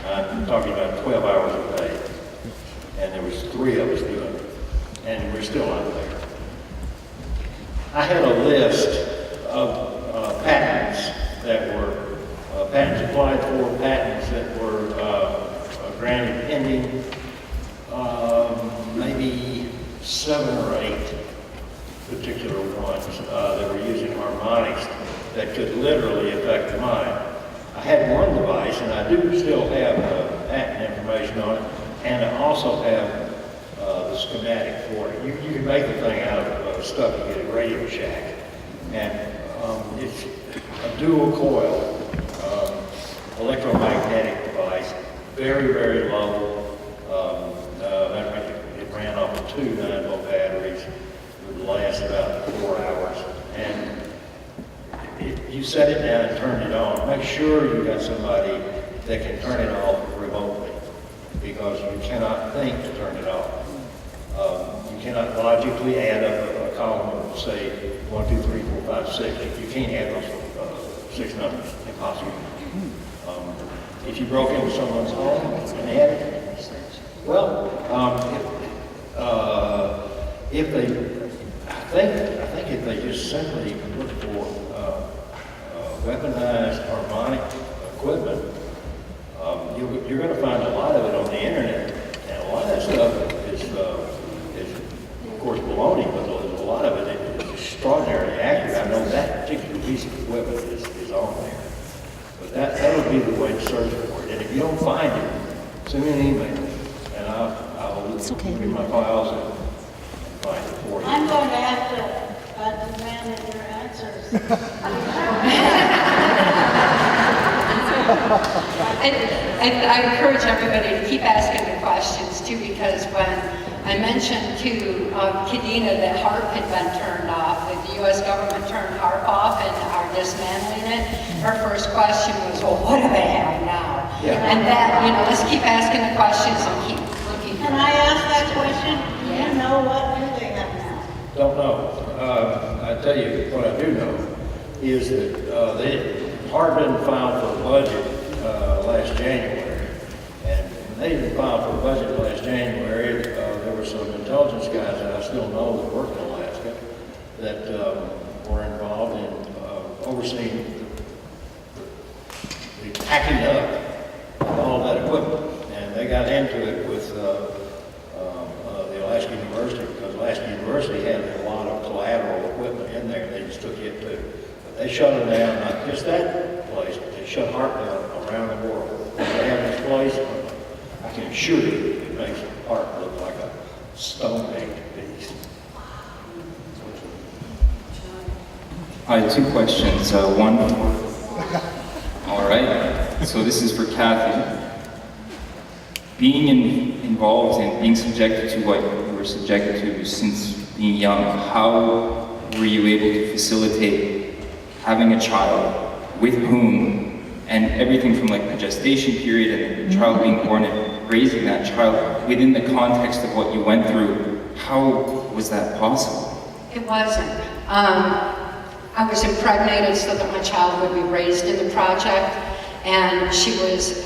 Speaker 4: I'm talking about 12 hours a day. And there was 3 of us doing it. And we're still out there. I had a list of patents that were patents applied for, patents that were granted pending, maybe 7 or 8 particular ones that were using harmonics that could literally affect the mind. I had one device, and I do still have patent information on it, and I also have the schematic for it. You can make the thing out of stuff you get at Radio Shack, and it's a dual coil electromagnetic device, very, very low. It ran off of 2 9-volt batteries. It would last about 4 hours, and you set it down and turn it on. Make sure you got somebody that can turn it off remotely, because you cannot think to turn it off. You cannot logically add up a column of, say, 1, 2, 3, 4, 5, 6. You can't add those 6 numbers. Impossible. If you broke into someone's home and had it, Well, if they, I think if they just simply look for weaponized harmonic equipment, you're going to find a lot of it on the internet, and a lot of that stuff is of course baloney, but there's a lot of it is extraordinarily accurate. I know that particular piece of equipment is on there, but that would be the way to search for it. And if you don't find it, send me an email, and I'll read my files and find it for you.
Speaker 2: I'm going to have to demand your answers.
Speaker 5: I encourage everybody to keep asking the questions too, because when I mentioned to Kadena that HARP had been turned off, that the U.S. government turned HARP off and are dismantling it, her first question was, well, what do they have now?
Speaker 4: Yeah.
Speaker 5: And that, let's keep asking the questions and keep looking.
Speaker 2: Can I ask that question? Do you know what do they have now?
Speaker 4: Don't know. I tell you what I do know is that HARP didn't file for a budget last January, and when they didn't file for a budget last January, there were some intelligence guys that I still know that work in Alaska that were involved in overseeing the packing up of all that equipment, and they got into it with the Alaska University, because Alaska University had a lot of collateral equipment in there, and they just took it too. But they shut it down, not just that place, but they shut HARP down around the world. They have this place, I can assure you, it makes HARP look like a stone-baked beast.
Speaker 8: I have two questions. One, all right, so this is for Cathy. Being involved and being subjected to what you were subjected to since being young, how were you able to facilitate having a child with whom, and everything from like the gestation period and the child being born and raising that child within the context of what you went through, how was that possible?
Speaker 5: It wasn't. I was impregnated so that my child would be raised in the project, and she was,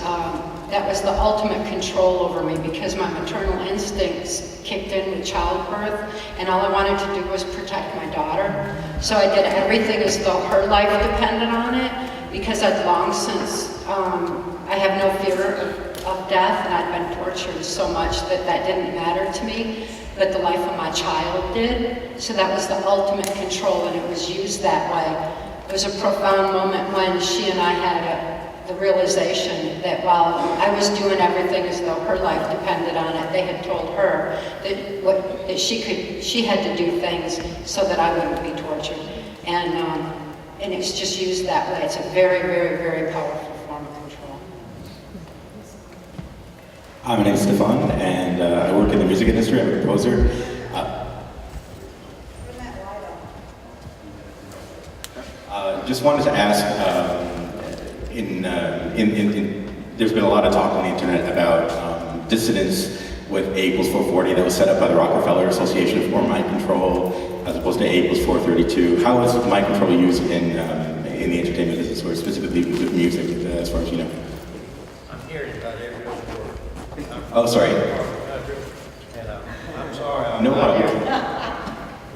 Speaker 5: that was the ultimate control over me, because my maternal instincts kicked in with childbirth, and all I wanted to do was protect my daughter. So I did everything as though her life depended on it, because I'd long since, I have no fear of death, and I'd been tortured so much that didn't matter to me, but the life of my child did. So that was the ultimate control, and it was used that way. It was a profound moment when she and I had the realization that while I was doing everything as though her life depended on it, they had told her that she had to do things so that I wouldn't be tortured. And it's just used that way. It's a very, very, very powerful form of control.
Speaker 9: Hi, my name is Stefan, and I work in the music industry. I'm a composer. Just wanted to ask, there's been a lot of talk on the internet about dissidence with A=440 that was set up by the Rockefeller Association for mind control, as opposed to A=432. How is mind control used in the entertainment business, or specifically with music, as far as you know?
Speaker 4: I'm hearing about every other word.
Speaker 9: Oh, sorry.
Speaker 4: And I'm sorry.
Speaker 9: No problem.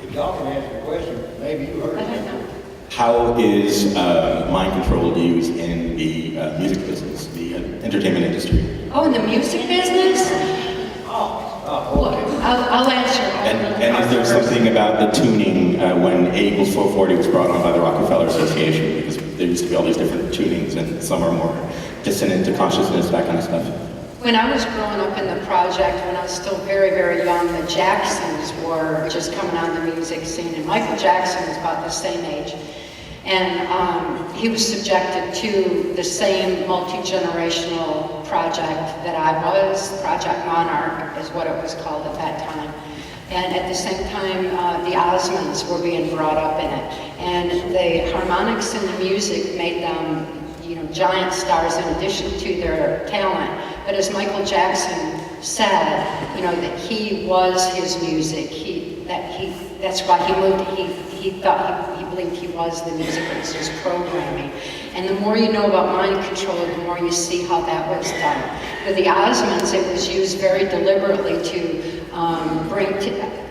Speaker 4: If y'all can answer the question, maybe you heard it.
Speaker 9: How is mind control used in the music business, the entertainment industry?
Speaker 5: Oh, in the music business? Look, I'll answer.
Speaker 9: And is there something about the tuning when A=440 was brought on by the Rockefeller Association? Because there used to be all these different tunings, and some are more dissonant to consciousness, that kind of stuff.
Speaker 5: When I was growing up in the project, when I was still very, very young, the Jacksons were just coming on the music scene, and Michael Jackson was about the same age. And he was subjected to the same multi-generational project that I was. Project Monarch is what it was called at that time. And at the same time, the Osmonds were being brought up in it. And the harmonics in the music made them, giant stars in addition to their talent. But as Michael Jackson said, that he was his music. That's why he moved. He thought he believe he was, the music was just programming. And the more you know about mind control, the more you see how that was done. With the Osmonds, it was used very deliberately to bring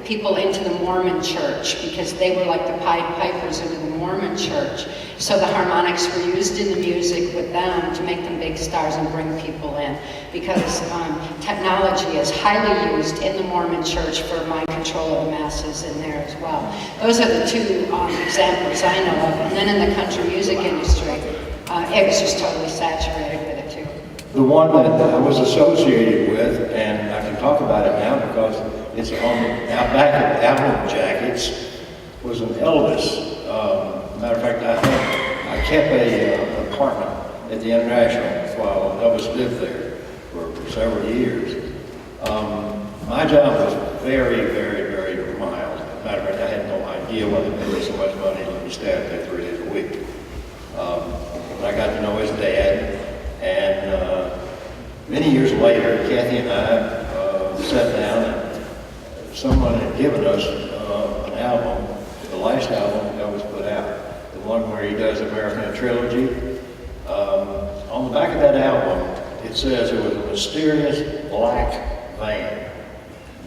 Speaker 5: people into the Mormon church, because they were like the Pied Pipers into the Mormon church. So the harmonics were used in the music with them to make them big stars and bring people in, because technology is highly used in the Mormon church for mind control of the masses in there as well. Those are the two examples I know of. And then in the country music industry, it was just totally saturated with it too.
Speaker 4: The one that I was associated with, and I can talk about it now because it's on the back of the album jackets, was an Elvis. Matter of fact, I kept an apartment at the International while Elvis lived there for several years. My job was very, very, very mild. Matter of fact, I had no idea why they paid me so much money to be staffed there 3 days a week. But I got to know his dad, and many years later, Cathy and I sat down, and someone had given us an album, the last album Elvis put out, the one where he does the American Trilogy. On the back of that album, it says it was a mysterious black van,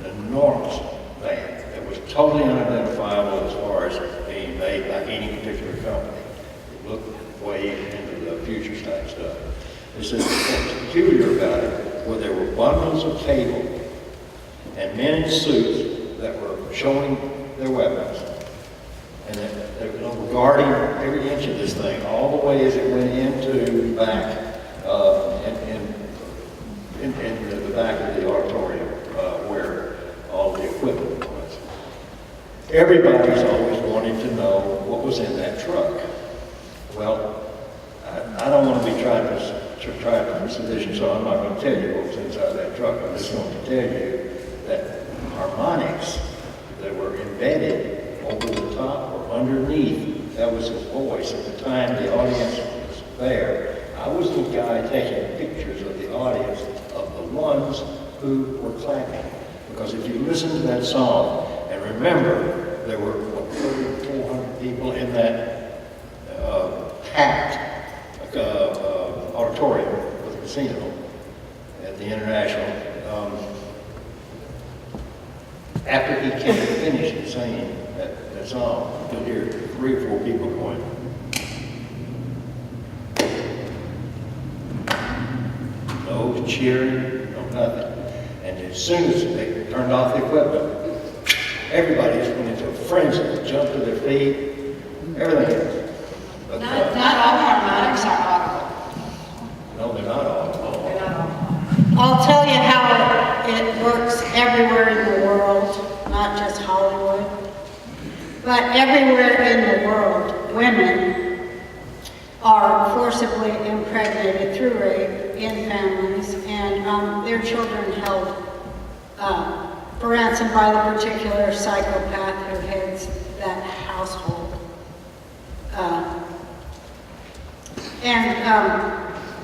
Speaker 4: an enormous van. It was totally unidentifiable as far as being made by any particular company. It looked way into the future type stuff. It says what's peculiar about it were there were bundles of cable and men in suits that were showing their weapons. And they were guarding every inch of this thing, all the way as it went into back, in the back of the auditorium, where all the equipment was. Everybody's always wanting to know what was in that truck. Well, I don't want to be trying to sedition, so I'm not going to tell you what was inside that truck. I'm just going to tell you that harmonics that were embedded over the top or underneath, that was his voice. At the time the audience was there, I was the guy taking pictures of the audience, of the ones who were clapping. Because if you listen to that song, and remember, there were 400 people in that packed auditorium with the casino at the International. After he came finished singing that song, you'll hear 3 or 4 people going. No cheering, no nothing. And as soon as they turned off the equipment, everybody just went into a frenzy, jumped to their feet, everything. But,
Speaker 5: Not all harmonics are audible.
Speaker 4: no, they're not all.
Speaker 5: They're not all.
Speaker 2: I'll tell you how it works everywhere in the world, not just Hollywood, but everywhere in the world, women are forcibly impregnated through rape in families, and their children held for ransom by the particular psychopath who heads that household.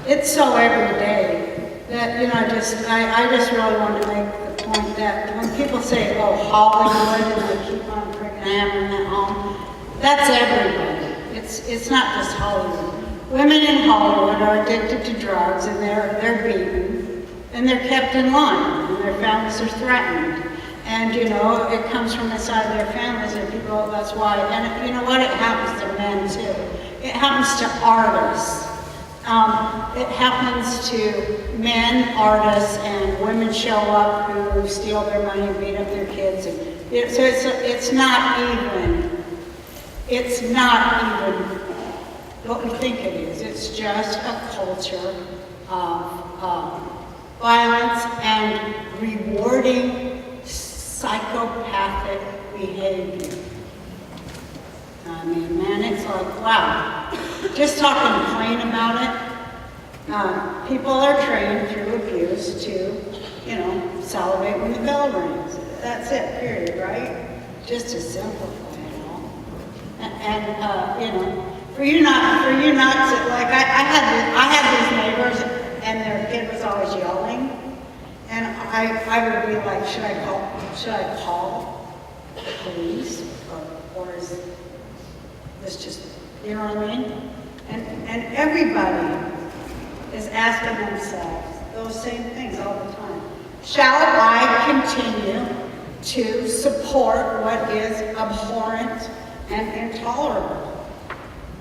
Speaker 2: It's so every day that, you know, I just really want to make the point that when people say, oh, Hollywood, and they keep on freaking hammering that home, that's everybody. It's not just Hollywood. Women in Hollywood are addicted to drugs, and they're beaten, and they're kept in line, and their families are threatened. And, you know, it comes from inside their families, and people, that's why. And you know what? It happens to men, too. It happens to artists. It happens to men, artists, and women show up who steal their money and beat up their kids. So it's not even. It's not even what we think it is. It's just a culture of violence and rewarding psychopathic behavior. I mean, man, it's like, wow. Just talking plain about it, people are trained through abuse to, you know, salivate when the bell rings. That's it, period, right? Just to simplify it all. And you know, for you not to, like, I had these neighbors, and their kid was always yelling, and I would be like, should I call the police, or is
Speaker 3: It's just, you know what I mean? And everybody is asking themselves those same things all the time. Shall I continue to support what is abhorrent and intolerable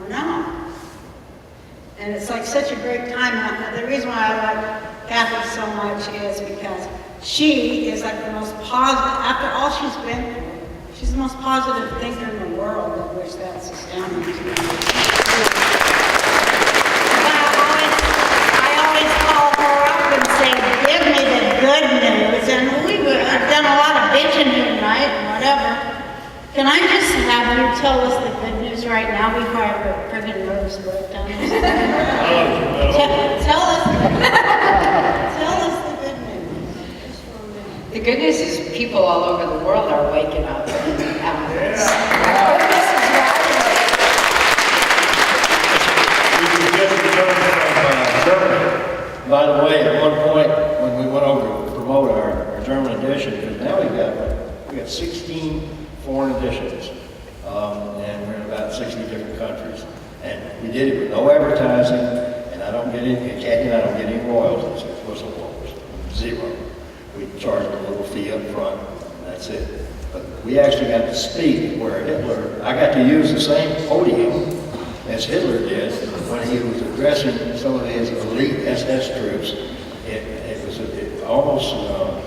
Speaker 3: or not? And it's like such a great time. And the reason why I like Cathy so much is because she is like the most positive, after all she's been through, she's the most positive thinker in the world, of which that's astounding to me. I always call her up and say, give me the good news. And we've done a lot of bitching here tonight and whatever. Can I just have you tell us the good news right now before I have a friggin' nervous breakdown? Tell us the good news. Just for a minute.
Speaker 5: The good news is people all over the world are waking up and having this.
Speaker 4: Germany. By the way, at one point, when we went over to promote our German edition, because now we got 16 foreign editions, and we're in about 60 different countries. And we did it with no advertising, and I don't get any, Cathy and I don't get any royalties as whistleblowers. Zero. We charge a little fee up front, and that's it. But we actually got to speak where Hitler, I got to use the same podium as Hitler did when he was addressing some of his elite SS troops. It was almost up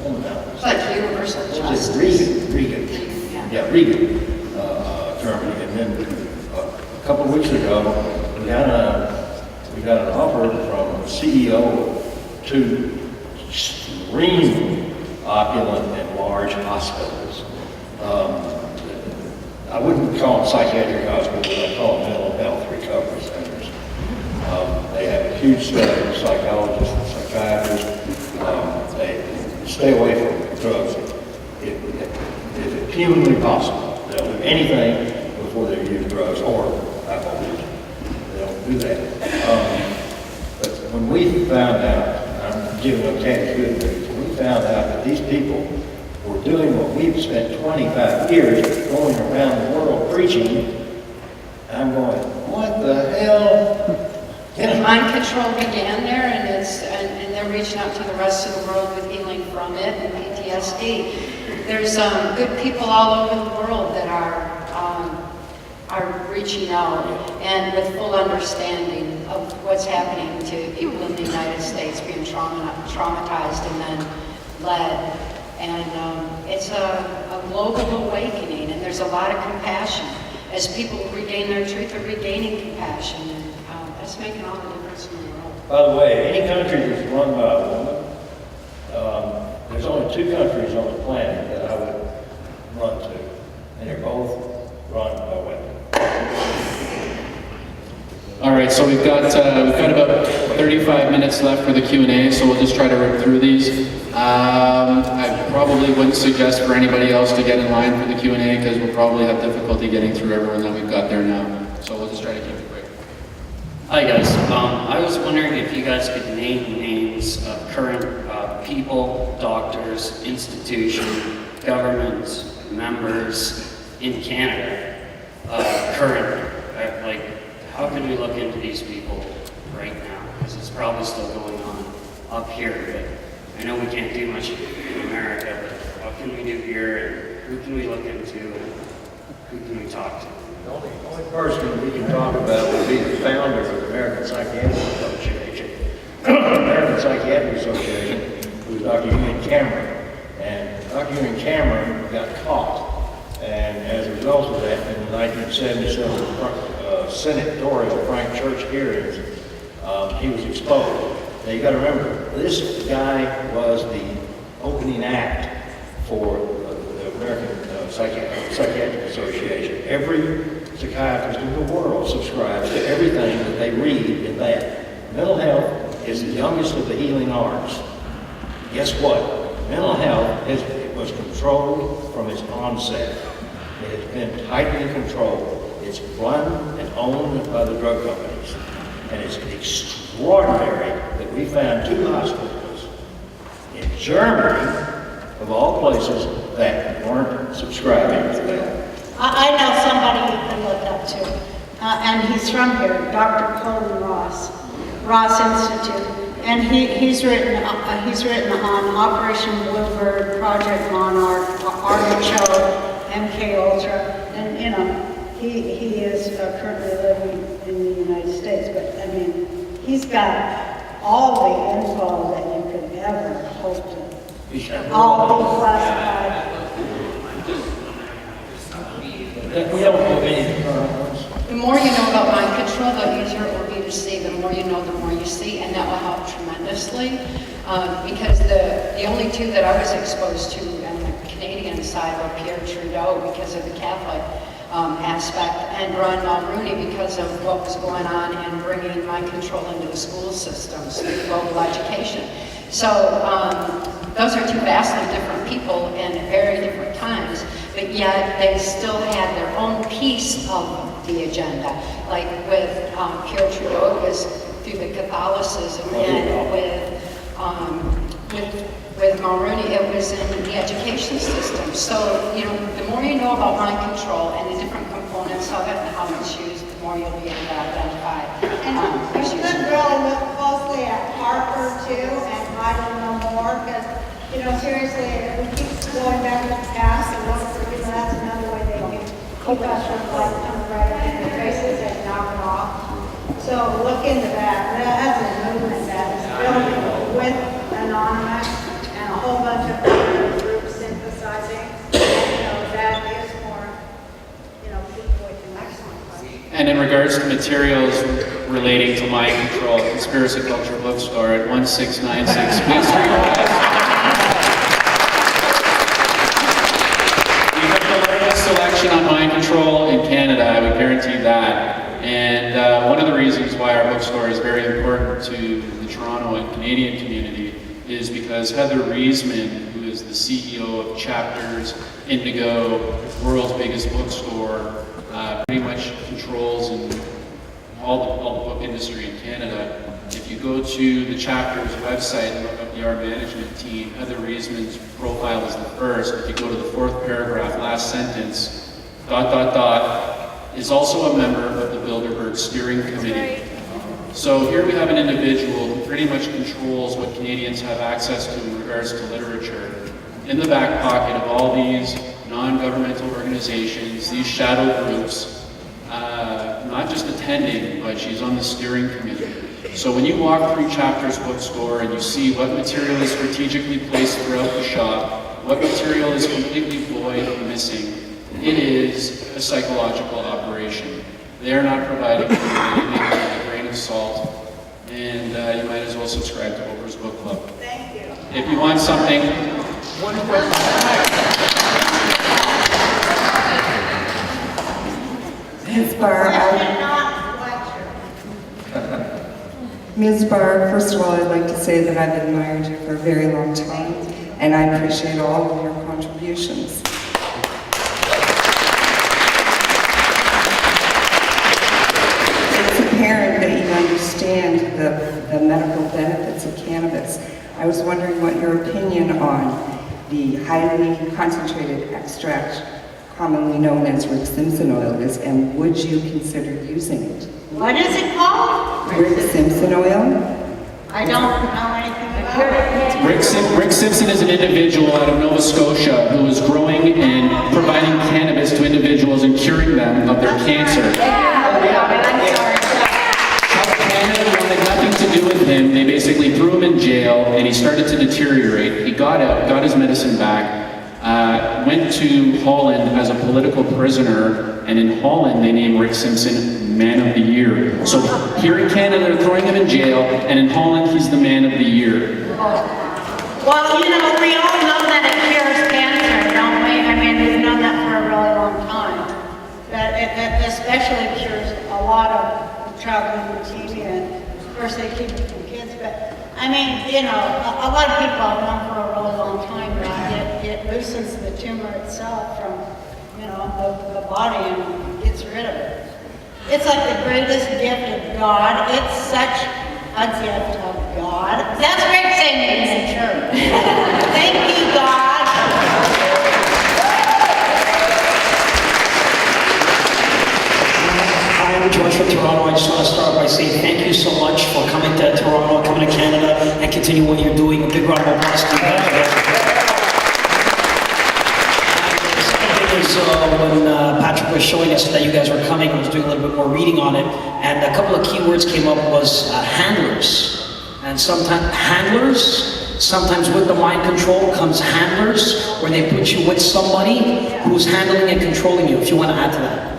Speaker 4: on the mountains.
Speaker 5: Like universal justice.
Speaker 4: Reagan. Yeah, Reagan, Germany. And then a couple of weeks ago, we got an offer from the CEO of two extremely opulent and large hospitals. I wouldn't call them psychiatric hospitals, but I call them mental health recovery centers. They have a huge staff of psychologists and psychiatrists. They stay away from drugs. If it's humanly possible, they'll do anything before they use drugs or alcohol. They don't do that. But when we found out, I'm giving them Cathy good news, we found out that these people were doing what we've spent 25 years going around the world preaching. I'm going, what the hell?
Speaker 5: Mind control began there, and and they're reaching out to the rest of the world with healing from it and PTSD. There's good people all over the world that are reaching out and with full understanding of what's happening to people in the United States being traumatized and then led. And it's a global awakening, and there's a lot of compassion. As people regain their truth, they're regaining compassion, and that's making all the difference in the world.
Speaker 4: By the way, any country that's run by a woman, there's only two countries on the planet that I would run to, and they're both run by women.
Speaker 1: All right, so we've got about 35 minutes left for the Q&A, so we'll just try to rip through these. I probably wouldn't suggest for anybody else to get in line for the Q&A because we'll probably have difficulty getting through everyone that we've got there now. So we'll just try to keep it quick.
Speaker 10: Hi guys, I was wondering if you guys could name names of current people, doctors, institution, government members in Canada, like how can we look into these people right now? Because it's probably still going on up here, but I know we can't do much in America, but what can we do here, and who can we look into, and who can we talk to?
Speaker 4: The only person we can talk about would be the founder of the American Psychiatric Association. American Psychiatric Association was Dr. Ewan Cameron. And Dr. Ewan Cameron got caught. And as a result of that, in the 1977 senatorial Frank Church hearings, he was exposed. Now you got to remember, this guy was the opening act for the American Psychiatric Association. Every psychiatrist in the world subscribes to everything that they read in that. Mental health is the youngest of the healing arts. Guess what? Mental health was controlled from its onset. It has been tightly controlled. It's run and owned by the drug companies. And it's extraordinary that we found two hospitals in Germany, of all places, that weren't subscribing to that.
Speaker 2: I know somebody you can look up to, and he's from here, Dr. Colin Ross Institute, and he's written on Operation Bluebird, Project Monarch, Artichoke, MK Ultra, and you know, he is currently living in the United States, but I mean, he's got all the info that you could ever hope to. All declassified.
Speaker 4: We don't have anything.
Speaker 5: The more you know about mind control, the easier it will be to see. The more you know, the more you see, and that will help tremendously. Because the only two that I was exposed to on the Canadian side were Pierre Trudeau because of the Catholic aspect, and Ron Mulrooney because of what was going on in bringing mind control into the school systems, global education. So those are two vastly different people in very different times, but yet they still had their own piece of the agenda. Like with Pierre Trudeau, it was through the Catholicism, and with Mulrooney, it was in the education system. So, you know, the more you know about mind control and the different components of it and how it's used, the more you'll be able to identify
Speaker 2: And you
Speaker 5: issues.
Speaker 2: should really look closely at Harper too, and I don't know more, because, you know, seriously, if we keep going back to the past and look for, you know, that's another way they can keep us from like coming right up in their faces and knock it off. So look into that. That's a movement that is building with Anonymous and a whole bunch of other groups synthesizing. And, you know, that is more, you know, people with an excellent question.
Speaker 1: And in regards to materials relating to mind control, Conspiracy Culture Bookstore at 1696 Main Street West. We have the largest selection on mind control in Canada, I would guarantee that. And one of the reasons why our bookstore is very important to the Toronto and Canadian community is because Heather Reisman, who is the CEO of Chapters, Indigo, world's biggest bookstore, pretty much controls all the book industry in Canada. If you go to the Chapters website and look up the art management team, Heather Reisman's profile is the first. If you go to the fourth paragraph, last sentence, ... is also a member of the Bilderberg Steering Committee. So here we have an individual who pretty much controls what Canadians have access to in regards to literature. In the back pocket of all these non-governmental organizations, these shadow groups, not just attending, but she's on the steering committee. So when you walk through Chapters Bookstore and you see what material is strategically placed throughout the shop, what material is completely void or missing, it is a psychological operation. They are not providing anything with a grain of salt, and you might as well subscribe to Oprah's Book Club.
Speaker 2: Thank you.
Speaker 1: If you want something,
Speaker 11: Ms. Barr,
Speaker 2: Question, not lecture.
Speaker 11: Ms. Barr, first of all, I'd like to say that I've admired you for a very long time, and I appreciate all of your contributions. It's apparent that you understand the medical benefits of cannabis. I was wondering what your opinion on the highly concentrated extract, commonly known as Rick Simpson oil, is, and would you consider using it?
Speaker 2: What is it called?
Speaker 11: Rick Simpson oil?
Speaker 2: I don't know anything about it.
Speaker 1: Rick Simpson is an individual out of Nova Scotia who is growing and providing cannabis to individuals and curing them of their cancer. Canada wanted nothing to do with him. They basically threw him in jail and he started to deteriorate. He got out, got his medicine back, went to Holland as a political prisoner, and in Holland they named Rick Simpson Man of the Year. So here in Canada they're throwing him in jail, and in Holland he's the Man of the Year.
Speaker 2: Well, you know, we all know that it cures cancer, don't we? I mean, we've known that for a really long time. That it especially cures a lot of childhood leukemia, and of course they keep it from kids, but I mean, you know, a lot of people have known for a really long time that it loosens the tumor itself from, you know, the body and gets rid of it. It's like the greatest gift of God. It's such a gift of God. That's great saying it in church. Thank you, God.
Speaker 12: George from Toronto. I just want to start by saying thank you so much for coming to Toronto, coming to Canada, and continue what you're doing. A big round of applause to you guys. When Patrick was showing us that you guys were coming, I was doing a little bit more reading on it, and a couple of keywords came up was handlers. And sometimes with the mind control comes handlers, where they put you with somebody who's handling and controlling you, if you want to add to that.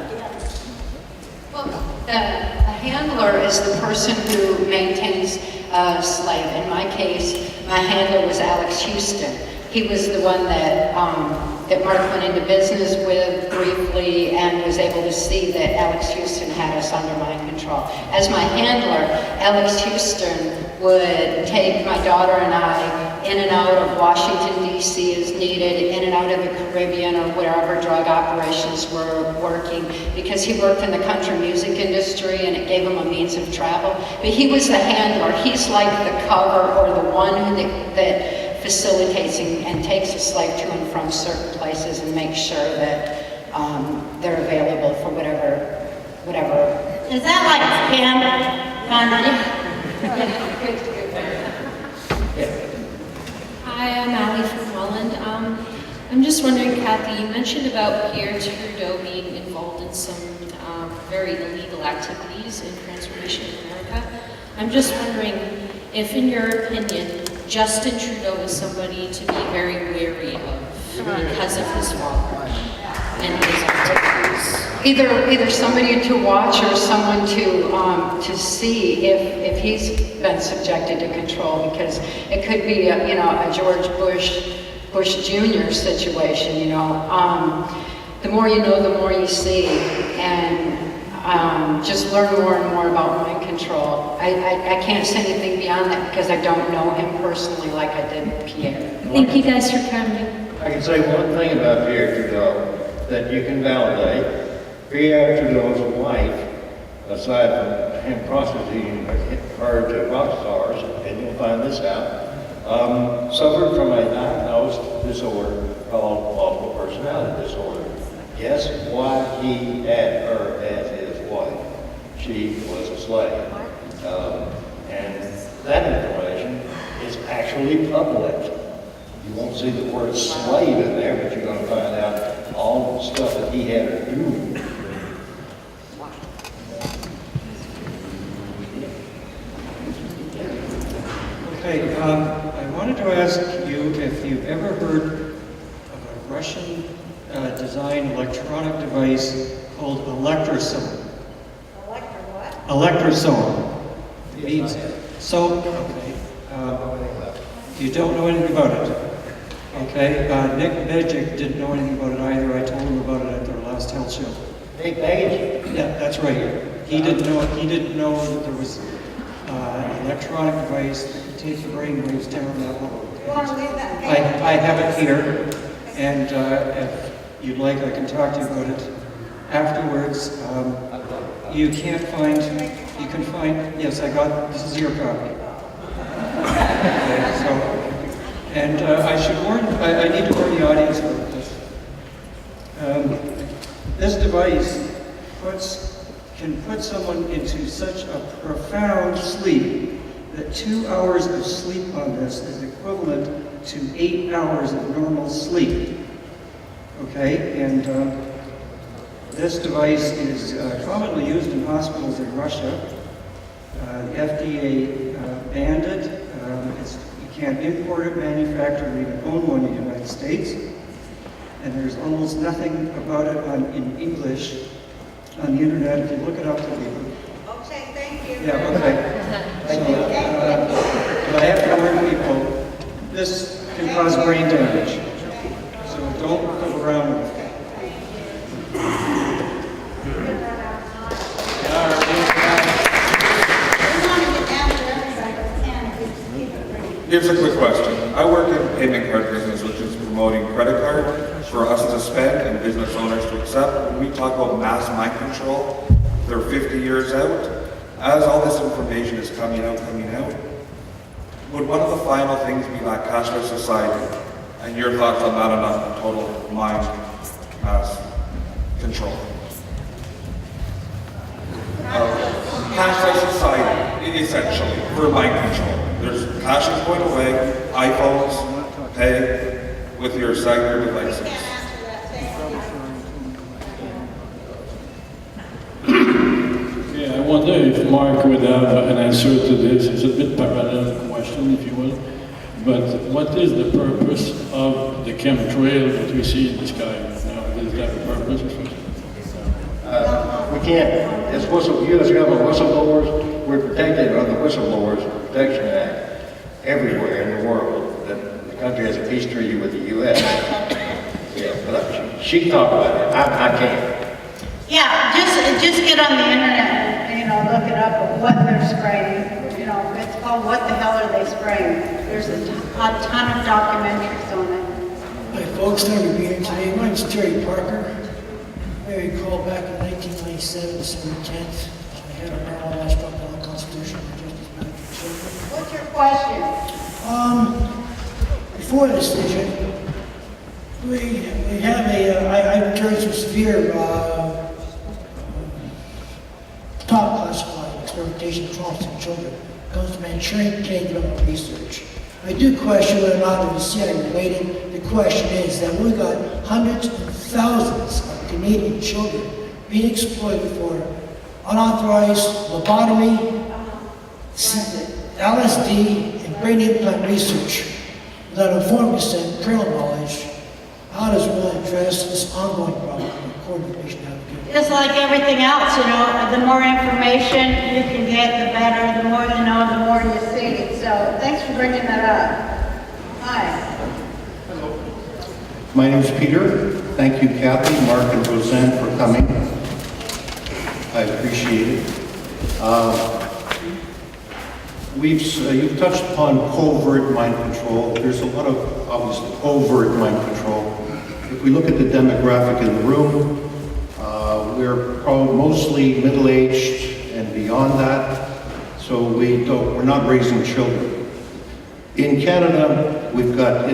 Speaker 5: Well, the handler is the person who maintains a slave. In my case, my handler was Alex Houston. He was the one that Mark went into business with briefly and was able to see that Alex Houston had us under mind control. As my handler, Alex Houston would take my daughter and I in and out of Washington, D.C. as needed, in and out of the Caribbean or wherever drug operations were working, because he worked in the country music industry and it gave him a means of travel. But he was the handler. He's like the cover or the one that facilitates and takes a slave to and from certain places and makes sure that they're available for whatever.
Speaker 2: Is that like Pam?
Speaker 13: Hi, I'm Allie from Welland. I'm just wondering, Cathy, you mentioned about Pierre Trudeau being involved in some very illegal activities in transformation in America. I'm just wondering if, in your opinion, Justin Trudeau is somebody to be very wary of because of his father and his activities.
Speaker 5: Either somebody to watch or someone to see if he's been subjected to control, because it could be a George Bush Jr. situation. The more you know, the more you see, and just learn more and more about mind control. I can't say anything beyond that because I don't know him personally like I did Pierre.
Speaker 13: Thank you guys for coming.
Speaker 4: I can say one thing about Pierre Trudeau that you can validate. Pierre Trudeau's wife, aside from him prostituting her to rock stars, and you'll find this out, suffered from a diagnosed disorder called multiple personality disorder. Guess why he had her as his wife? She was a slave. And that information is actually public. You won't see the word slave in there, but you're going to find out all the stuff that he had her doing.
Speaker 14: Okay, I wanted to ask you if you've ever heard of a Russian designed electronic device called electrosome. Electrosome. It means soap. Okay. You don't know anything about it. Okay. Nick Bejic didn't know anything about it either. I told him about it at their last health show.
Speaker 4: Nick Bejic?
Speaker 14: Yeah, that's right. He didn't know that there was an electronic device that could take the brain waves down that level. I have it here, and if you'd like, I can talk to you about it afterwards. You can find, yes, this is your copy. Okay, so, and I need to warn the audience about this. This device can put someone into such a profound sleep that 2 hours of sleep on this is equivalent to 8 hours of normal sleep. Okay, and this device is commonly used in hospitals in Russia. The FDA banned it. You can't import it, manufacture it, or even own one in the United States. And there's almost nothing about it in English on the internet. If you look it up, it'll be.
Speaker 2: Okay, thank you.
Speaker 14: Yeah, okay. But I have to warn people, this can cause brain damage. So don't go around with it.
Speaker 15: Here's a quick question. I work in payment card business, which is promoting credit card for us to spend and business owners to accept. When we talk about mass mind control, they're 50 years out. As all this information is coming out, would one of the final things be like cashless society? And your thoughts on that on total mind mass control? cashless society, essentially, for mind control. There's cash is going away, iPhones, pay with your cellular devices.
Speaker 16: Yeah, I wonder if Mark would have an answer to this. It's a bit parallel question, if you will. But what is the purpose of the chemtrail that we see in the sky right now? Does it have a purpose or something?
Speaker 4: We can't, as U.S. government whistleblowers, we're protected under the Whistleblowers Protection Act everywhere in the world. The country has a peace treaty with the U.S. Yeah, but she can talk about it. I can't.
Speaker 2: Yeah, just get on the internet and, look it up of what they're spraying. It's called What the Hell Are They Spraying? There's a ton of documentaries on it.
Speaker 17: Hi folks, thank you for being here today. My name is Terry Parker. I recall back in 1997, December 10th, I had a marijuana struck down the Constitution for Justice Management Children.
Speaker 2: What's your question?
Speaker 17: Before this decision, we have I returned some severe top classified experimentation traumas in children. It comes to Manchurian gene development research. I do question whether or not it is CIA related. The question is that we've got hundreds and thousands of Canadian children being exploited for unauthorized lobotomy, LSD, and brain implant research without informed consent, parental knowledge. How does one address this ongoing problem according to the patient advocate?
Speaker 2: Just like everything else, the more information you can get, the better. The more you know, the more you see. So thanks for bringing that up. Hi.
Speaker 18: My name is Peter. Thank you, Cathy, Mark, and Roseanne for coming. I appreciate it. You've touched upon covert mind control. There's a lot of, obviously, overt mind control. If we look at the demographic in the room, we're probably mostly middle-aged and beyond that, so we're not raising children. In Canada, we've got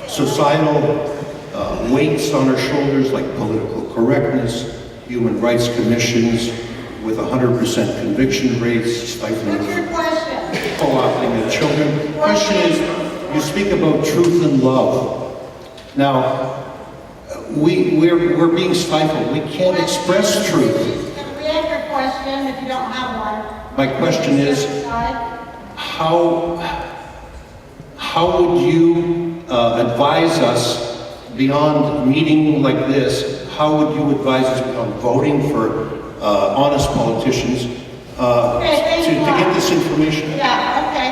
Speaker 18: societal weights on our shoulders like political correctness, human rights commissions with 100% conviction rates, stifling, co-opting of children. The question is, you speak about truth and love. Now, we're being stifled. We can't express truth.
Speaker 2: Can we ask your question if you don't have one?
Speaker 18: My question is, how would you advise us beyond a meeting like this? How would you advise us beyond voting for honest politicians to get this information?
Speaker 2: Yeah, okay.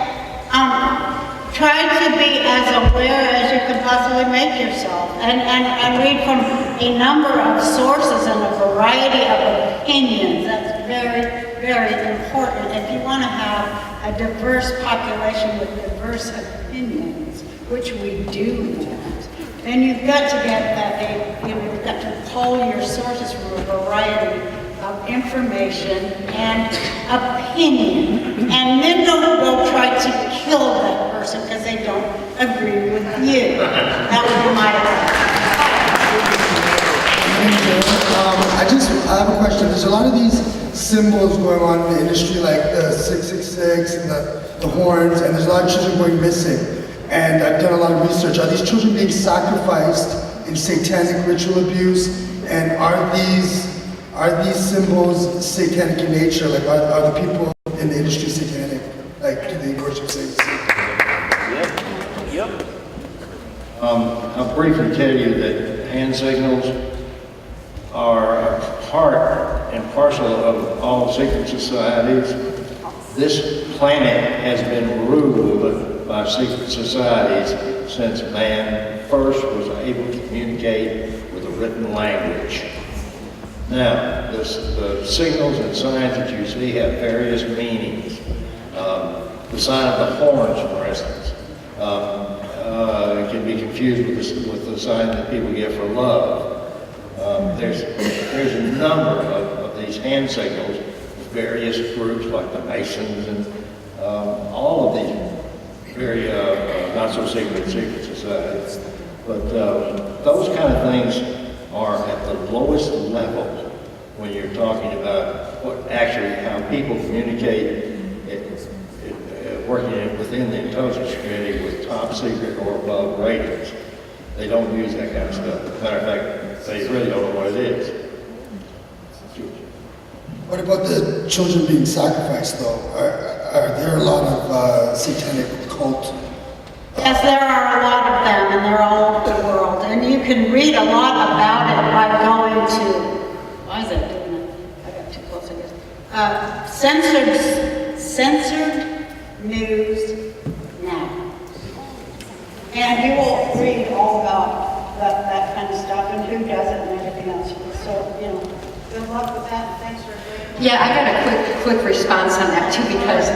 Speaker 2: Try to be as aware as you can possibly make yourself and read from a number of sources and a variety of opinions. That's very, very important. If you want to have a diverse population with diverse opinions, which we do want, then you've got to get that, you've got to pull your sources from a variety of information and opinion, and then don't go try to kill that person because they don't agree with you. That would be my advice.
Speaker 19: I have a question. There's a lot of these symbols going on in the industry, like the 666 and the horns, and there's a lot of children going missing. And I've done a lot of research. Are these children being sacrificed in satanic ritual abuse? And are these symbols satanic in nature? Like, are the people in the industry satanic? Like, do they worship Satan?
Speaker 4: Yep. I'll briefly tell you that hand signals are a part and parcel of all secret societies. This planet has been ruled by secret societies since man first was able to communicate with a written language. Now, the signals and signs that you see have various meanings. The sign of the horns, for instance, can be confused with the sign that people give for love. There's a number of these hand signals with various groups like the Masons and all of these very not so secret societies. But those kind of things are at the lowest level when you're talking about what actually, how people communicate working within the intelligence community with top secret or above ratings. They don't use that kind of stuff. Matter of fact, they really don't know what it is.
Speaker 19: What about the children being sacrificed, though? Are there a lot of satanic cult?
Speaker 2: Yes, there are a lot of them, and they're all over the world. And you can read a lot about it by going to, what is it? I got too close, I guess. Censored News Now. And you will read all about that kind of stuff and who does it and everything else. So, you know, good luck with that, and thanks for agreeing.
Speaker 5: Yeah, I got a quick response on that too, because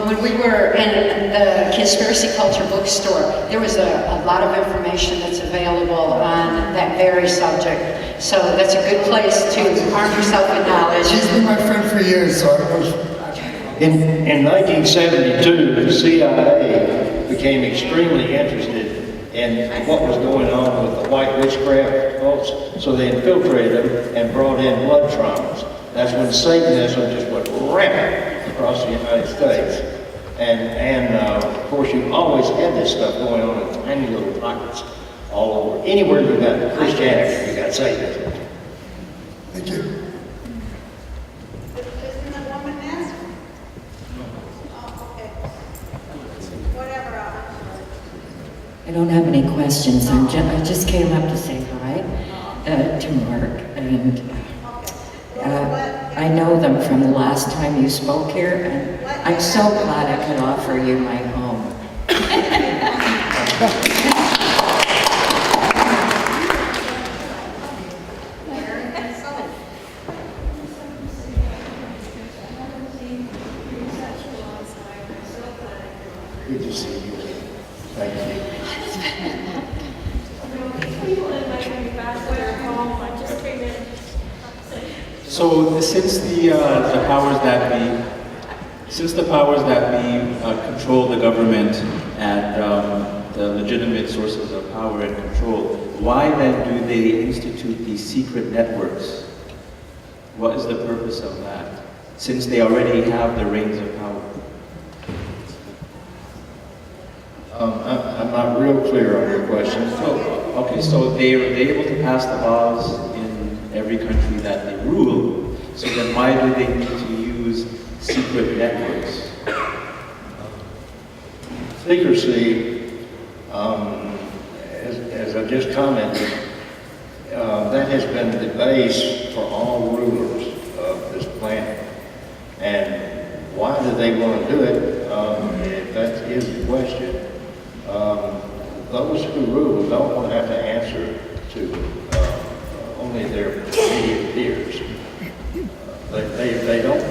Speaker 5: when we were in the Conspiracy Culture bookstore, there was a lot of information that's available on that very subject. So that's a good place to arm yourself with knowledge.
Speaker 19: She's been my friend for years, so I know.
Speaker 4: In 1972, the CIA became extremely interested in what was going on with the white witchcraft cults, so they infiltrated them and brought in blood traumas. That's when Satanism just went rampant across the United States. And of course, you always had this stuff going on in tiny little pockets all over. Anywhere you got Christianity, you got Satanism.
Speaker 19: Thank you.
Speaker 2: Isn't the woman asked? Oh, okay. Whatever.
Speaker 20: I don't have any questions. I just came up to say hi to Mark, and I know them from the last time you spoke here, and I'm so glad I could offer you my home.
Speaker 4: Good to see you. Thank you.
Speaker 9: So since the powers that be control the government and the legitimate sources of power and control, why then do they institute these secret networks? What is the purpose of that? Since they already have the reins of power.
Speaker 4: I'm not real clear on your question.
Speaker 9: So they're able to pass the laws in every country that they rule, so then why do they need to use secret networks?
Speaker 4: Secrecy, as I just commented, that has been the base for all rulers of this planet. And why do they want to do it? If that is the question, those who rule don't want to have to answer to only their immediate peers. They don't,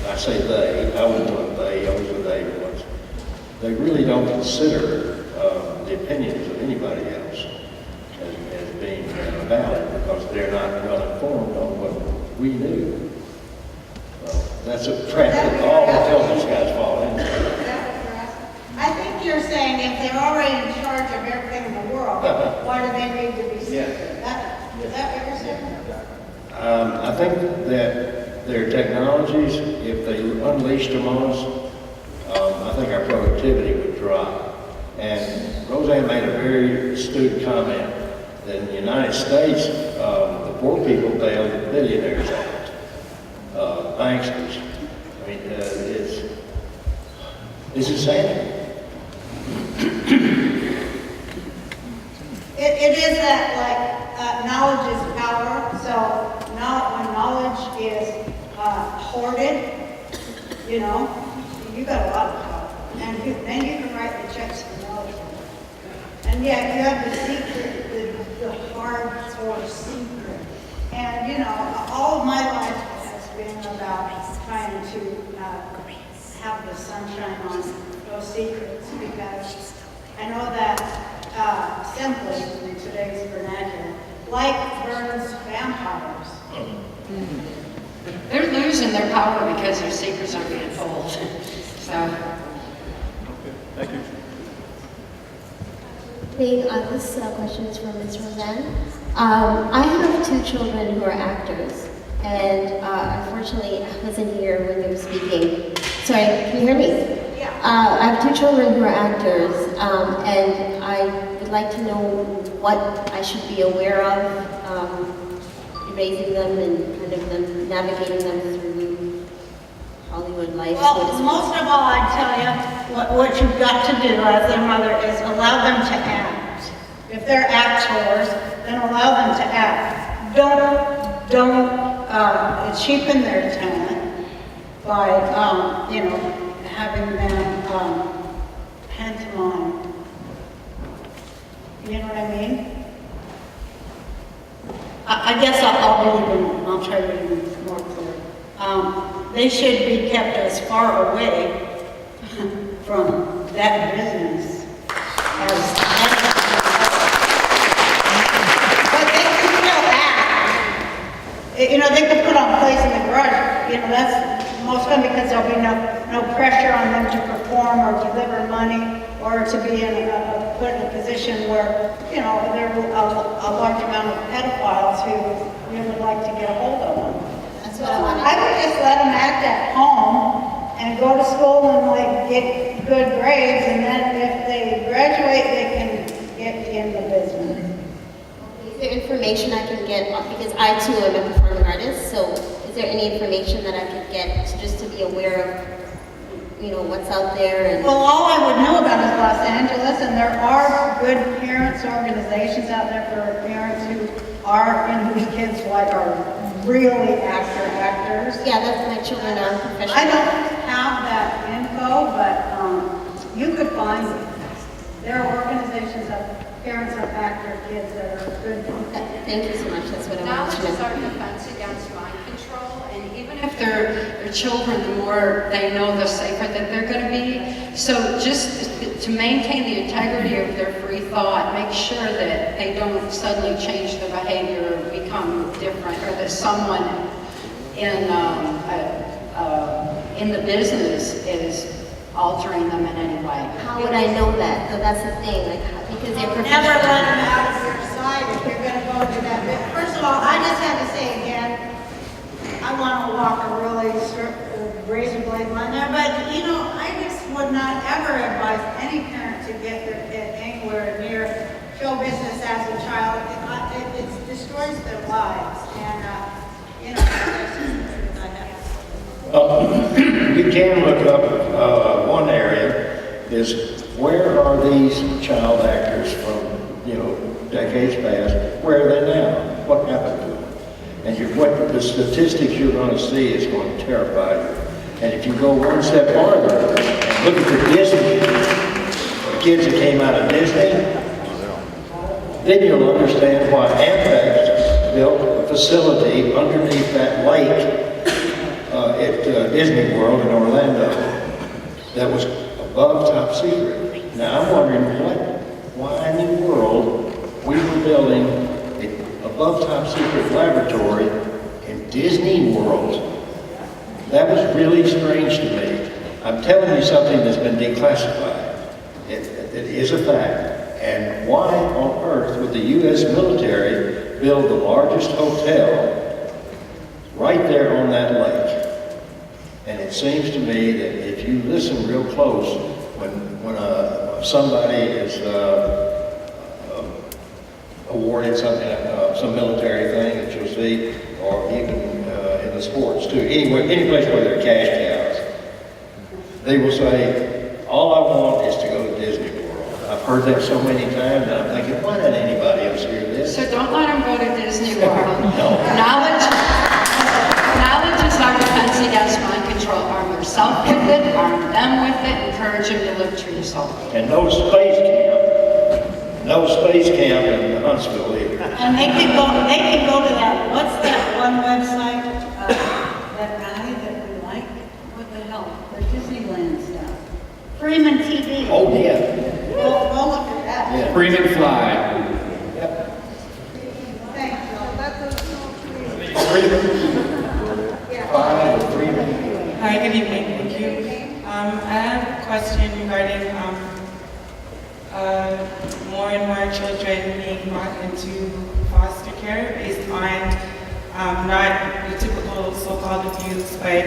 Speaker 4: I say they, I was one of they, I was a they once. They really don't consider the opinions of anybody else as being valid, because they're not well informed on what we do. That's a trap that all intelligence guys fall into.
Speaker 2: I think you're saying if they're already in charge of everything in the world, why do they need to be secret? Is that what you're saying?
Speaker 4: I think that their technologies, if they unleashed them on us, I think our productivity would drop. And Roseanne made a very astute comment that in the United States, the poor people bail the billionaires out, banksters. I mean, it's insanity.
Speaker 2: It is that, like, knowledge is power. So now when knowledge is hoarded, you know, you got a lot of power. And then you can write the checks for knowledge. And yeah, you have the secret, the hardcore secret. And, you know, all of my life has been about trying to have the sunshine on those secrets, because I know that simply in today's vernacular, light burns vampires.
Speaker 5: They're losing their power because their secrets are being told. So.
Speaker 9: Thank you.
Speaker 21: This question is from Ms. Roseanne. I have two children who are actors, and unfortunately I wasn't here when they were speaking. Sorry, can you hear me? Yeah. I have 2 children who are actors, and I would like to know what I should be aware of raising them and kind of them navigating them through Hollywood life.
Speaker 2: Well, most of all, I tell you, what you've got to do as their mother is allow them to act. If they're actors, then allow them to act. Don't cheapen their talent by, having them pantomime. You know what I mean? I guess I'll try to be more clear. They should be kept as far away from that business as but they can still act. They could put on plays in the garage. That's most fun because there'll be no pressure on them to perform or deliver money or to be put in a position where, there are a large amount of pedophiles who would like to get a hold of them. I would just let them act at home and go to school and get good grades, and then if they graduate, they can get in the business.
Speaker 21: Is there information I can get, because I too am a performing artist, so is there any information that I could get just to be aware of, what's out there?
Speaker 2: Well, all I would know about is Los Angeles, and there are good parents organizations out there for parents who whose kids are really actors.
Speaker 21: Yeah, that's my children are professional.
Speaker 2: I don't have that info, but you could find there are organizations of parents of actor kids that are good.
Speaker 21: Thank you so much. That's what I wanted to know.
Speaker 5: Knowledge is our defense against mind control, and even if they're children, the more they know, the safer that they're going to be. So just to maintain the integrity of their free thought, make sure that they don't suddenly change their behavior or become different, or that someone in the business is altering them in any way.
Speaker 21: How would I know that? So that's the thing, because they're professional.
Speaker 2: Never let them out of your sight if you're going to go into that bit. First of all, I just had to say again, I want to walk a really razor blade line there, but I just would not ever advise any parent to get their kid anywhere near show business as a child. It destroys their lives, and that's just the truth I have.
Speaker 4: You can look up one area is where are these child actors from decades past? Where are they now? What happened to them? And what the statistics you're going to see is going to terrify you. And if you go one step farther and look at the Disney, the kids that came out of Disney, then you'll understand why Amtrak built a facility underneath that lake at Disney World in Orlando that was above top secret. Now I'm wondering why in the world we were building an above top secret laboratory in Disney World. That was really strange to me. I'm telling you something that's been declassified. It is a fact. And why on earth would the U.S. military build the largest hotel right there on that lake? And it seems to me that if you listen real close, when somebody is awarded something, some military thing that you'll see, or even in the sports too, any place where there are cash cows, they will say, all I want is to go to Disney World. I've heard that so many times, and I'm thinking, why didn't anybody else hear this?
Speaker 5: So don't let them go to Disney World.
Speaker 4: No.
Speaker 5: Knowledge is our defense against mind control. Arm yourself with it, arm them with it, encourage them to live true to self.
Speaker 4: And no space camp in Huntsville either.
Speaker 2: And they can go to that, what's that one website, that guy that we like? What the hell? The Disneyland stuff. Freeman TV.
Speaker 4: Oh, yeah.
Speaker 2: Go look at that.
Speaker 4: Yeah.
Speaker 1: Freeman Fly.
Speaker 22: Hi, good evening. Thank you. I have a question regarding more and more children being brought into foster care based on not the typical so-called abuse, but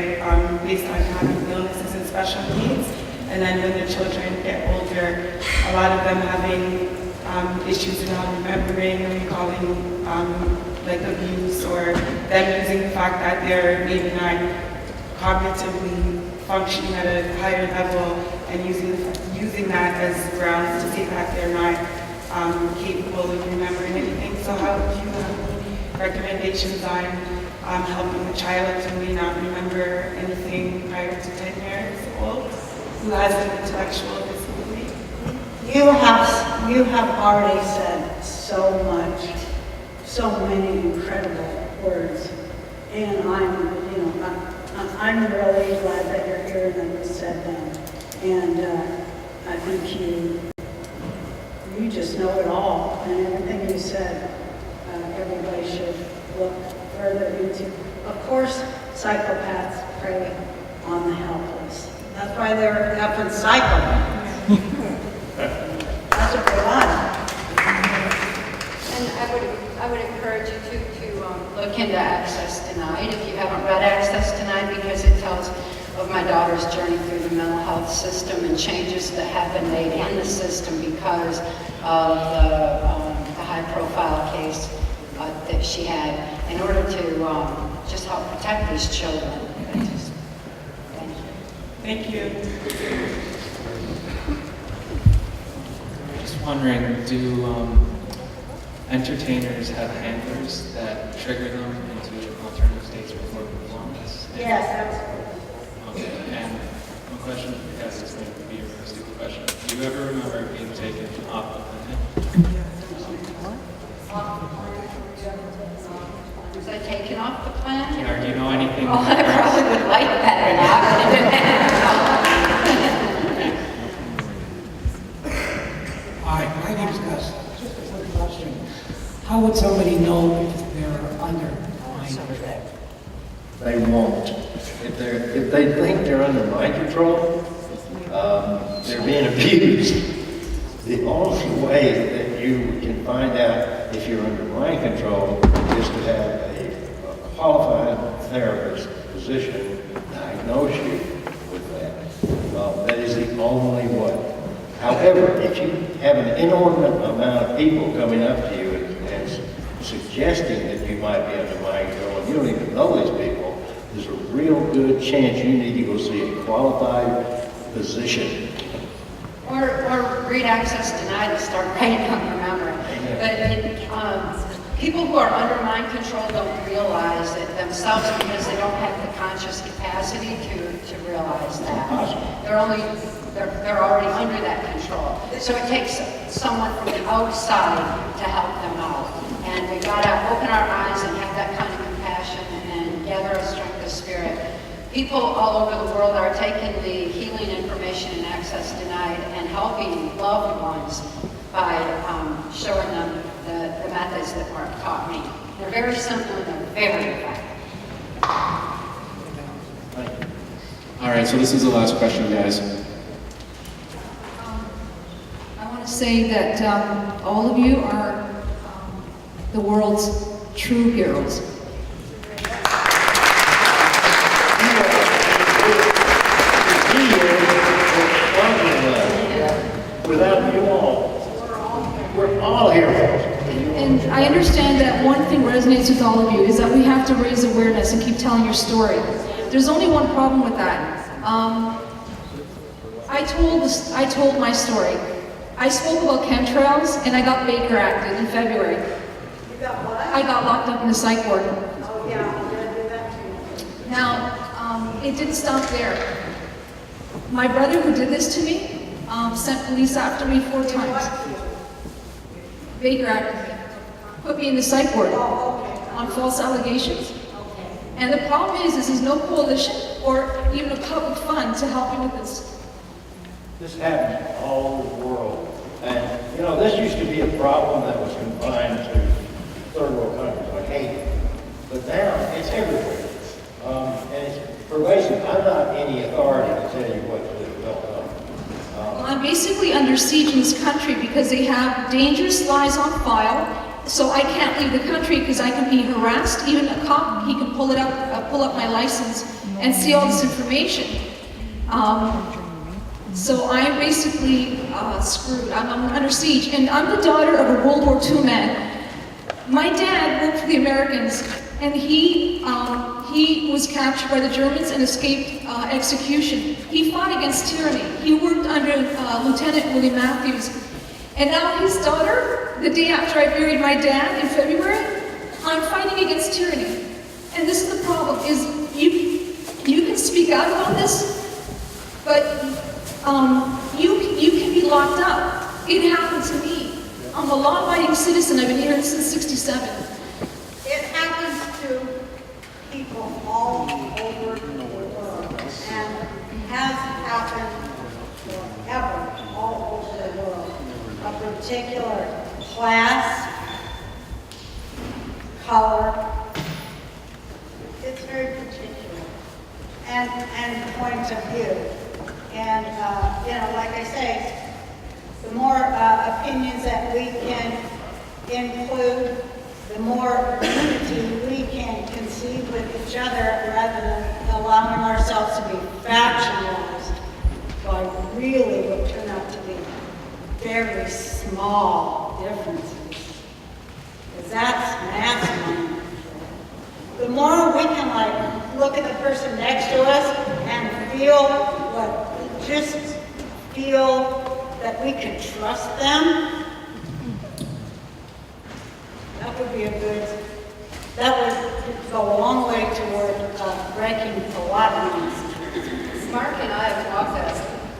Speaker 22: based on having illnesses and special needs. And then when the children get older, a lot of them having issues in not remembering or recalling like abuse, or them using the fact that they're maybe not cognitively functioning at a higher level and using that as grounds to say that they're not capable of remembering anything. So how do you have any recommendations on helping the child who may not remember anything prior to 10 years old, who has an intellectual disability?
Speaker 2: You have already said so much, so many incredible words, and I'm really glad that you're here and that you said them. And I think you just know it all, and everything you said, everybody should look further into. Of course, psychopaths prey on the helpless. That's why they're effing psychopaths. That's what they want.
Speaker 5: And I would encourage you to look into Access Denied if you haven't read Access Denied, because it tells of my daughter's journey through the mental health system and changes that have been made in the system because of the high-profile case that she had, in order to just help protect these children.
Speaker 22: Thank you.
Speaker 6: Just wondering, do entertainers have handlers that trigger them into alternative states before performance?
Speaker 2: Yes, absolutely.
Speaker 6: Okay, and one question, because it's going to be a very stupid question. Do you ever remember being taken off the planet?
Speaker 5: Was I taken off the planet?
Speaker 6: Yeah, or do you know anything?
Speaker 5: Oh, I probably would like that a lot, but it didn't happen.
Speaker 17: Hi, my name is Gus. Just a quick question. How would somebody know if they're under mind control?
Speaker 4: They won't. If they think they're under mind control, they're being abused. The only way that you can find out if you're under mind control is to have a qualified therapist, physician, diagnose you with that. That is the only way. However, if you have an inordinate amount of people coming up to you and suggesting that you might be under mind control, and you don't even know these people, there's a real good chance you need to go see a qualified physician.
Speaker 5: Or read Access Denied and start writing down your memory. But people who are under mind control don't realize it themselves because they don't have the conscious capacity to realize that. They're already under that control. So it takes someone from the outside to help them out. And we gotta open our eyes and have that kind of compassion and gather a strength of spirit. People all over the world are taking the healing information in Access Denied and helping loved ones by showing them the methods that Mark taught me. They're very simple and they're very effective.
Speaker 7: All right, so this is the last question, guys.
Speaker 23: I want to say that all of you are the world's true heroes.
Speaker 4: Without you all, we're all heroes.
Speaker 23: And I understand that one thing resonates with all of you is that we have to raise awareness and keep telling your story. There's only one problem with that. I told my story. I spoke about chemtrails and I got Baker acted in February.
Speaker 2: You got what?
Speaker 23: I got locked up in the psych ward.
Speaker 2: Oh yeah, I'm gonna do that too.
Speaker 23: Now, it didn't stop there. My brother who did this to me sent police after me 4 times. Baker acted me. Put me in the psych ward on false allegations. And the problem is there's no coalition or even a public fund to help me with this.
Speaker 4: This happens all over the world. And, you know, this used to be a problem that was confined to third world countries like Haiti. But now it's everywhere. And it's pervasive. I'm not any authority to tell you what to do.
Speaker 23: Well, I'm basically under siege in this country because they have dangerous lies on file so I can't leave the country because I can be harassed. Even a cop, he can pull up my license and see all this information. So I'm basically screwed. I'm under siege, and I'm the daughter of a World War II man. My dad worked for the Americans, and he was captured by the Germans and escaped execution. He fought against tyranny. He worked under Lieutenant William Matthews. And now his daughter, the day after I buried my dad in February, I'm fighting against tyranny. And this is the problem, is you can speak out about this, but you can be locked up. It happened to me. I'm a law-abiding citizen. I've been here since '67.
Speaker 2: It happens to people all over the world, and has happened forever all over the world. A particular class, color, it's very particular, and point of view. And, you know, like I say, the more opinions that we can include, the more unity we can conceive with each other rather than allowing ourselves to be factionalized by really what turn out to be very small differences. Because that's mass mind control. The more we can like look at the person next to us and just feel that we can trust them, that would go a long way toward breaking a lot of things.
Speaker 5: Mark and I have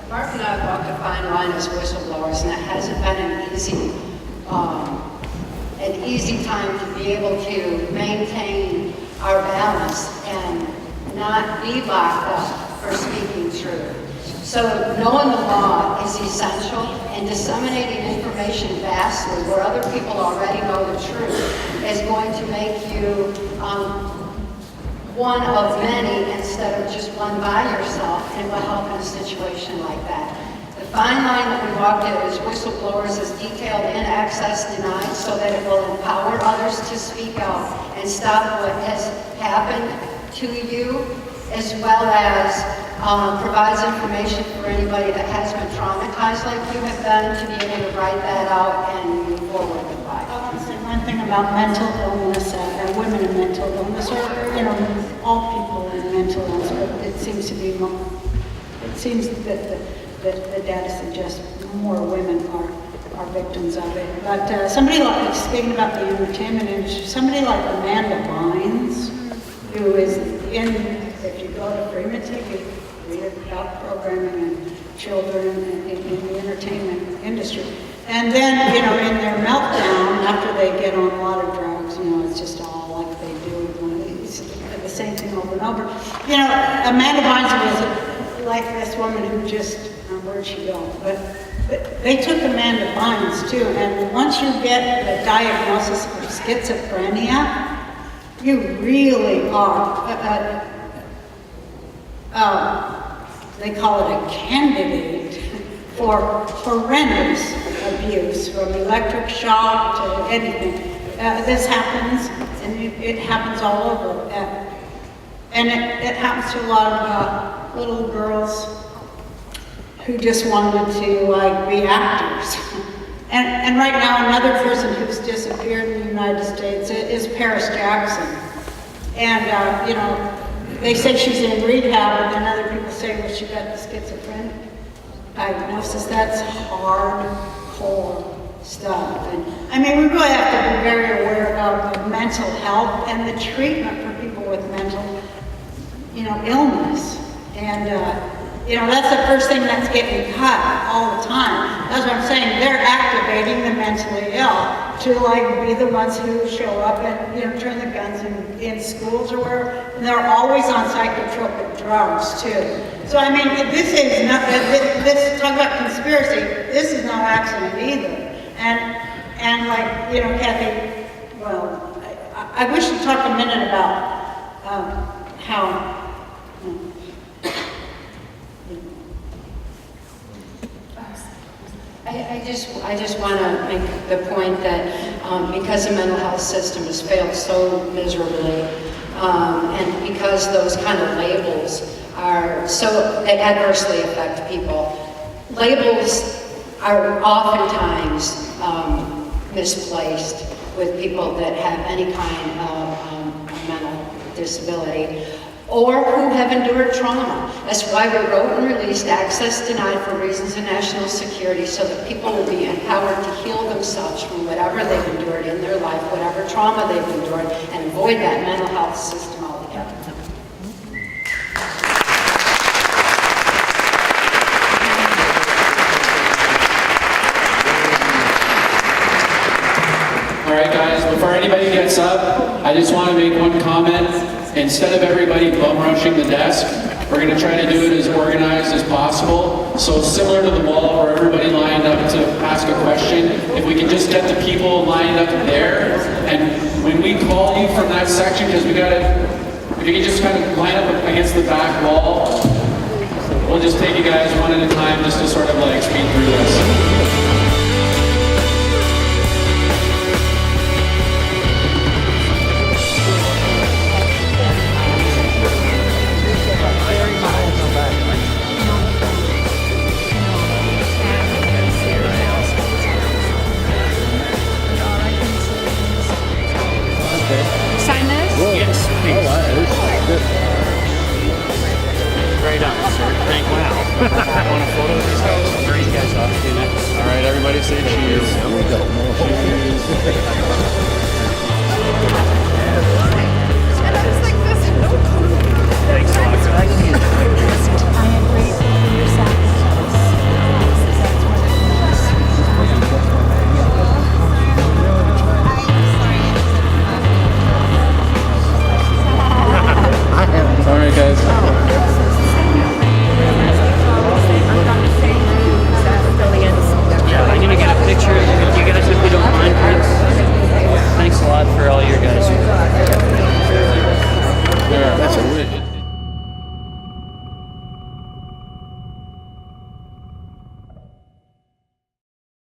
Speaker 5: walked a fine line as whistleblowers, and it hasn't been an easy time to be able to maintain our balance and not be locked up for speaking truth. So knowing the law is essential, and disseminating information vastly where other people already know the truth is going to make you one of many instead of just one by yourself, and it will help in a situation like that. The fine line that we walked as whistleblowers is detailed in Access Denied so that it will empower others to speak out and stop what has happened to you, as well as provides information for anybody that has been traumatized like you have been, to be able to write that out and move forward with life.
Speaker 2: I want to say one thing about mental illness and women in mental illness, or all people in mental illness, but it seems to be more. It seems that the data suggests more women are victims of it. But somebody like, speaking about the entertainment industry, somebody like Amanda Bynes, who is if you go to Freeman TV, read about programming and children in the entertainment industry. And then, in their meltdown, after they get on a lot of drugs, it's just all like they do. It's the same thing over and over. Amanda Bynes was like this woman who just, where'd she go? But they took Amanda Bynes too, and once you get the diagnosis of schizophrenia, you really are, they call it a candidate for horrendous abuse, from electric shock to anything. This happens, and it happens all over. And it happens to a lot of little girls who just wanted to be actors. And right now, another person who's disappeared in the United States is Paris Jackson. And, they say she's in rehab, and then other people say, well, she got the schizophrenic diagnosis. That's hardcore stuff. And we really have to be very aware of mental health and the treatment for people with mental, illness. And, that's the first thing that's getting cut all the time. That's what I'm saying. They're activating the mentally ill to be the ones who show up and turn the guns in schools or wherever. And they're always on psychotropic drugs too. So this is not this talk about conspiracy. This is no accident either. And Cathy. Well, I wish to talk a minute about how.
Speaker 5: I just want to make the point that because the mental health system has failed so miserably, and because those kind of labels are so, they adversely affect people. Labels are oftentimes misplaced with people that have any kind of mental disability or who have endured trauma. That's why we wrote and released Access Denied for Reasons of National Security, so that people will be empowered to heal themselves from whatever they've endured in their life, whatever trauma they've endured, and avoid that mental health system altogether.
Speaker 1: All right, guys, before anybody gets up, I just want to make one comment. Instead of everybody bum rushing the desk, we're going to try to do it as organized as possible. So similar to the wall where everybody lined up to ask a question, if we can just get the people lined up there, and when we call you from that section, because we got to, if you can just kind of line up against the back wall, we'll just take you guys one at a time just to sort of like speed through this.
Speaker 3: Sign this?
Speaker 8: Yes, please. Oh, wow, this is good. Right on, sir. Thank you. Wow. Want a photo of these guys? Where are you guys off to next? All right, everybody say cheese. Cheese.